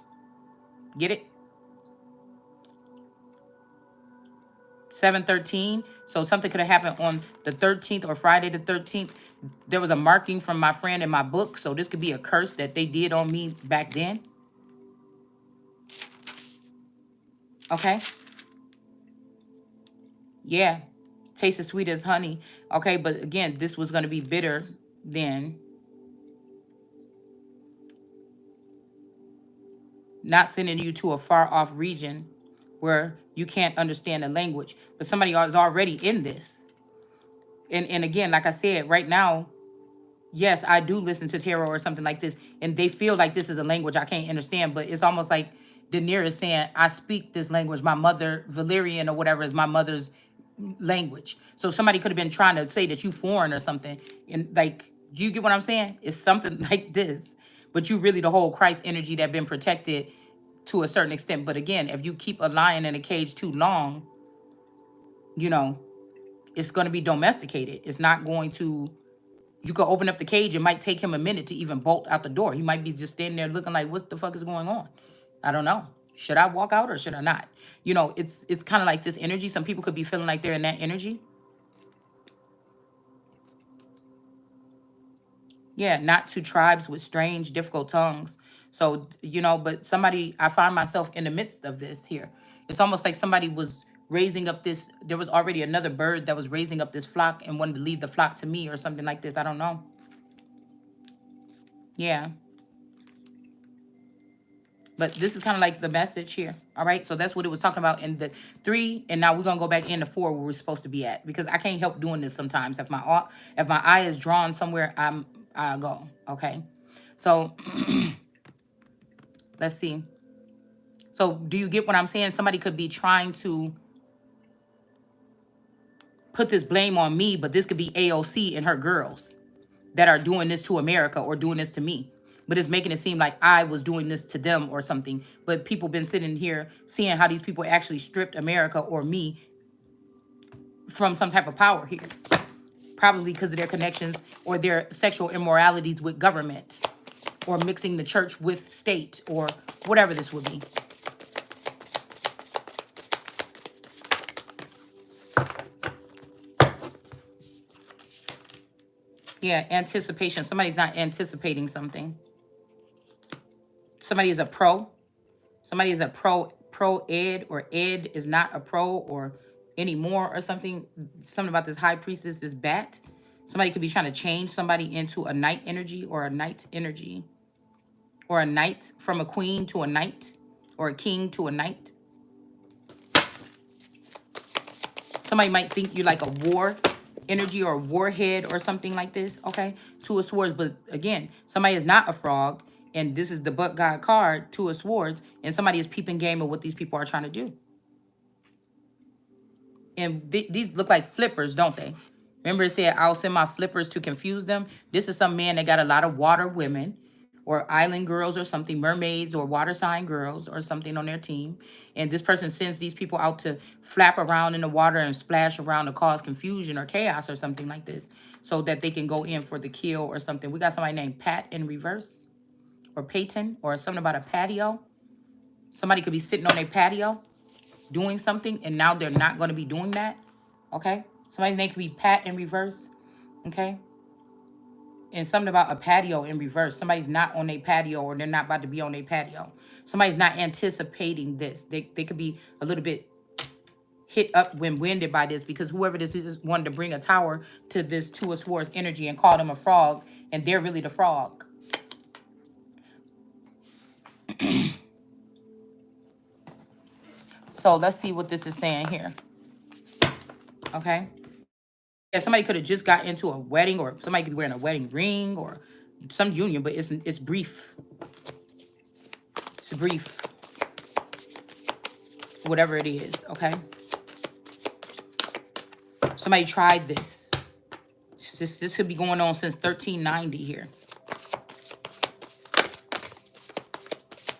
Get it? 7/13. So something could have happened on the 13th or Friday the 13th. There was a marking from my friend in my book. So this could be a curse that they did on me back then. Okay. Yeah. Taste as sweet as honey. Okay. But again, this was going to be bitter then. Not sending you to a far off region where you can't understand the language. But somebody is already in this. And again, like I said, right now, yes, I do listen to tarot or something like this, and they feel like this is a language I can't understand, but it's almost like Daenerys is saying, I speak this language. My mother, Valyrian or whatever, is my mother's language. So somebody could have been trying to say that you foreign or something. And like, do you get what I'm saying? It's something like this. But you really the whole Christ energy that been protected to a certain extent. But again, if you keep a lion in a cage too long, you know, it's going to be domesticated. It's not going to. You could open up the cage. It might take him a minute to even bolt out the door. He might be just standing there looking like, what the fuck is going on? I don't know. Should I walk out or should I not? You know, it's kind of like this energy. Some people could be feeling like they're in that energy. Yeah, not to tribes with strange, difficult tongues. So, you know, but somebody, I find myself in the midst of this here. It's almost like somebody was raising up this, there was already another bird that was raising up this flock and wanted to lead the flock to me or something like this. I don't know. Yeah. But this is kind of like the message here. All right. So that's what it was talking about in the 3. And now we're going to go back into 4 where we're supposed to be at. Because I can't help doing this sometimes. If my eye is drawn somewhere, I'll go. Okay. So let's see. So do you get what I'm saying? Somebody could be trying to put this blame on me, but this could be AOC and her girls that are doing this to America or doing this to me. But it's making it seem like I was doing this to them or something. But people been sitting here seeing how these people actually stripped America or me from some type of power here. Probably because of their connections or their sexual immoralities with government or mixing the church with state or whatever this would be. Yeah, anticipation. Somebody's not anticipating something. Somebody is a pro. Somebody is a pro ed, or ed is not a pro or anymore or something. Something about this high priestess, this bat. Somebody could be trying to change somebody into a knight energy or a knight energy. Or a knight, from a queen to a knight. Or a king to a knight. Somebody might think you're like a war energy or a warhead or something like this, okay? 2 of Swords, but again, somebody is not a frog, and this is the But God card, 2 of Swords, and somebody is peeping game of what these people are trying to do. And these look like flippers, don't they? Remember it said, I'll send my flippers to confuse them? This is some man that got a lot of water women or island girls or something, mermaids or water sign girls or something on their team. And this person sends these people out to flap around in the water and splash around to cause confusion or chaos or something like this so that they can go in for the kill or something. We got somebody named Pat in reverse or Peyton or something about a patio. Somebody could be sitting on a patio doing something, and now they're not going to be doing that. Okay? Somebody's name could be Pat in reverse. Okay? And something about a patio in reverse. Somebody's not on a patio, or they're not about to be on a patio. Somebody's not anticipating this. They could be a little bit hit up when winded by this, because whoever this is wanted to bring a tower to this 2 of Swords energy and call them a frog, and they're really the frog. So let's see what this is saying here. Okay? Yeah, somebody could have just got into a wedding, or somebody could be wearing a wedding ring or some union, but it's brief. It's brief. Whatever it is, okay? Somebody tried this. This could be going on since 1390 here.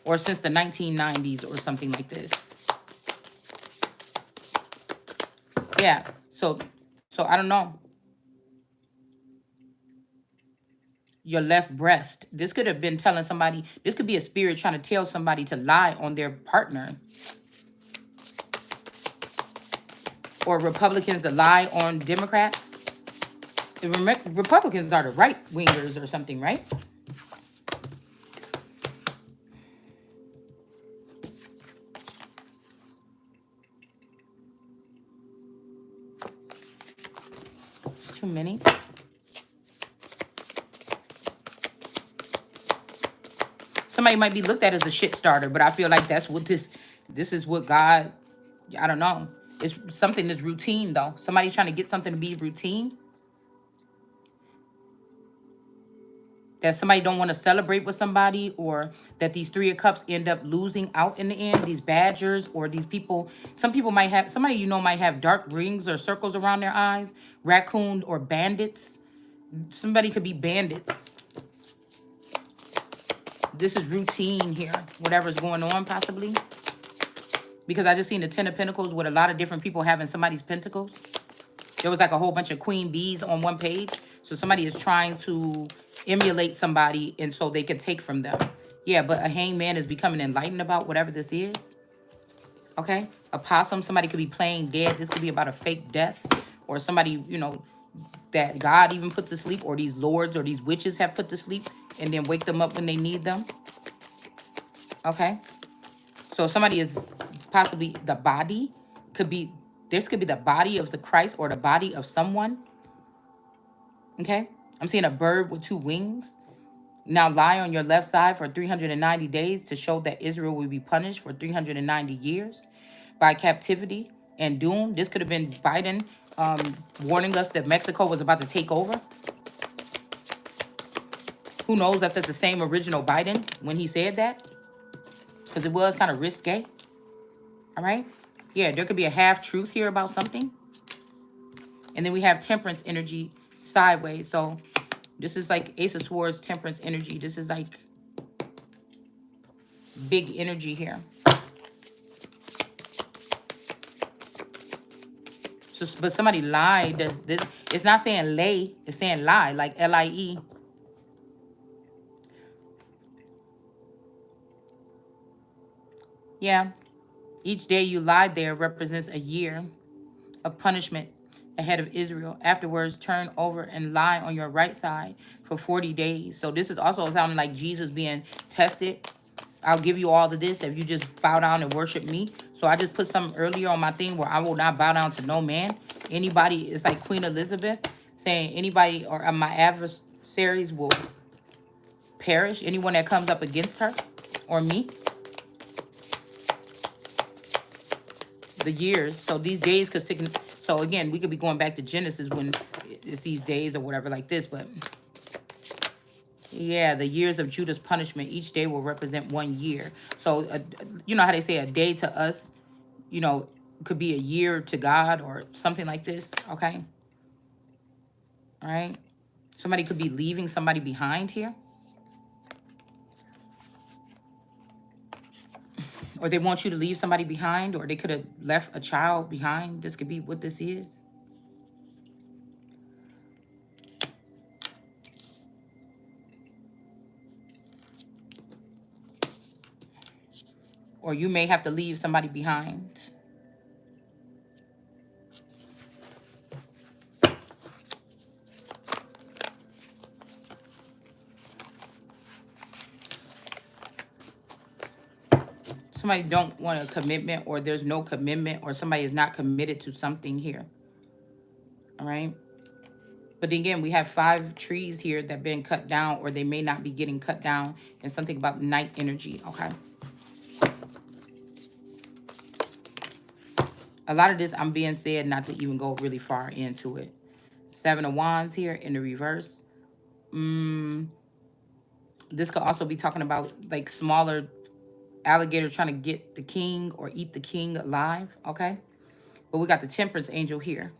Or since the 1990s or something like this. Yeah. So I don't know. Your left breast. This could have been telling somebody, this could be a spirit trying to tell somebody to lie on their partner. Or Republicans to lie on Democrats. Republicans are the right wingers or something, right? It's too many. Somebody might be looked at as a shit starter, but I feel like that's what this is what God, I don't know. It's something that's routine though. Somebody's trying to get something to be routine. That somebody don't want to celebrate with somebody, or that these Three of Cups end up losing out in the end. These badgers or these people, some people might have, somebody you know might have dark rings or circles around their eyes, raccoon or bandits. Somebody could be bandits. This is routine here, whatever's going on possibly. Because I just seen the Ten of Pentacles with a lot of different people having somebody's pentacles. There was like a whole bunch of queen bees on one page. So somebody is trying to emulate somebody and so they can take from them. Yeah, but a hangman is becoming enlightened about whatever this is. Okay? A possum, somebody could be playing dead. This could be about a fake death. Or somebody, you know, that God even put to sleep. Or these lords or these witches have put to sleep. And then wake them up when they need them. Okay? So somebody is possibly the body. Could be, this could be the body of the Christ or the body of someone. Okay? I'm seeing a bird with two wings. Now lie on your left side for 390 days to show that Israel will be punished for 390 years by captivity and doom. This could have been Biden warning us that Mexico was about to take over. Who knows if that's the same original Biden when he said that? Because it was kind of risque. All right? Yeah, there could be a half-truth here about something. And then we have Temperance energy sideways. So this is like Ace of Swords, Temperance energy. This is like big energy here. So, but somebody lied. This, it's not saying lay. It's saying lie, like L-I-E. Yeah. Each day you lied there represents a year of punishment ahead of Israel. Afterwards, turn over and lie on your right side for 40 days. So this is also sounding like Jesus being tested. I'll give you all of this if you just bow down and worship me. So I just put something earlier on my thing where I will not bow down to no man. Anybody, it's like Queen Elizabeth saying anybody or my adversaries will perish. Anyone that comes up against her or me. The years. So these days could signify. So again, we could be going back to Genesis when it's these days or whatever like this. But yeah, the years of Judah's punishment. Each day will represent 1 year. So you know how they say a day to us, you know, could be a year to God or something like this. Okay. All right. Somebody could be leaving somebody behind here. Or they want you to leave somebody behind, or they could have left a child behind. This could be what this is. Or you may have to leave somebody behind. Somebody don't want a commitment, or there's no commitment, or somebody is not committed to something here. All right. But then again, we have 5 trees here that have been cut down, or they may not be getting cut down. And something about night energy. Okay. A lot of this I'm being said not to even go really far into it. 7 of Wands here in the reverse. This could also be talking about like smaller alligator trying to get the king or eat the king alive. Okay. But we got the Temperance angel here.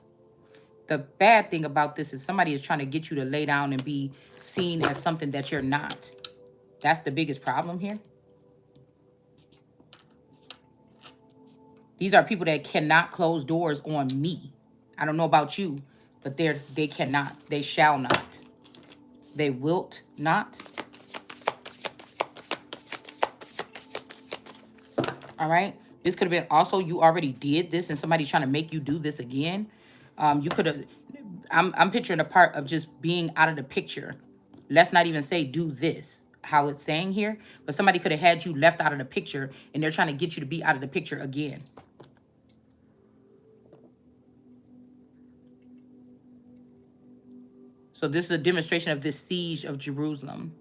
The bad thing about this is somebody is trying to get you to lay down and be seen as something that you're not. That's the biggest problem here. These are people that cannot close doors on me. I don't know about you, but they cannot. They shall not. They wilt not. All right. This could have been also you already did this and somebody's trying to make you do this again. You could have. I'm picturing a part of just being out of the picture. Let's not even say do this, how it's saying here, but somebody could have had you left out of the picture and they're trying to get you to be out of the picture again. So this is a demonstration of this siege of Jerusalem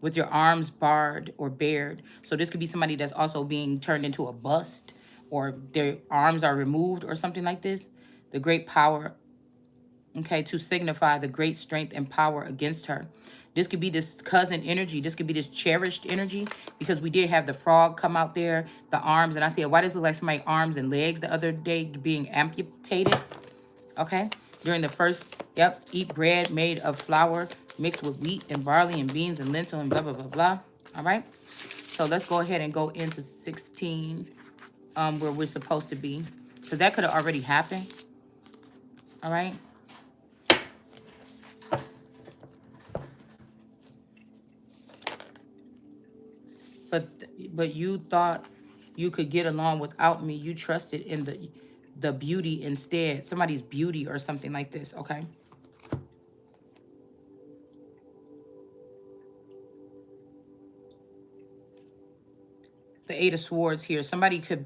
with your arms barred or bared. So this could be somebody that's also being turned into a bust or their arms are removed or something like this. The great power, okay, to signify the great strength and power against her. This could be this cousin energy. This could be this cherished energy because we did have the frog come out there, the arms. And I said, why does it look like somebody's arms and legs the other day being amputated? Okay. During the first, yep, eat bread made of flour mixed with wheat and barley and beans and lentil and blah, blah, blah, blah. All right. So let's go ahead and go into 16 where we're supposed to be because that could have already happened. All right. But you thought you could get along without me. You trusted in the beauty instead. Somebody's beauty or something like this, okay? The Eight of Swords here. Somebody could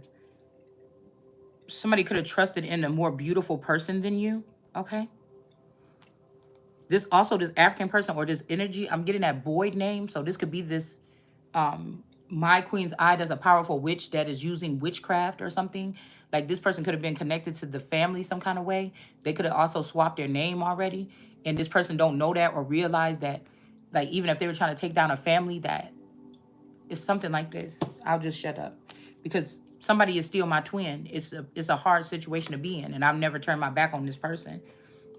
have trusted in a more beautiful person than you, okay? This also, this African person or this energy, I'm getting that Boyd name. So this could be this my queen's eye does a powerful witch that is using witchcraft or something. Like this person could have been connected to the family some kind of way. They could have also swapped their name already. And this person don't know that or realize that, like, even if they were trying to take down a family, that it's something like this. I'll just shut up. Because somebody is still my twin. It's a hard situation to be in. And I've never turned my back on this person.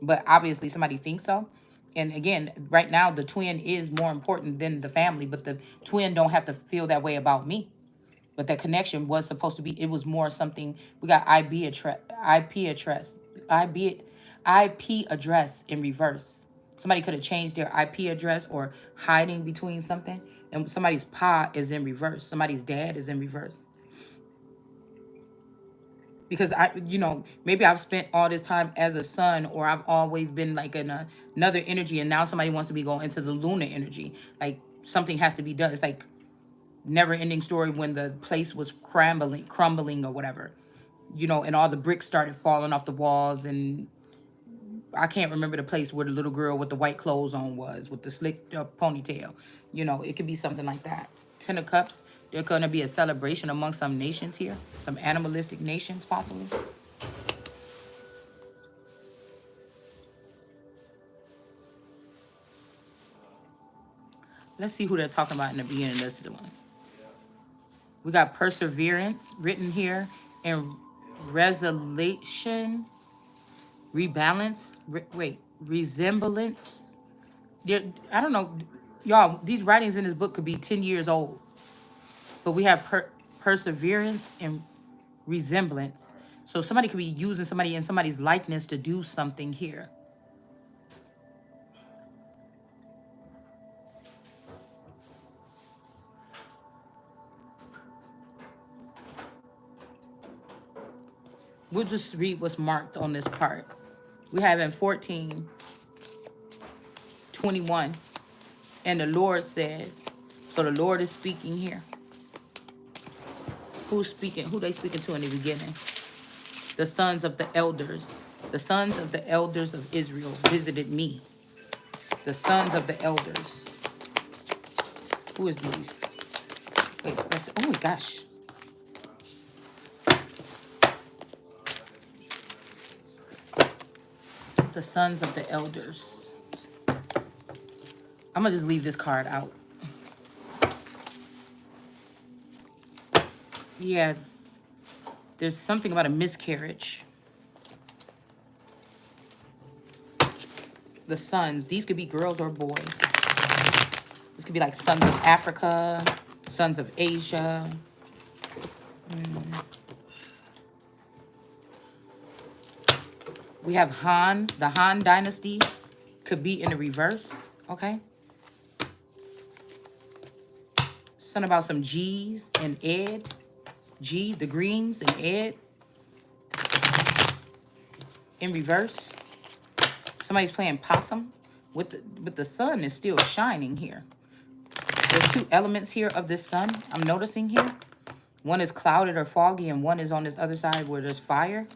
But obviously somebody thinks so. And again, right now the twin is more important than the family, but the twin don't have to feel that way about me. But that connection was supposed to be, it was more something. We got IP address in reverse. Somebody could have changed their IP address or hiding between something. And somebody's pa is in reverse. Somebody's dad is in reverse. Because maybe I've spent all this time as a son, or I've always been like in another energy, and now somebody wants to be going into the lunar energy. Like something has to be done. It's like never ending story when the place was crumbling or whatever, and all the bricks started falling off the walls. And I can't remember the place where the little girl with the white clothes on was, with the slicked up ponytail. It could be something like that. Ten of Cups, there's going to be a celebration among some nations here, some animalistic nations possibly. Let's see who they're talking about in the beginning. This is the one. We got perseverance written here, and resolution, rebalance, resemblance. I don't know. Y'all, these writings in this book could be 10 years old. But we have perseverance and resemblance. So somebody could be using somebody in somebody's likeness to do something here. We'll just read what's marked on this part. We have in 14:21, and the Lord says, so the Lord is speaking here. Who's speaking? Who they speaking to in the beginning? The sons of the elders. The sons of the elders of Israel visited me. The sons of the elders. Who is these? Wait, oh my gosh. The sons of the elders. I'm going to just leave this card out. Yeah, there's something about a miscarriage. The sons. These could be girls or boys. This could be like sons of Africa, sons of Asia. We have Han. The Han dynasty could be in the reverse. Okay. Something about some G's and Ed. G, the Greens, and Ed in reverse. Somebody's playing possum with the sun is still shining here. There's two elements here of this sun I'm noticing here. One is clouded or foggy, and one is on this other side where there's fire.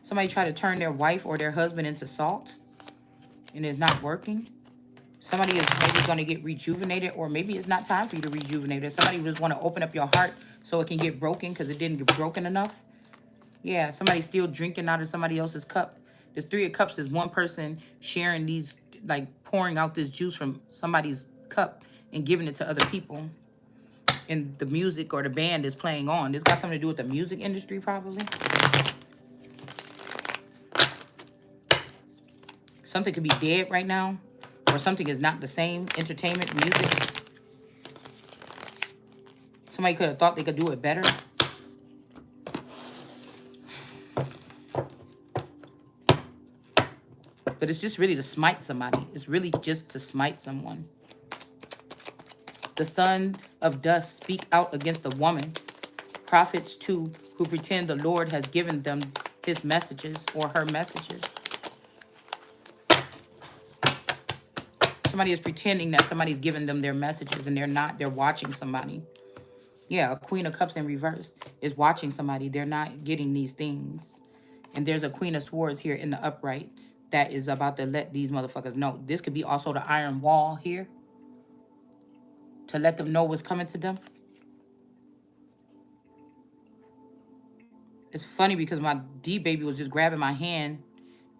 Somebody try to turn their wife or their husband into salt, and it's not working. Somebody is maybe going to get rejuvenated, or maybe it's not time for you to rejuvenate it. Somebody just want to open up your heart so it can get broken because it didn't get broken enough. Yeah, somebody's still drinking out of somebody else's cup. This Three of Cups is one person sharing these, like pouring out this juice from somebody's cup and giving it to other people. And the music or the band is playing on. This got something to do with the music industry, probably. Something could be dead right now, or something is not the same. Entertainment, music. Somebody could have thought they could do it better. But it's just really to smite somebody. It's really just to smite someone. The son of dust speak out against the woman. Prophets too, who pretend the Lord has given them his messages or her messages. Somebody is pretending that somebody's giving them their messages and they're not. They're watching somebody. Yeah, a Queen of Cups in reverse is watching somebody. They're not getting these things. And there's a Queen of Swords here in the upright that is about to let these motherfuckers know. This could be also the Iron Wall here to let them know what's coming to them. It's funny because my D baby was just grabbing my hand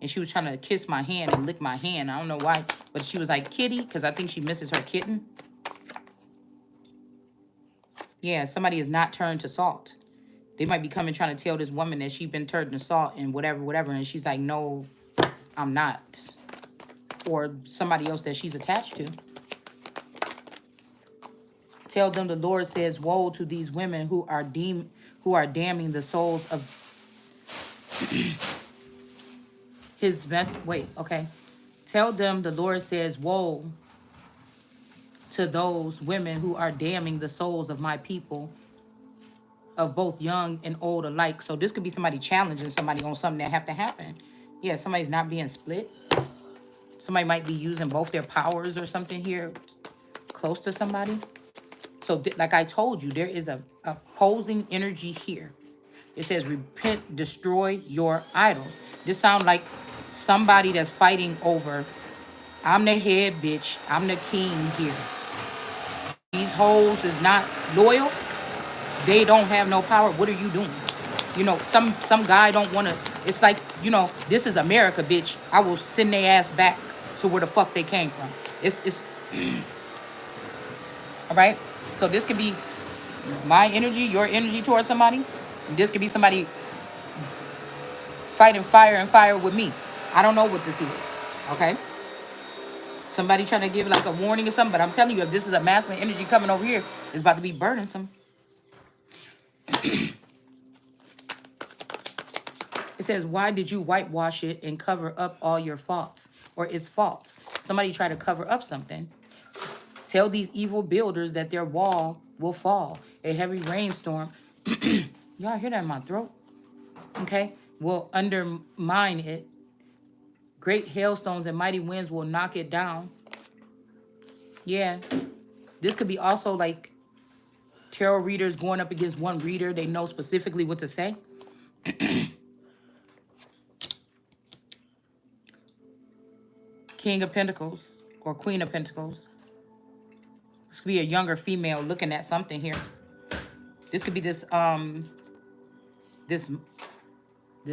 and she was trying to kiss my hand and lick my hand. I don't know why, but she was like, kitty, because I think she misses her kitten. Yeah, somebody is not turned to salt. They might be coming trying to tell this woman that she's been turned to salt and whatever, whatever. And she's like, no, I'm not. Or somebody else that she's attached to. Tell them the Lord says, woe to these women who are damning the souls of his best. Wait, okay. Tell them the Lord says, woe to those women who are damning the souls of my people, of both young and old alike. So this could be somebody challenging somebody on something that have to happen. Yeah, somebody's not being split. Somebody might be using both their powers or something here close to somebody. So like I told you, there is a opposing energy here. It says, repent, destroy your idols. This sounds like somebody that's fighting over, I'm the head bitch, I'm the king here. These hoes is not loyal. They don't have no power. What are you doing? You know, some guy don't want to, it's like, you know, this is America, bitch. I will send their ass back to where the fuck they came from. It's all right? So this could be my energy, your energy towards somebody. This could be somebody fighting fire and fire with me. I don't know what this is, okay? Somebody trying to give like a warning or something, but I'm telling you, if this is a masculine energy coming over here, it's about to be burdensome. It says, why did you whitewash it and cover up all your faults or its faults? Somebody try to cover up something. Tell these evil builders that their wall will fall. A heavy rainstorm. Y'all hear that in my throat? Okay. Will undermine it. Great hailstones and mighty winds will knock it down. Yeah. This could be also like tarot readers going up against one reader. They know specifically what to say. King of Pentacles or Queen of Pentacles. This could be a younger female looking at something here. This could be this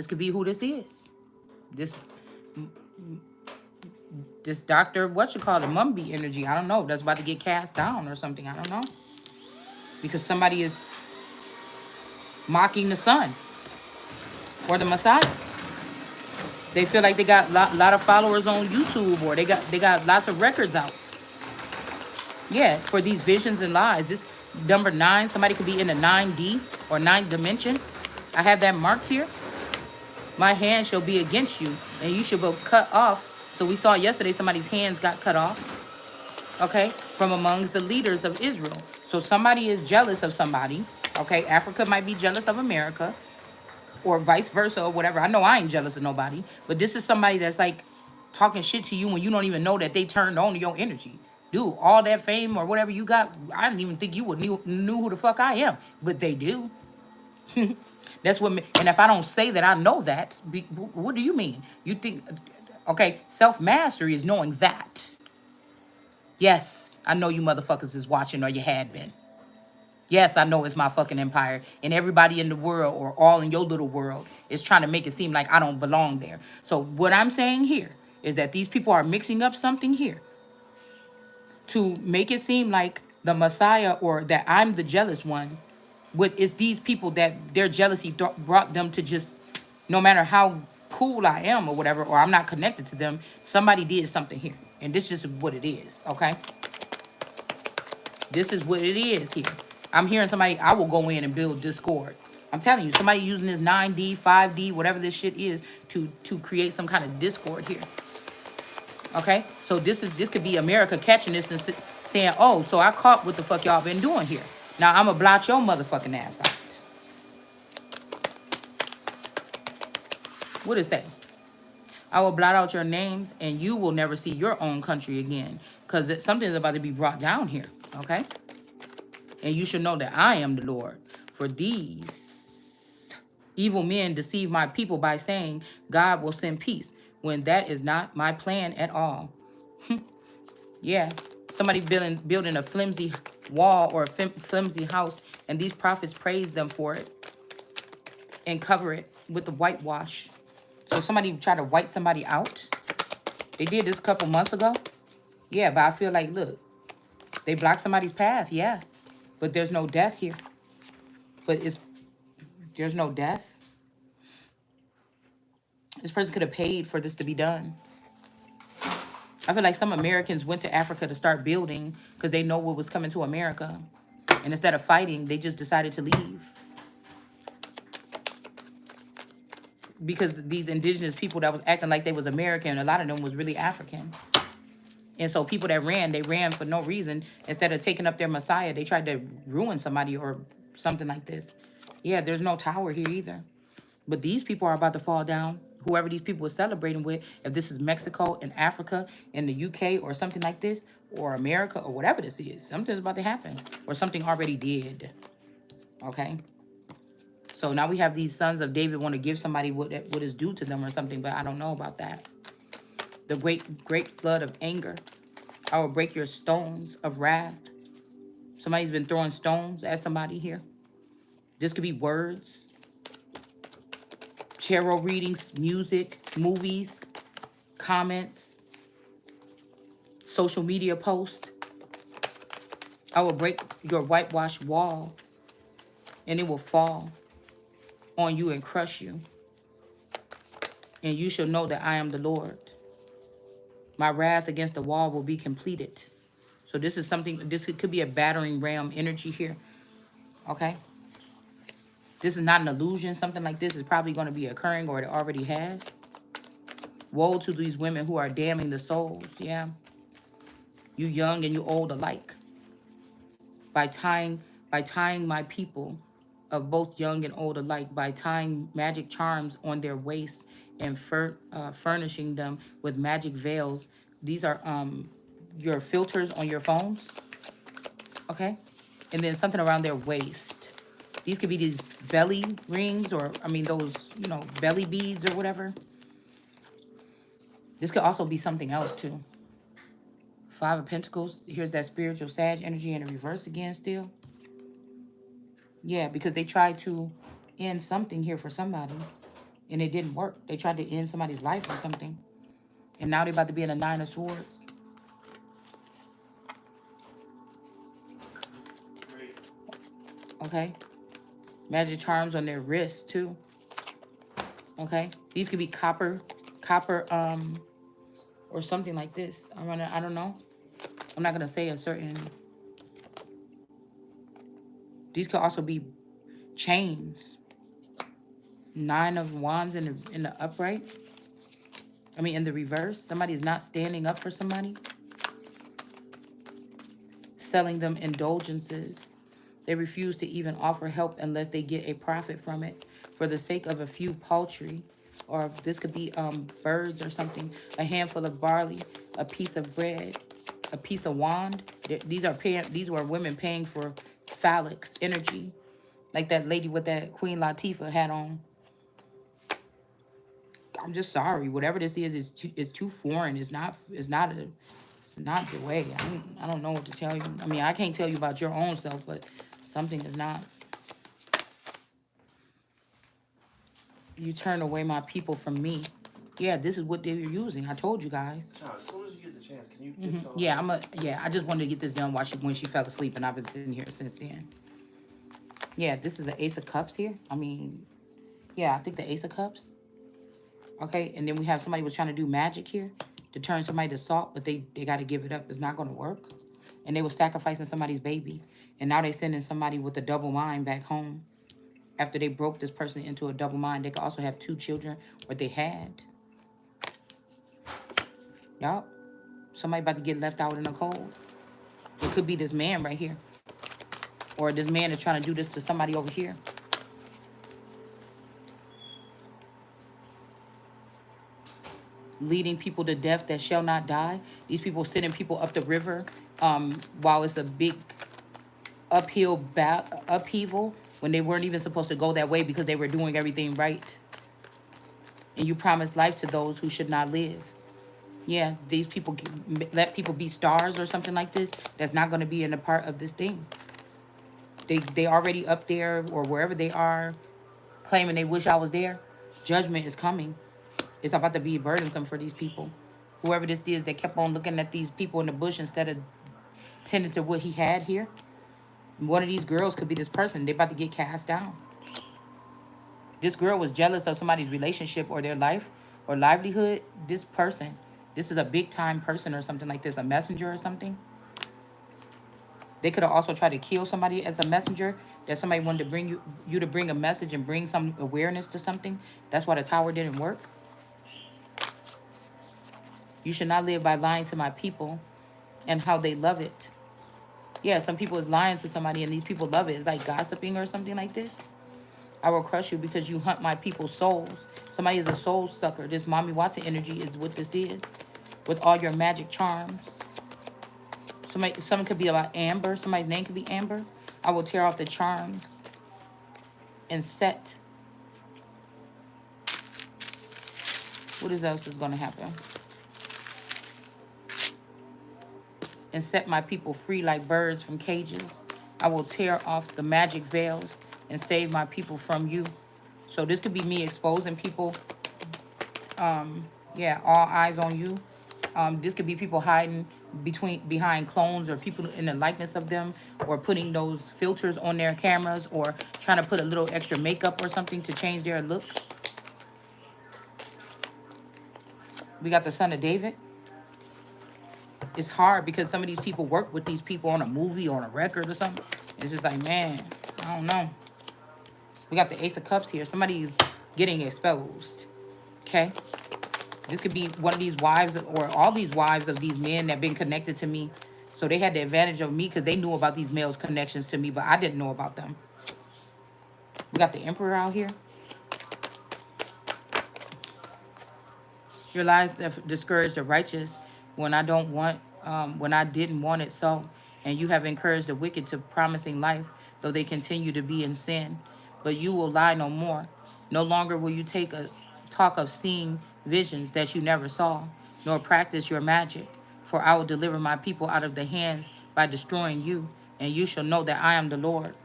could be who this is. This doctor, what you call it, Mumby energy. I don't know. That's about to get cast down or something. I don't know. Because somebody is mocking the sun. or the Messiah. They feel like they got lot of followers on YouTube, or they got lots of records out. Yeah, for these visions and lies. This number 9, somebody could be in the 9D or 9th dimension. I have that marked here. My hand shall be against you, and you shall be cut off. So we saw yesterday somebody's hands got cut off, okay, from amongst the leaders of Israel. So somebody is jealous of somebody, okay? Africa might be jealous of America, or vice versa, or whatever. I know I ain't jealous of nobody, but this is somebody that's like talking shit to you when you don't even know that they turned on to your energy. Dude, all that fame or whatever you got, I didn't even think you would knew who the fuck I am, but they do. That's what. And if I don't say that I know that, what do you mean? You think? Okay, self mastery is knowing that. Yes, I know you motherfuckers is watching, or you had been. Yes, I know it's my fucking empire, and everybody in the world, or all in your little world, is trying to make it seem like I don't belong there. So what I'm saying here is that these people are mixing up something here to make it seem like the Messiah, or that I'm the jealous one. What is these people that their jealousy brought them to just, no matter how cool I am or whatever, or I'm not connected to them, somebody did something here. And this is what it is, okay? This is what it is here. I'm hearing somebody, I will go in and build Discord. I'm telling you, somebody using this 9D, 5D, whatever this shit is, to create some kind of Discord here. Okay? So this could be America catching this and saying, oh, so I caught what the fuck y'all been doing here. Now I'm gonna blot your motherfucking ass out. What does it say? I will blot out your names, and you will never see your own country again. Because something's about to be brought down here. Okay? And you should know that I am the Lord. For these evil men deceive my people by saying God will send peace, when that is not my plan at all. Yeah. Somebody building a flimsy wall or a flimsy house, and these prophets praise them for it and cover it with the whitewash. So somebody tried to white somebody out. They did this a couple months ago. Yeah, but I feel like, look, they blocked somebody's path. Yeah, but there's no death here. But there's no death. This person could have paid for this to be done. I feel like some Americans went to Africa to start building because they know what was coming to America. And instead of fighting, they just decided to leave. Because these indigenous people that was acting like they was American, a lot of them was really African. And so people that ran, they ran for no reason. Instead of taking up their Messiah, they tried to ruin somebody or something like this. Yeah, there's no tower here either. But these people are about to fall down. Whoever these people are celebrating with, if this is Mexico and Africa and the UK or something like this, or America or whatever this is, something's about to happen. Or something already did. Okay? So now we have these sons of David want to give somebody what is due to them or something, but I don't know about that. The great flood of anger. I will break your stones of wrath. Somebody's been throwing stones at somebody here. This could be words, tarot readings, music, movies, comments, social media posts. I will break your whitewashed wall, and it will fall on you and crush you. And you shall know that I am the Lord. My wrath against the wall will be completed. So this is something, this could be a battering ram energy here. Okay? This is not an illusion. Something like this is probably going to be occurring, or it already has. Woe to these women who are damning the souls. Yeah. You young and you old alike. By tying my people of both young and old alike, by tying magic charms on their waists and furnishing them with magic veils. These are your filters on your phones. Okay? And then something around their waist. These could be these belly rings, or, I mean, those, belly beads or whatever. This could also be something else, too. 5 of Pentacles. Here's that spiritual Sag energy in the reverse again still. Yeah, because they tried to end something here for somebody, and it didn't work. They tried to end somebody's life or something. And now they're about to be in a 9 of Swords. Okay? Magic charms on their wrists, too. Okay, these could be copper, or something like this. I don't know. I'm not gonna say a certain. These could also be chains. Nine of wands in the upright. I mean, in the reverse. Somebody is not standing up for somebody, selling them indulgences. They refuse to even offer help unless they get a profit from it for the sake of a few paltry, or this could be birds or something, a handful of barley, a piece of bread, a piece of wand. These were women paying for phallics energy, like that lady with that Queen Latifah had on. I'm just sorry. Whatever this is too foreign. It's not the way. I don't know what to tell you. I mean, I can't tell you about your own self, but something is not. You turn away my people from me. Yeah, this is what they were using. I told you guys. No, as soon as you get the chance, can you fix all Yeah, that? I just wanted to get this done while when she fell asleep, and I've been sitting here since then. Yeah, this is the Ace of Cups here. I mean, yeah, I think the Ace of Cups. Okay, and then we have somebody was trying to do magic here to turn somebody to salt, but they got to give it up. It's not going to work. And they were sacrificing somebody's baby, and now they sending somebody with a double mind back home. After they broke this person into a double mind, they could also have two children, or they had. Yup. Somebody about to get left out in the cold. It could be this man right here. Or this man is trying to do this to somebody over here. Leading people to death that shall not die. These people sending people up the river while it's a big upheaval when they weren't even supposed to go that way because they were doing everything right. And you promise life to those who should not live. Yeah, these people let people be stars or something like this. That's not going to be in a part of this thing. They already up there or wherever they are, claiming they wish I was there. Judgment is coming. It's about to be burdensome for these people. Whoever this is that kept on looking at these people in the bush instead of tending to what he had here. One of these girls could be this person. They about to get cast down. This girl was jealous of somebody's relationship or their life or livelihood. This person, this is a big time person or something like this, a messenger or something. They could have also tried to kill somebody as a messenger. That somebody wanted to bring you to bring a message and bring some awareness to something. That's why the tower didn't work. You should not live by lying to my people and how they love it. Yeah, some people is lying to somebody and these people love it. It's like gossiping or something like this. I will crush you because you hunt my people's souls. Somebody is a soul sucker. This Mommy Watson energy is what this is. With all your magic charms. Something could be about Amber. Somebody's name could be Amber. I will tear off the charms and set. What else is going to happen? And set my people free like birds from cages. I will tear off the magic veils and save my people from you. So this could be me exposing people. Yeah, all eyes on you. This could be people hiding behind clones or people in the likeness of them, or putting those filters on their cameras, or trying to put a little extra makeup or something to change their look. We got the son of David. It's hard because some of these people work with these people on a movie or on a record or something. It's just like, man, I don't know. We got the Ace of Cups here. Somebody's getting exposed. Okay? This could be one of these wives or all these wives of these men that have been connected to me. So they had the advantage of me because they knew about these males' connections to me, but I didn't know about them. We got the Emperor out here. Your lies have discouraged the righteous when when I didn't want it so. And you have encouraged the wicked to promising life, though they continue to be in sin. But you will lie no more. No longer will you talk of seeing visions that you never saw, nor practice your magic. For I will deliver my people out of the hands by destroying you, and you shall know that I am the Lord.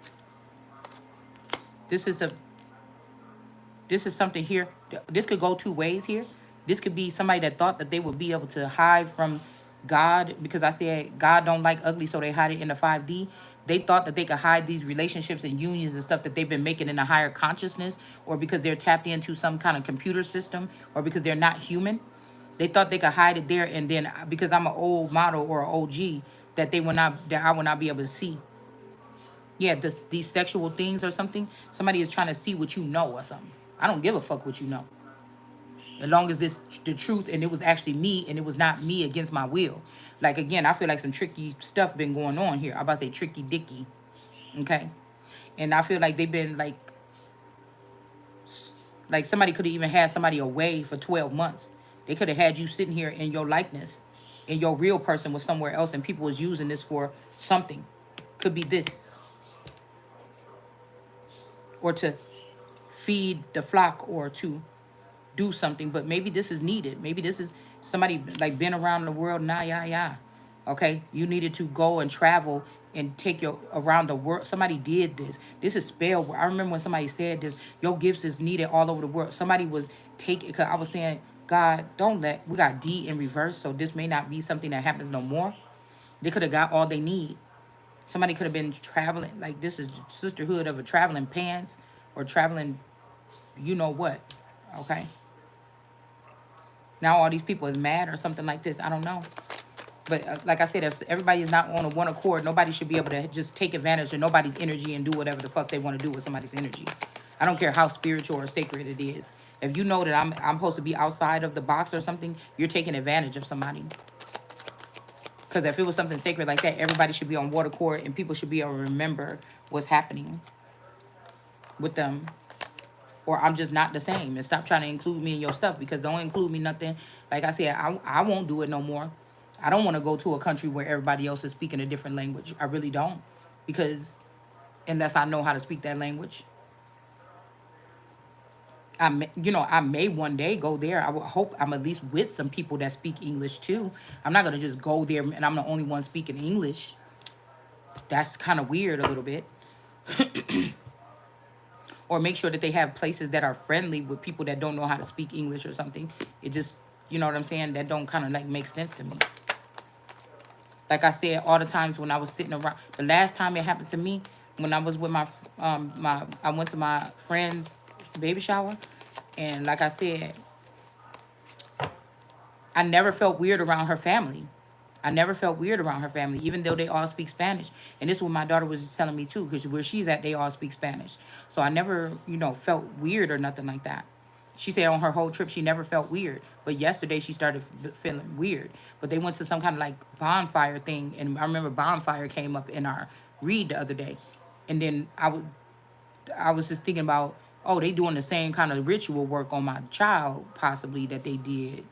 This is a This is something here. This could go two ways here. This could be somebody that thought that they would be able to hide from God, because I said God don't like ugly, so they hide it in the 5D. They thought that they could hide these relationships and unions and stuff that they've been making in a higher consciousness, or because they're tapped into some kind of computer system, or because they're not human. They thought they could hide it there, and then because I'm an old model or an OG, that I will not be able to see. Yeah, these sexual things or something. Somebody is trying to see what you know or something. I don't give a fuck what you know. As long as it's the truth and it was actually me and it was not me against my will. Like, again, I feel like some tricky stuff been going on here. I'm about to say tricky dicky. Okay. And I feel like they've been like somebody could have even had somebody away for 12 months. They could have had you sitting here in your likeness and your real person was somewhere else and people was using this for something. Could be this. Or to feed the flock or to do something, but maybe this is needed. Maybe this is somebody like been around the world. Yeah. Okay, you needed to go and travel and take your around the world. Somebody did this. This is spell work. I remember when somebody said this. Your gifts is needed all over the world. Somebody was taking. Cause I was saying, God, don't let. We got D in reverse, so this may not be something that happens no more. They could have got all they need. Somebody could have been traveling. Like, this is sisterhood of a traveling pants or traveling. You know what? Okay. Now all these people is mad or something like this. I don't know. But like I said, if everybody is not on a one accord, nobody should be able to just take advantage of nobody's energy and do whatever the fuck they want to do with somebody's energy. I don't care how spiritual or sacred it is. If you know that I'm supposed to be outside of the box or something, you're taking advantage of somebody. Because if it was something sacred like that, everybody should be on one accord and people should be able to remember what's happening with them. Or I'm just not the same. And stop trying to include me in your stuff, because don't include me nothing. Like I said, I won't do it no more. I don't want to go to a country where everybody else is speaking a different language. I really don't. Because unless I know how to speak that language. I may one day go there. I would hope I'm at least with some people that speak English too. I'm not going to just go there and I'm the only one speaking English. That's kind of weird a little bit. Or make sure that they have places that are friendly with people that don't know how to speak English or something. It just, you know what I'm saying? That don't kind of like make sense to me. Like I said, all the times when I was sitting around, the last time it happened to me, when I was with I went to my friend's baby shower. And like I said, I never felt weird around her family. I never felt weird around her family, even though they all speak Spanish. And this is what my daughter was just telling me too, because where she's at, they all speak Spanish. So I never, felt weird or nothing like that. She said on her whole trip, she never felt weird. But yesterday, she started feeling weird. But they went to some kind of like bonfire thing. And I remember bonfire came up in our read the other day. And then I was just thinking about, oh, they doing the same kind of ritual work on my child, possibly, that they did.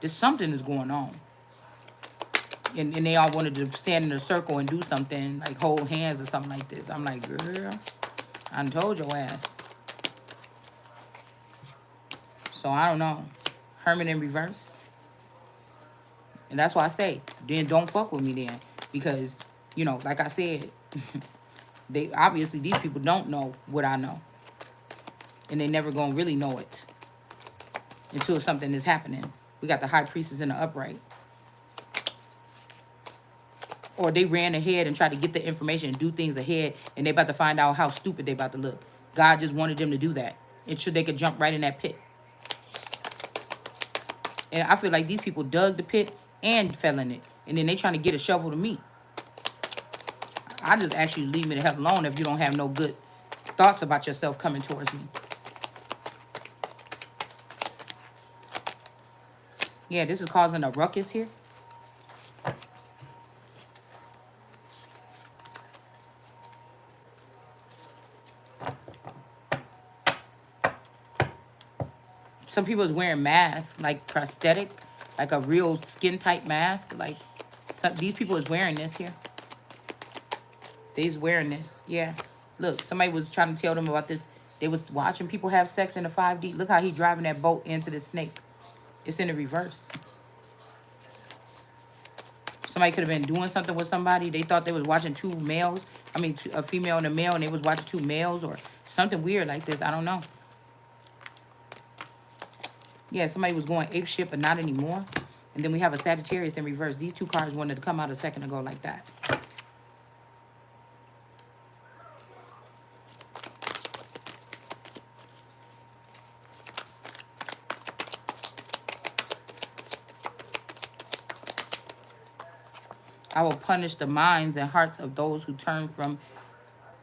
There's something is going on. And they all wanted to stand in a circle and do something, like hold hands or something like this. I'm like, girl, I done told your ass. So I don't know. Herman in reverse. And that's why I say, then don't fuck with me then. Because, like I said, they obviously, these people don't know what I know. And they never gonna really know it until something is happening. We got the high priestess in the upright. Or they ran ahead and tried to get the information and do things ahead, and they about to find out how stupid they about to look. God just wanted them to do that. And sure, they could jump right in that pit. And I feel like these people dug the pit and fell in it. And then they trying to get a shovel to me. I just ask you to leave me the hell alone if you don't have no good thoughts about yourself coming towards me. Yeah, this is causing a ruckus here. Some people is wearing masks, like prosthetic, like a real skin tight mask. Like these people is wearing this here. They's wearing this. Yeah. Look, somebody was trying to tell them about this. They was watching people have sex in the 5D. Look how he driving that boat into the snake. It's in the reverse. Somebody could have been doing something with somebody. They thought they was watching a female and a male, and they was watching two males or something weird like this. I don't know. Yeah, somebody was going ape shit, but not anymore. And then we have a Sagittarius in reverse. These two cards wanted to come out a second ago like that. I will punish the minds and hearts of those who turn from,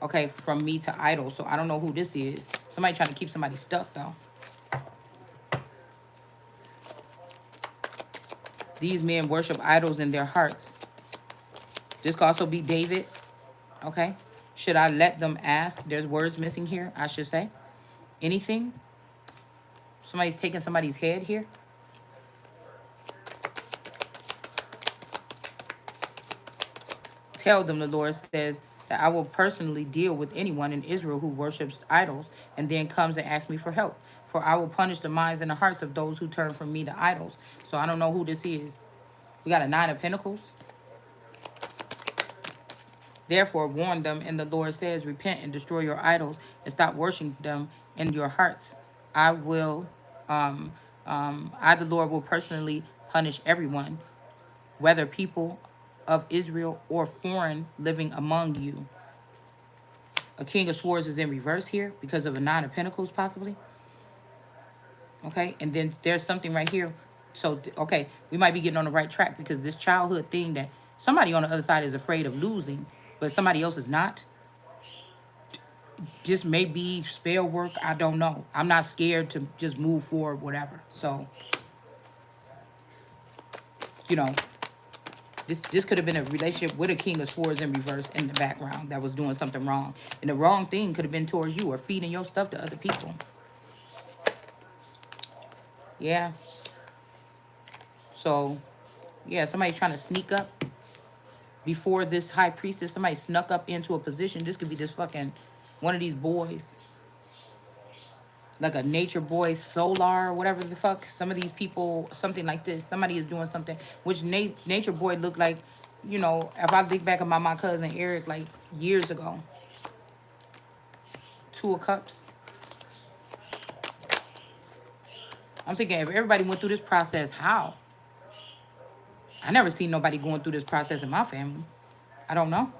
okay, from me to idols. So I don't know who this is. Somebody trying to keep somebody stuck, though. These men worship idols in their hearts. This could also be David, okay? Should I let them ask? There's words missing here, I should say. Anything? Somebody's taking somebody's head here. Tell them, the Lord says, that I will personally deal with anyone in Israel who worships idols and then comes and asks me for help. For I will punish the minds and the hearts of those who turn from me to idols. So I don't know who this is. We got a 9 of Pentacles. Therefore, warn them, and the Lord says, repent and destroy your idols and stop worshiping them in your hearts. I will, I, the Lord, will personally punish everyone, whether people of Israel or foreign living among you. A King of Swords is in reverse here because of a 9 of Pentacles, possibly. Okay, and then there's something right here. So, okay, we might be getting on the right track because this childhood thing that somebody on the other side is afraid of losing, but somebody else is not. Just may be spell work. I don't know. I'm not scared to just move forward, whatever. So, you know, this could have been a relationship with a King of Swords in reverse in the background that was doing something wrong. And the wrong thing could have been towards you or feeding your stuff to other people. Yeah. So, yeah, somebody's trying to sneak up before this high priestess. Somebody snuck up into a position. This could be this fucking one of these boys. Like a nature boy, solar, or whatever the fuck. Some of these people, something like this. Somebody is doing something. Which nature boy looked like, you know, if I think back about my cousin Eric, like years ago. 2 of Cups. I'm thinking if everybody went through this process, how? I never seen nobody going through this process in my family. I don't know.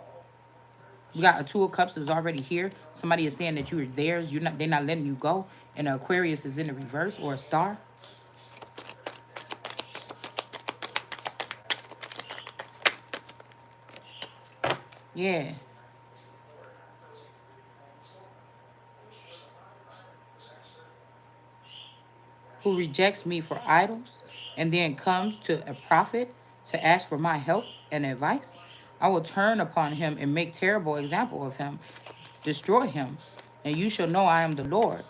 We got a 2 of Cups that was already here. Somebody is saying that you are theirs. They're not letting you go. And an Aquarius is in the reverse, or a star. Yeah. Who rejects me for idols and then comes to a prophet to ask for my help and advice, I will turn upon him and make terrible example of him, destroy him, and you shall know I am the Lord.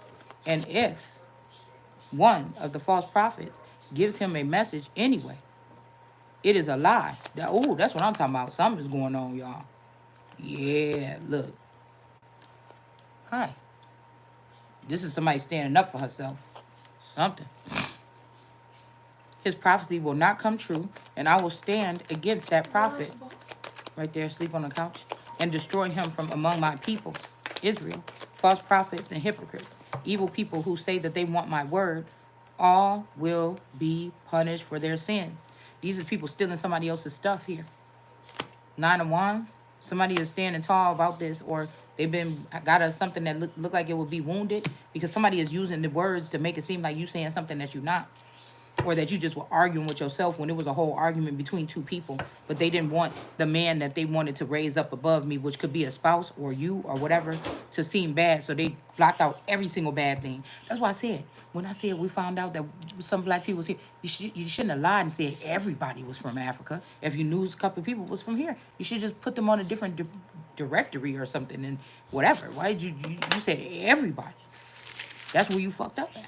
And if one of the false prophets gives him a message anyway, it is a lie. Oh, that's what I'm talking about. Something's going on, y'all. Yeah, look. Hi. This is somebody standing up for herself. Something. His prophecy will not come true, and I will stand against that prophet, right there, sleep on the couch, and destroy him from among my people, Israel. False prophets and hypocrites, evil people who say that they want my word, all will be punished for their sins. These are people stealing somebody else's stuff here. 9 of Wands. Somebody is standing tall about this, or they've got something that look like it will be wounded because somebody is using the words to make it seem like you saying something that you're not. Or that you just were arguing with yourself when it was a whole argument between 2 people, but they didn't want the man that they wanted to raise up above me, which could be a spouse or you or whatever, to seem bad. So they blocked out every single bad thing. That's why I said, when I said we found out that some black people was here, you shouldn't have lied and said everybody was from Africa. If you knew a couple of people was from here, you should just put them on a different directory or something and whatever. Why did you said everybody? That's where you fucked up at.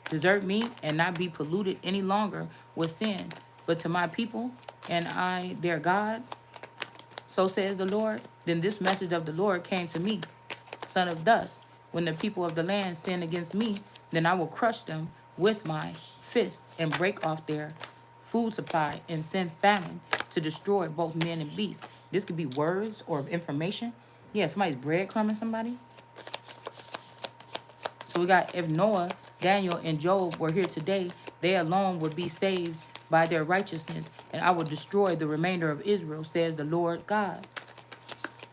Desert me and not be polluted any longer with sin, but to my people and I their God, so says the Lord. Then this message of the Lord came to me, son of dust. When the people of the land sin against me, then I will crush them with my fist and break off their food supply and send famine to destroy both men and beasts. This could be words or information. Yeah, somebody's breadcrumbing somebody. So we got, if Noah, Daniel, and Job were here today, they alone would be saved by their righteousness, and I will destroy the remainder of Israel, says the Lord God.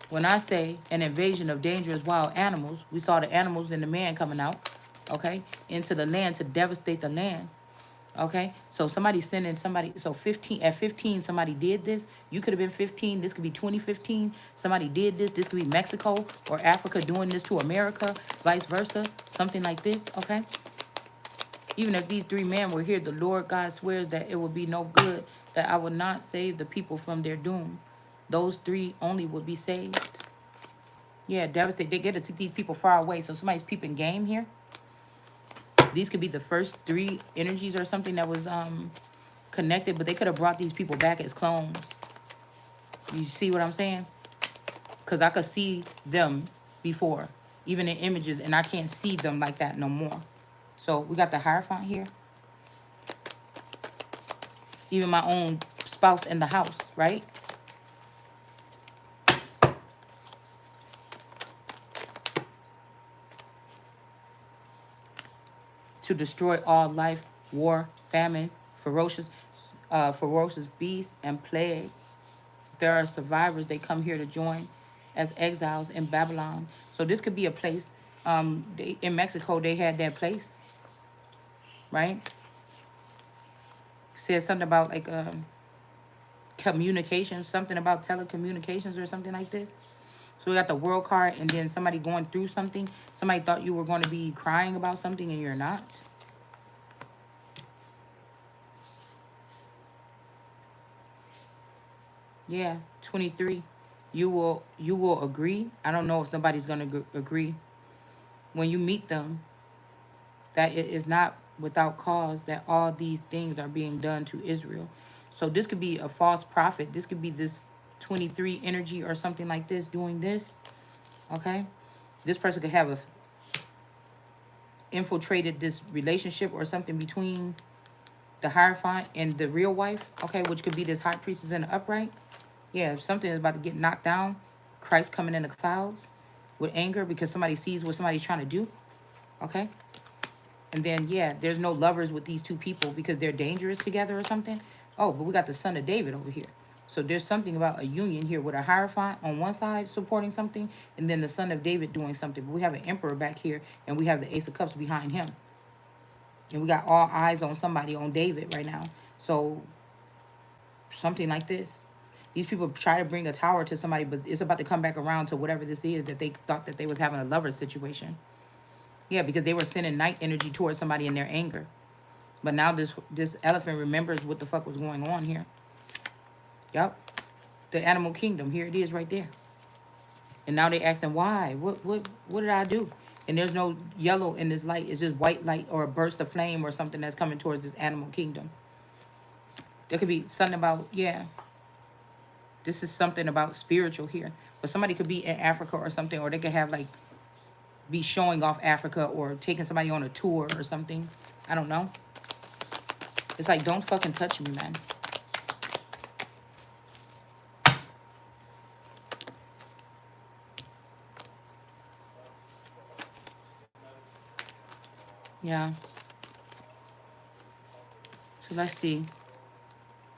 When I say an invasion of dangerous wild animals, we saw the animals and the man coming out, okay, into the land to devastate the land, Okay, so somebody's sending somebody. So 15 at 15, somebody did this. You could have been 15. This could be 2015. Somebody did this. This could be Mexico or Africa doing this to America, vice versa, something like this. Okay, even if these three men were here, the Lord God swears that it will be no good, that I will not save the people from their doom. Those three only would be saved. Yeah, devastated. They get to take these people far away. So somebody's peeping game here. These could be the first three energies or something that was connected, but they could have brought these people back as clones. You see what I'm saying? Because I could see them before, even in images, and I can't see them like that no more. So we got the Hierophant here. Even my own spouse in the house, right? To destroy all life, war, famine, ferocious beasts, and plague. There are survivors. They come here to join as exiles in Babylon. So this could be a place. In Mexico, they had that place, right? Said something about like communications, something about telecommunications or something like this. So we got the world card, and then somebody going through something. Somebody thought you were going to be crying about something, and you're not. Yeah, 23. You will agree. I don't know if nobody's going to agree. When you meet them, that it is not without cause that all these things are being done to Israel. So this could be a false prophet. This could be this 23 energy or something like this doing this. Okay? This person could have infiltrated this relationship or something between the Hierophant and the real wife. Okay, which could be this high priestess in the upright. Yeah, if something is about to get knocked down, Christ coming in the clouds with anger because somebody sees what somebody's trying to do. Okay? And then, yeah, there's no lovers with these two people because they're dangerous together or something. Oh, but we got the son of David over here. So there's something about a union here with a Hierophant on one side supporting something, and then the son of David doing something. But we have an emperor back here, and we have the Ace of Cups behind him. And we got all eyes on somebody, on David right now. So something like this. These people try to bring a tower to somebody, but it's about to come back around to whatever this is that they thought that they was having a lover situation. Yeah, because they were sending night energy towards somebody in their anger. But now this elephant remembers what the fuck was going on here. Yep. The animal kingdom. Here it is right there. And now they asking why? What did I do? And there's no yellow in this light. It's just white light or a burst of flame or something that's coming towards this animal kingdom. There could be something about, yeah. This is something about spiritual here. But somebody could be in Africa or something, or they could have like be showing off Africa or taking somebody on a tour or something. I don't know. It's like, don't fucking touch me, man. Yeah. So let's see.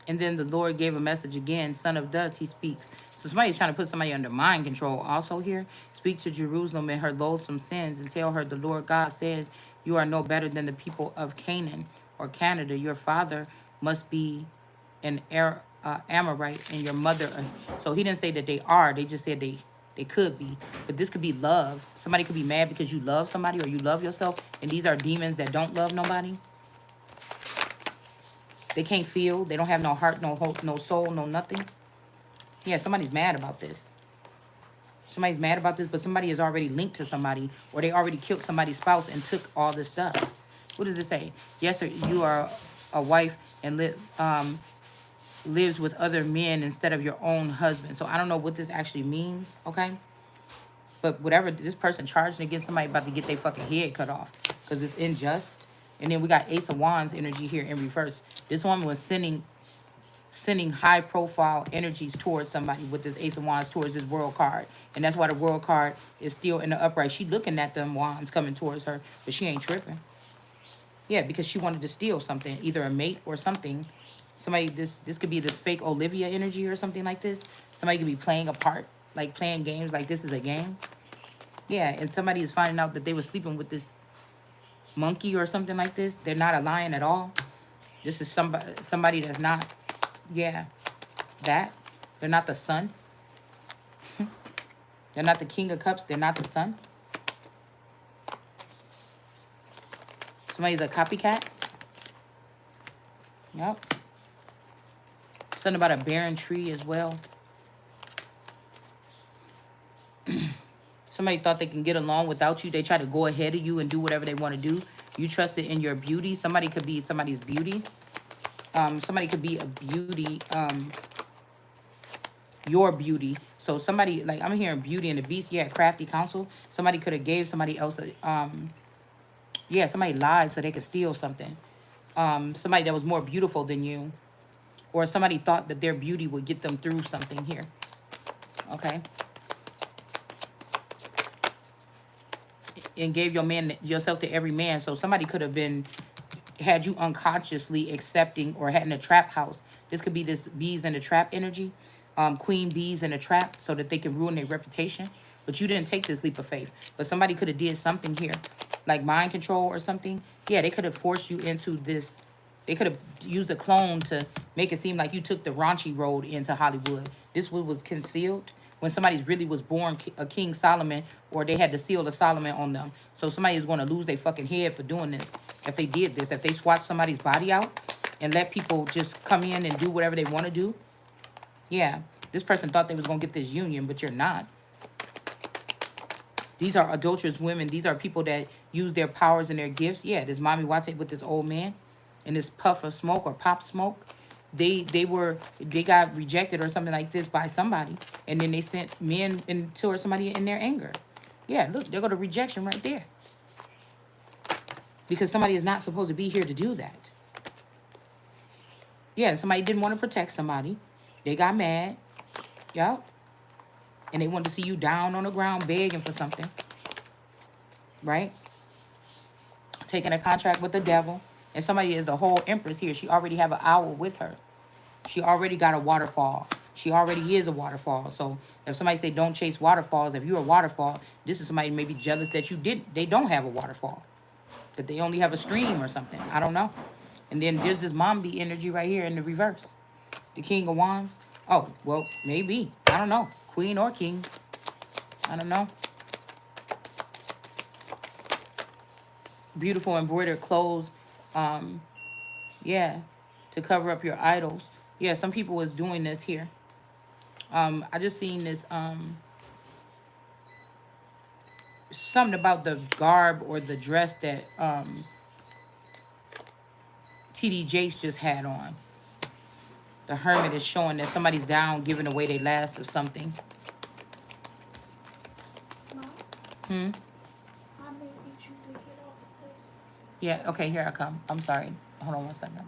And then the Lord gave a message again. Son of dust, he speaks. So somebody's trying to put somebody under mind control also here. Speak to Jerusalem and her loathsome sins and tell her the Lord God says, you are no better than the people of Canaan or Canada. Your father must be an Amorite and your mother. So he didn't say that they are. They just said they could be. But this could be love. Somebody could be mad because you love somebody or you love yourself. And these are demons that don't love nobody. They can't feel. They don't have no heart, no hope, no soul, no nothing. Yeah, somebody's mad about this. Somebody's mad about this, but somebody is already linked to somebody, or they already killed somebody's spouse and took all this stuff. What does it say? Yes, sir, you are a wife and lives with other men instead of your own husband. So I don't know what this actually means, okay? But whatever, this person charging against somebody about to get their fucking head cut off because it's unjust. And then we got Ace of Wands energy here in reverse. This woman was sending high profile energies towards somebody with this Ace of Wands towards this world card. And that's why the world card is still in the upright. She looking at them wands coming towards her, but she ain't tripping. Yeah, because she wanted to steal something, either a mate or something. Somebody, this could be this fake Olivia energy or something like this. Somebody could be playing a part, like playing games like this is a game. Yeah, and somebody is finding out that they were sleeping with this monkey or something like this. They're not a lion at all. This is somebody that's not, yeah, that. They're not the sun. They're not the King of Cups. They're not the sun. Somebody's a copycat. Yep. Something about a barren tree as well. Somebody thought they can get along without you. They try to go ahead of you and do whatever they want to do. You trusted in your beauty. Somebody could be somebody's beauty. Somebody could be a beauty, your beauty. So somebody, like, I'm hearing Beauty and the Beast. Yeah, crafty counsel. Somebody could have gave somebody else a, yeah, somebody lied so they could steal something. Somebody that was more beautiful than you. Or somebody thought that their beauty would get them through something here. Okay. And gave yourself to every man. So somebody could have had you unconsciously accepting or had in a trap house. This could be this bees in a trap energy. Queen bees in a trap so that they can ruin their reputation. But you didn't take this leap of faith. But somebody could have did something here. Like mind control or something. Yeah, they could have forced you into this. They could have used a clone to make it seem like you took the raunchy road into Hollywood. This was concealed. When somebody really was born a King Solomon, or they had the seal of Solomon on them. So somebody is going to lose their fucking head for doing this. If they did this, if they swatched somebody's body out and let people just come in and do whatever they want to do. Yeah, this person thought they was going to get this union, but you're not. These are adulterous women. These are people that use their powers and their gifts. Yeah, this Mommy Watson with this old man and this puff of smoke or pop smoke. They got rejected or something like this by somebody. And then they sent men into somebody in their anger. Yeah, look, there go the rejection right there. Because somebody is not supposed to be here to do that. Yeah, somebody didn't want to protect somebody. They got mad. Yep. And they wanted to see you down on the ground begging for something. Right? Taking a contract with the devil. And somebody is the whole Empress here. She already have an owl with her. She already got a waterfall. She already is a waterfall. So if somebody say don't chase waterfalls, if you're a waterfall, this is somebody maybe jealous that they don't have a waterfall. That they only have a stream or something. I don't know. And then there's this Mombi energy right here in the reverse. The King of Wands. Oh, well, maybe. I don't know. Queen or king. I don't know. Beautiful embroidered clothes. Yeah. To cover up your idols. Yeah, some people was doing this here. I just seen this, something about the garb or the dress that TD Jakes just had on. The Hermit is showing that somebody's down giving away their last of something. Mom, I may need you to get off this. Yeah, okay, here I come. I'm sorry. Hold on one second.